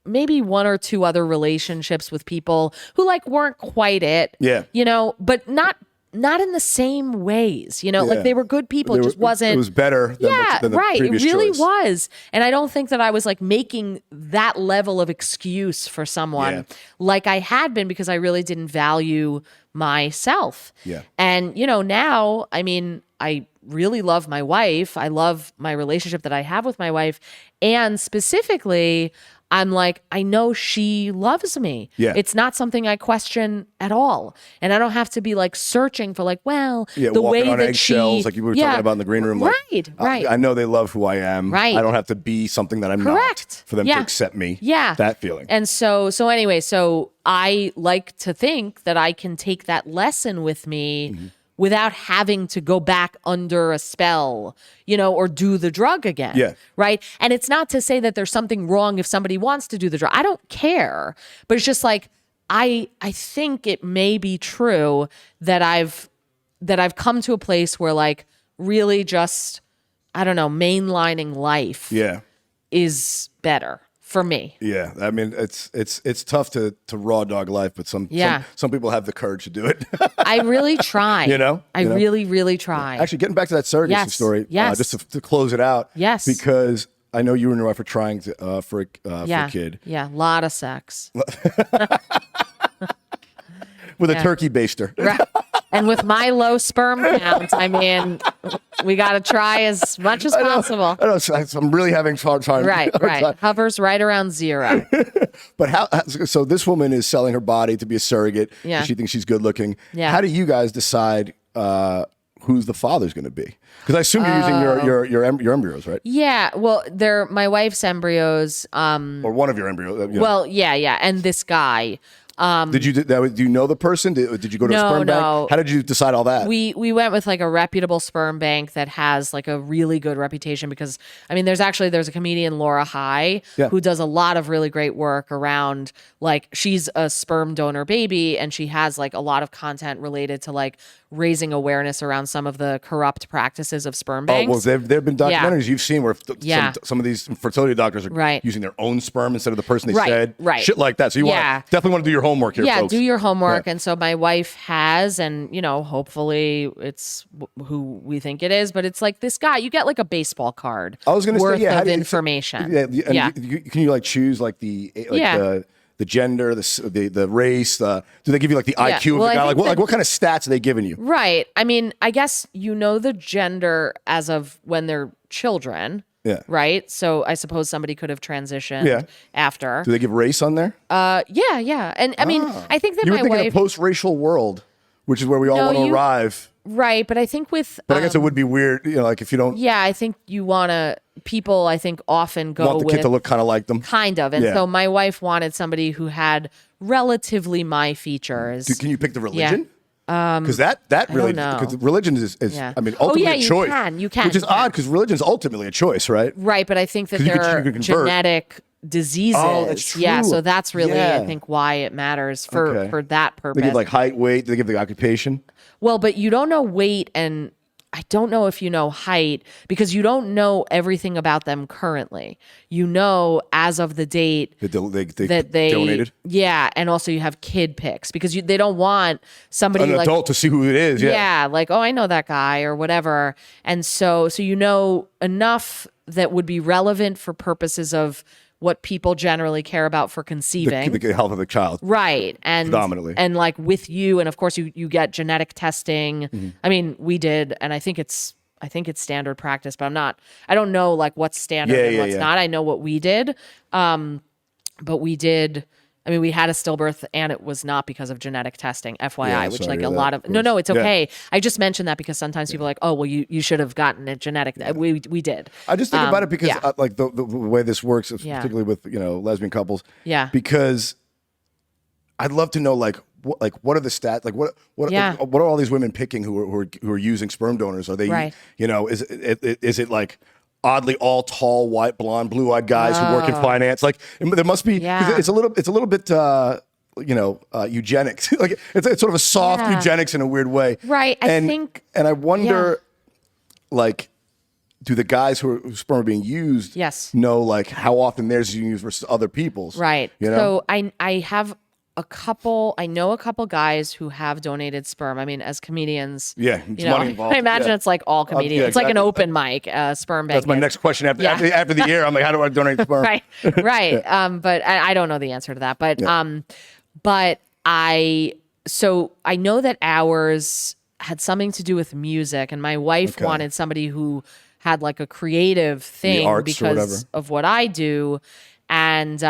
[SPEAKER 2] maybe one or two other relationships with people who like weren't quite it.
[SPEAKER 1] Yeah.
[SPEAKER 2] You know, but not in the same ways. You know, like they were good people. It just wasn't.
[SPEAKER 1] It was better than the
[SPEAKER 2] right. It
[SPEAKER 1] previous
[SPEAKER 2] really
[SPEAKER 1] choice.
[SPEAKER 2] was. And I don't think that I was like making that level of excuse for someone like I had been, because I really didn't value myself.
[SPEAKER 1] Yeah.
[SPEAKER 2] And, you know, now, I mean, I really love my wife. I love my relationship that I have with my wife. And specifically, I'm like, I know she loves me.
[SPEAKER 1] Yeah.
[SPEAKER 2] It's not something I question at all. And I don't have to be like searching for like, well, the
[SPEAKER 1] walking
[SPEAKER 2] way
[SPEAKER 1] on
[SPEAKER 2] that
[SPEAKER 1] eggshells, like you were talking about in the green room. Like,
[SPEAKER 2] Right.
[SPEAKER 1] I know they love who I am.
[SPEAKER 2] Right.
[SPEAKER 1] I don't have to be something that I'm not for them to accept me.
[SPEAKER 2] Yeah.
[SPEAKER 1] That feeling.
[SPEAKER 2] And so anyway, so I like to think that I can take that lesson with me without having to go back under a spell, you know, or do the drug again.
[SPEAKER 1] Yeah.
[SPEAKER 2] Right. And it's not to say that there's something wrong if somebody wants to do the drug. I don't care. But it's just like, I think it may be true that I've come to a place where like really just, I don't know, mainlining life is better for me.
[SPEAKER 1] Yeah, I mean it's tough to raw dog life, but some people have the courage to do it.
[SPEAKER 2] I really try. I
[SPEAKER 1] really
[SPEAKER 2] really try.
[SPEAKER 1] Actually, getting back to that surrogacy story, just to close it out.
[SPEAKER 2] Yes,
[SPEAKER 1] because I know you and your wife are trying to for a kid.
[SPEAKER 2] Yeah, a lot of sex
[SPEAKER 1] with a turkey baster.
[SPEAKER 2] Right. And with my low sperm count, I mean, we got to try as much as possible.
[SPEAKER 1] I know. I'm really having hard time.
[SPEAKER 2] Right. Hovers right around 0.
[SPEAKER 1] But so this woman is selling her body to be a surrogate.
[SPEAKER 2] Yeah.
[SPEAKER 1] She thinks she's good looking.
[SPEAKER 2] Yeah.
[SPEAKER 1] How do you guys decide who's the father's going to be? Because I assume you're using your embryos, right?
[SPEAKER 2] Yeah. Well, they're my wife's embryos.
[SPEAKER 1] Or one of your embryos.
[SPEAKER 2] Well, yeah. And this guy.
[SPEAKER 1] Do you know the person? Did you go to a sperm bank? How did you decide all that?
[SPEAKER 2] We went with like a reputable sperm bank that has like a really good reputation, because I mean, there's a comedian, Laura High, who does a lot of really great work around, like, she's a sperm donor baby, and she has like a lot of content related to like raising awareness around some of the corrupt practices of sperm banks.
[SPEAKER 1] Oh, well, there have been documentaries you've seen where some of these fertility doctors are using their own sperm instead of the person they said.
[SPEAKER 2] Right.
[SPEAKER 1] Shit like that. So you definitely want to do your homework here, folks.
[SPEAKER 2] Do your homework. And so my wife has, and, you know, hopefully it's who we think it is, but it's like this guy, you get like a baseball card worth of information.
[SPEAKER 1] Can you like choose like the gender, the race? Do they give you like the IQ of the guy? Like what kind of stats are they giving you?
[SPEAKER 2] Right. I mean, I guess you know the gender as of when they're children.
[SPEAKER 1] Yeah.
[SPEAKER 2] Right. So I suppose somebody could have transitioned after.
[SPEAKER 1] Do they give race on there?
[SPEAKER 2] Yeah. And I mean, I think that
[SPEAKER 1] you were
[SPEAKER 2] my
[SPEAKER 1] thinking
[SPEAKER 2] wife,
[SPEAKER 1] a post-racial world, which is where we all want to arrive.
[SPEAKER 2] Right. But I think with,
[SPEAKER 1] I guess it would be weird, you know, like if you don't.
[SPEAKER 2] Yeah. I think you want to, people I think often go
[SPEAKER 1] want the kid to look kind of like them.
[SPEAKER 2] Kind of. And so my wife wanted somebody who had relatively my features.
[SPEAKER 1] Can you pick the religion? Because that really, because religion is I mean, ultimately a choice.
[SPEAKER 2] You can.
[SPEAKER 1] Which is odd, because religion is ultimately a choice, right?
[SPEAKER 2] Right, but I think that there are genetic diseases.
[SPEAKER 1] Oh, that's true.
[SPEAKER 2] Yeah, so that's really, I think, why it matters for that purpose.
[SPEAKER 1] They give like height, weight. They give the occupation.
[SPEAKER 2] Well, but you don't know weight, and I don't know if you know height, because you don't know everything about them currently. You know, as of the date that they donated. Yeah, and also you have kid pics, because they don't want somebody
[SPEAKER 1] an adult to see who it is.
[SPEAKER 2] Yeah, like, oh, I know that guy or whatever. And so you know enough that would be relevant for purposes of what people generally care about for conceiving.
[SPEAKER 1] The health of the child.
[SPEAKER 2] Right. And
[SPEAKER 1] predominantly.
[SPEAKER 2] And like with you, and of course you get genetic testing. Mm-hmm. I mean, we did, and I think it's standard practice, but I don't know like what's standard and what's not. I know what we did. But we did, I mean, we had a stillbirth and it was not because of genetic testing, FYI,
[SPEAKER 1] Yeah,
[SPEAKER 2] which
[SPEAKER 1] sorry
[SPEAKER 2] like
[SPEAKER 1] to
[SPEAKER 2] a
[SPEAKER 1] hear
[SPEAKER 2] lot
[SPEAKER 1] that,
[SPEAKER 2] of, no, it's
[SPEAKER 1] course.
[SPEAKER 2] okay. I just mentioned that because sometimes people are like, oh, well, you should have gotten it genetic. We did.
[SPEAKER 1] I just think about it because like the way this works,
[SPEAKER 2] Yeah.
[SPEAKER 1] particularly with, lesbian couples.
[SPEAKER 2] Yeah.
[SPEAKER 1] Because I'd love to know what are the stats? Like what are all these women picking who are using sperm donors? Are they,
[SPEAKER 2] Right.
[SPEAKER 1] is it like oddly all tall, white, blonde, blue-eyed guys who work in finance? Like there must be, 'cause it's a little bit, eugenics. Like it's sort of a soft eugenics in a weird way.
[SPEAKER 2] Right.
[SPEAKER 1] And I wonder, like, do the guys whose sperm are being used know like how often theirs is used versus other people's?
[SPEAKER 2] Right.
[SPEAKER 1] You know?
[SPEAKER 2] So I know a couple guys who have donated sperm. I mean, as comedians,
[SPEAKER 1] it's money involved.
[SPEAKER 2] I imagine it's like all comedians. It's like an
[SPEAKER 1] exactly.
[SPEAKER 2] open mic, sperm bank.
[SPEAKER 1] That's my next question after the year. I'm like, how do I donate sperm?
[SPEAKER 2] Right. But I don't know the answer to that. But I know that ours had something to do with music, and my wife wanted somebody who had like a creative thing because of what I do. And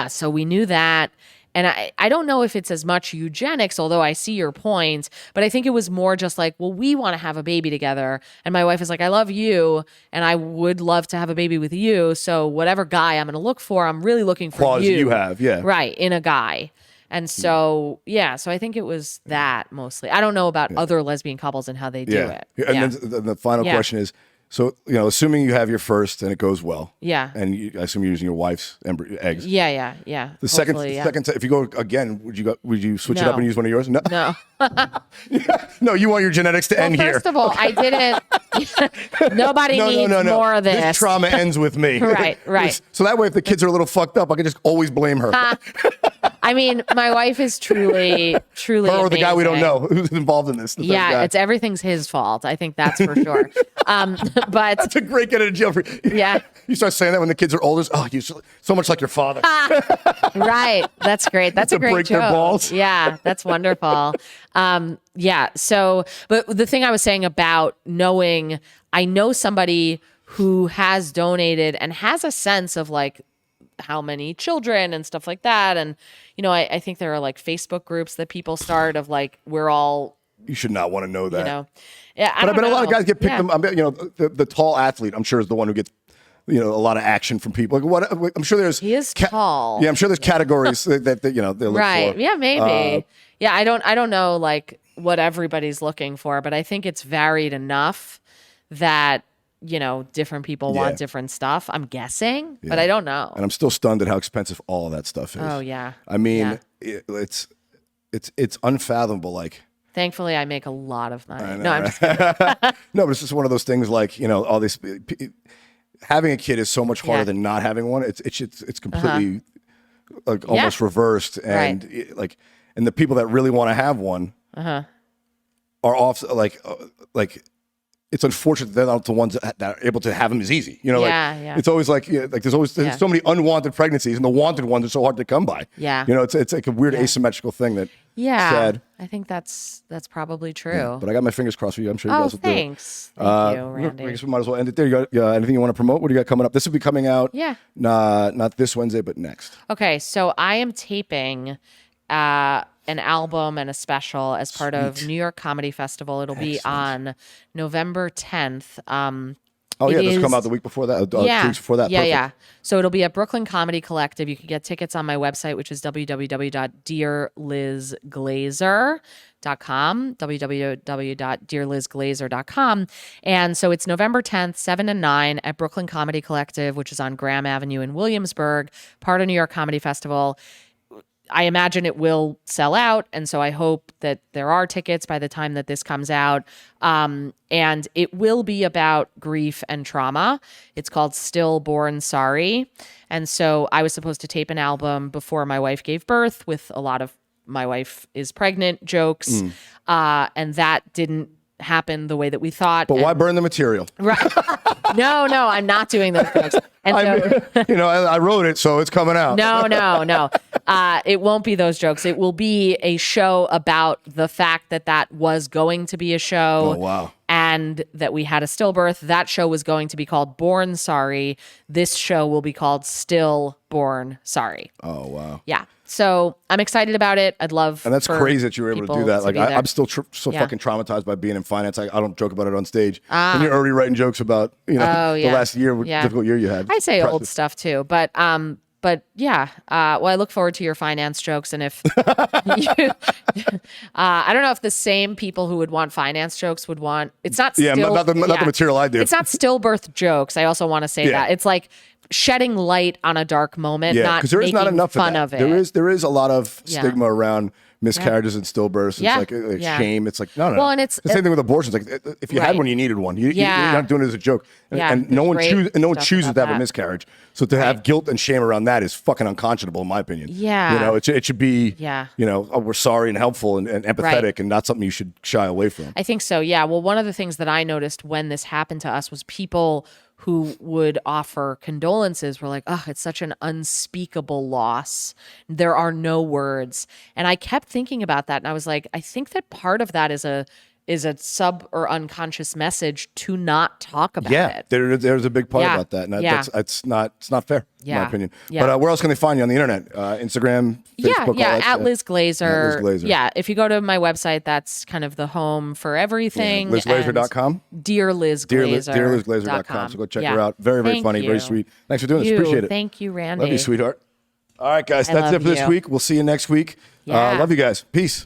[SPEAKER 2] so we knew that. And I don't know if it's as much eugenics, although I see your point, but I think it was more just like, well, we want to have a baby together. And my wife is like, I love you and I would love to have a baby with you. So whatever guy I'm going to look for, I'm really looking for
[SPEAKER 1] Clause you have,
[SPEAKER 2] right, in a guy. And so, so I think it was that mostly. I don't know about other lesbian couples and how they do it.
[SPEAKER 1] And then the final question is, so, assuming you have your first and it goes well. Yeah. And I assume you're using your wife's eggs.
[SPEAKER 2] Yeah.
[SPEAKER 1] The second, if you go again, would you switch it up and use one of yours? No. No, you want your genetics to end here.
[SPEAKER 2] First of all, I didn't. Nobody needs more of this.
[SPEAKER 1] This trauma ends with me.
[SPEAKER 2] Right.
[SPEAKER 1] So that way, if the kids are a little fucked up, I can just always blame her.
[SPEAKER 2] I mean, my wife is truly
[SPEAKER 1] her or
[SPEAKER 2] amazing.
[SPEAKER 1] the guy we don't know who's involved in this.
[SPEAKER 2] It's everything's his fault. I think that's for sure. But
[SPEAKER 1] that's a great get out of jail for.
[SPEAKER 2] Yeah.
[SPEAKER 1] You start saying that when the kids are older. Oh, you're so much like your father.
[SPEAKER 2] Right. That's great. That's a great
[SPEAKER 1] break
[SPEAKER 2] joke.
[SPEAKER 1] Their balls.
[SPEAKER 2] Yeah, that's wonderful. So, but the thing I was saying about knowing, I know somebody who has donated and has a sense of like how many children and stuff like that. And, I think there are like Facebook groups that people start of like, we're all.
[SPEAKER 1] You should not want to know that.
[SPEAKER 2] Yeah,
[SPEAKER 1] but I bet a lot of guys get picked. The tall athlete, I'm sure, is the one who gets, a lot of action from people. Like I'm sure there's.
[SPEAKER 2] He is tall.
[SPEAKER 1] Yeah, I'm sure there's categories that they look
[SPEAKER 2] right.
[SPEAKER 1] for.
[SPEAKER 2] Yeah, maybe. I don't know like what everybody's looking for, but I think it's varied enough that different people want different stuff. I'm guessing, but I don't know.
[SPEAKER 1] And I'm still stunned at how expensive all of that stuff is.
[SPEAKER 2] Oh yeah.
[SPEAKER 1] I mean, it's unfathomable. Like.
[SPEAKER 2] Thankfully, I make a lot of money.
[SPEAKER 1] Know,
[SPEAKER 2] no, I'm just kidding.
[SPEAKER 1] No, but it's just one of those things. Like all this, having a kid is so much harder than not having one. It's completely like almost reversed, and and the people that really want to have one are off. Like it's unfortunate that they're not the ones that are able to have them as easy. It's always like there's so many unwanted pregnancies, and the wanted ones are so hard to come by.
[SPEAKER 2] Yeah,
[SPEAKER 1] it's like a weird asymmetrical thing that.
[SPEAKER 2] Yeah,
[SPEAKER 1] sad.
[SPEAKER 2] I think that's probably true.
[SPEAKER 1] Yeah, but I got my fingers crossed for you. I'm sure you guys will
[SPEAKER 2] thanks. do it. Thank you, Randy.
[SPEAKER 1] I guess we might as well end it there. You got anything you want to promote? What do you got coming up? This will be coming out.
[SPEAKER 2] Yeah.
[SPEAKER 1] Not this Wednesday, but next.
[SPEAKER 2] Okay, so I am taping an album and a special as part of New York Comedy Festival. It'll be on November 10th.
[SPEAKER 1] This will come out the week before that. 2 weeks before that.
[SPEAKER 2] Yeah, yeah. So it'll be at Brooklyn Comedy Collective. You can get tickets on my website, which is www.dearlizglazer.com, www.dearlizglazer.com. And so it's November 10th, 7 to 9 at Brooklyn Comedy Collective, which is on Graham Avenue in Williamsburg, part of New York Comedy Festival. I imagine it will sell out, and so I hope that there are tickets by the time that this comes out. And it will be about grief and trauma. It's called Stillborn Sorry. And so I was supposed to tape an album before my wife gave birth with a lot of my wife is pregnant jokes, and that didn't happen the way that we thought.
[SPEAKER 1] But why burn the material?
[SPEAKER 2] Right. No, I'm not doing those jokes. And
[SPEAKER 1] I wrote it, so it's coming out.
[SPEAKER 2] No. It won't be those jokes. It will be a show about the fact that was going to be a show.
[SPEAKER 1] Oh, wow.
[SPEAKER 2] and that we had a stillbirth. That show was going to be called Born Sorry. This show will be called Still Born Sorry.
[SPEAKER 1] Oh, wow.
[SPEAKER 2] Yeah. So I'm excited about it. I'd love
[SPEAKER 1] And that's crazy that you were able to do that. Like I'm still so
[SPEAKER 2] Yeah.
[SPEAKER 1] fucking traumatized by being in finance. I don't joke about it on stage. And you're already writing jokes about, the last year, difficult year you had.
[SPEAKER 2] I say old stuff too, but yeah. Well, I look forward to your finance jokes, and if you, I don't know if the same people who would want finance jokes would want. It's not.
[SPEAKER 1] Not the material I do.
[SPEAKER 2] It's not stillbirth jokes. I also want to say that it's like shedding light on a dark moment.
[SPEAKER 1] Yeah,
[SPEAKER 2] not
[SPEAKER 1] because there is not enough
[SPEAKER 2] fun
[SPEAKER 1] of
[SPEAKER 2] it.
[SPEAKER 1] There is a lot of stigma around miscarriages and stillbirths. It's like shame. It's like no.
[SPEAKER 2] Well, and it's
[SPEAKER 1] the same thing with abortions. Like if you had one, you needed one. You're not doing it as a joke. And no one chooses to have a miscarriage. So to have guilt and shame around that is fucking unconscionable, in my opinion.
[SPEAKER 2] Yeah.
[SPEAKER 1] It should be. We're sorry and helpful and empathetic, and not something you should shy away from.
[SPEAKER 2] I think so. Yeah. Well, one of the things that I noticed when this happened to us was people who would offer condolences were like, oh, it's such an unspeakable loss. There are no words. And I kept thinking about that. And I was like, I think that part of that is a sub or unconscious message to not talk about it.
[SPEAKER 1] There's a big part about that. And it's not fair, in my opinion. But where else can they find you on the internet? Instagram, Facebook?
[SPEAKER 2] At Liz Glazer.
[SPEAKER 1] Liz Glazer.
[SPEAKER 2] Yeah, if you go to my website, that's kind of the home for everything.
[SPEAKER 1] LizGlazer.com?
[SPEAKER 2] Dear Liz Glazer.
[SPEAKER 1] DearLizGlazer.com. So go check her out. Very, very funny. Very sweet. Thanks for doing this. Appreciate it.
[SPEAKER 2] Thank you, Randy.
[SPEAKER 1] Love you, sweetout. All right, guys. That's it for this week. We'll see you next week. Love you guys. Peace.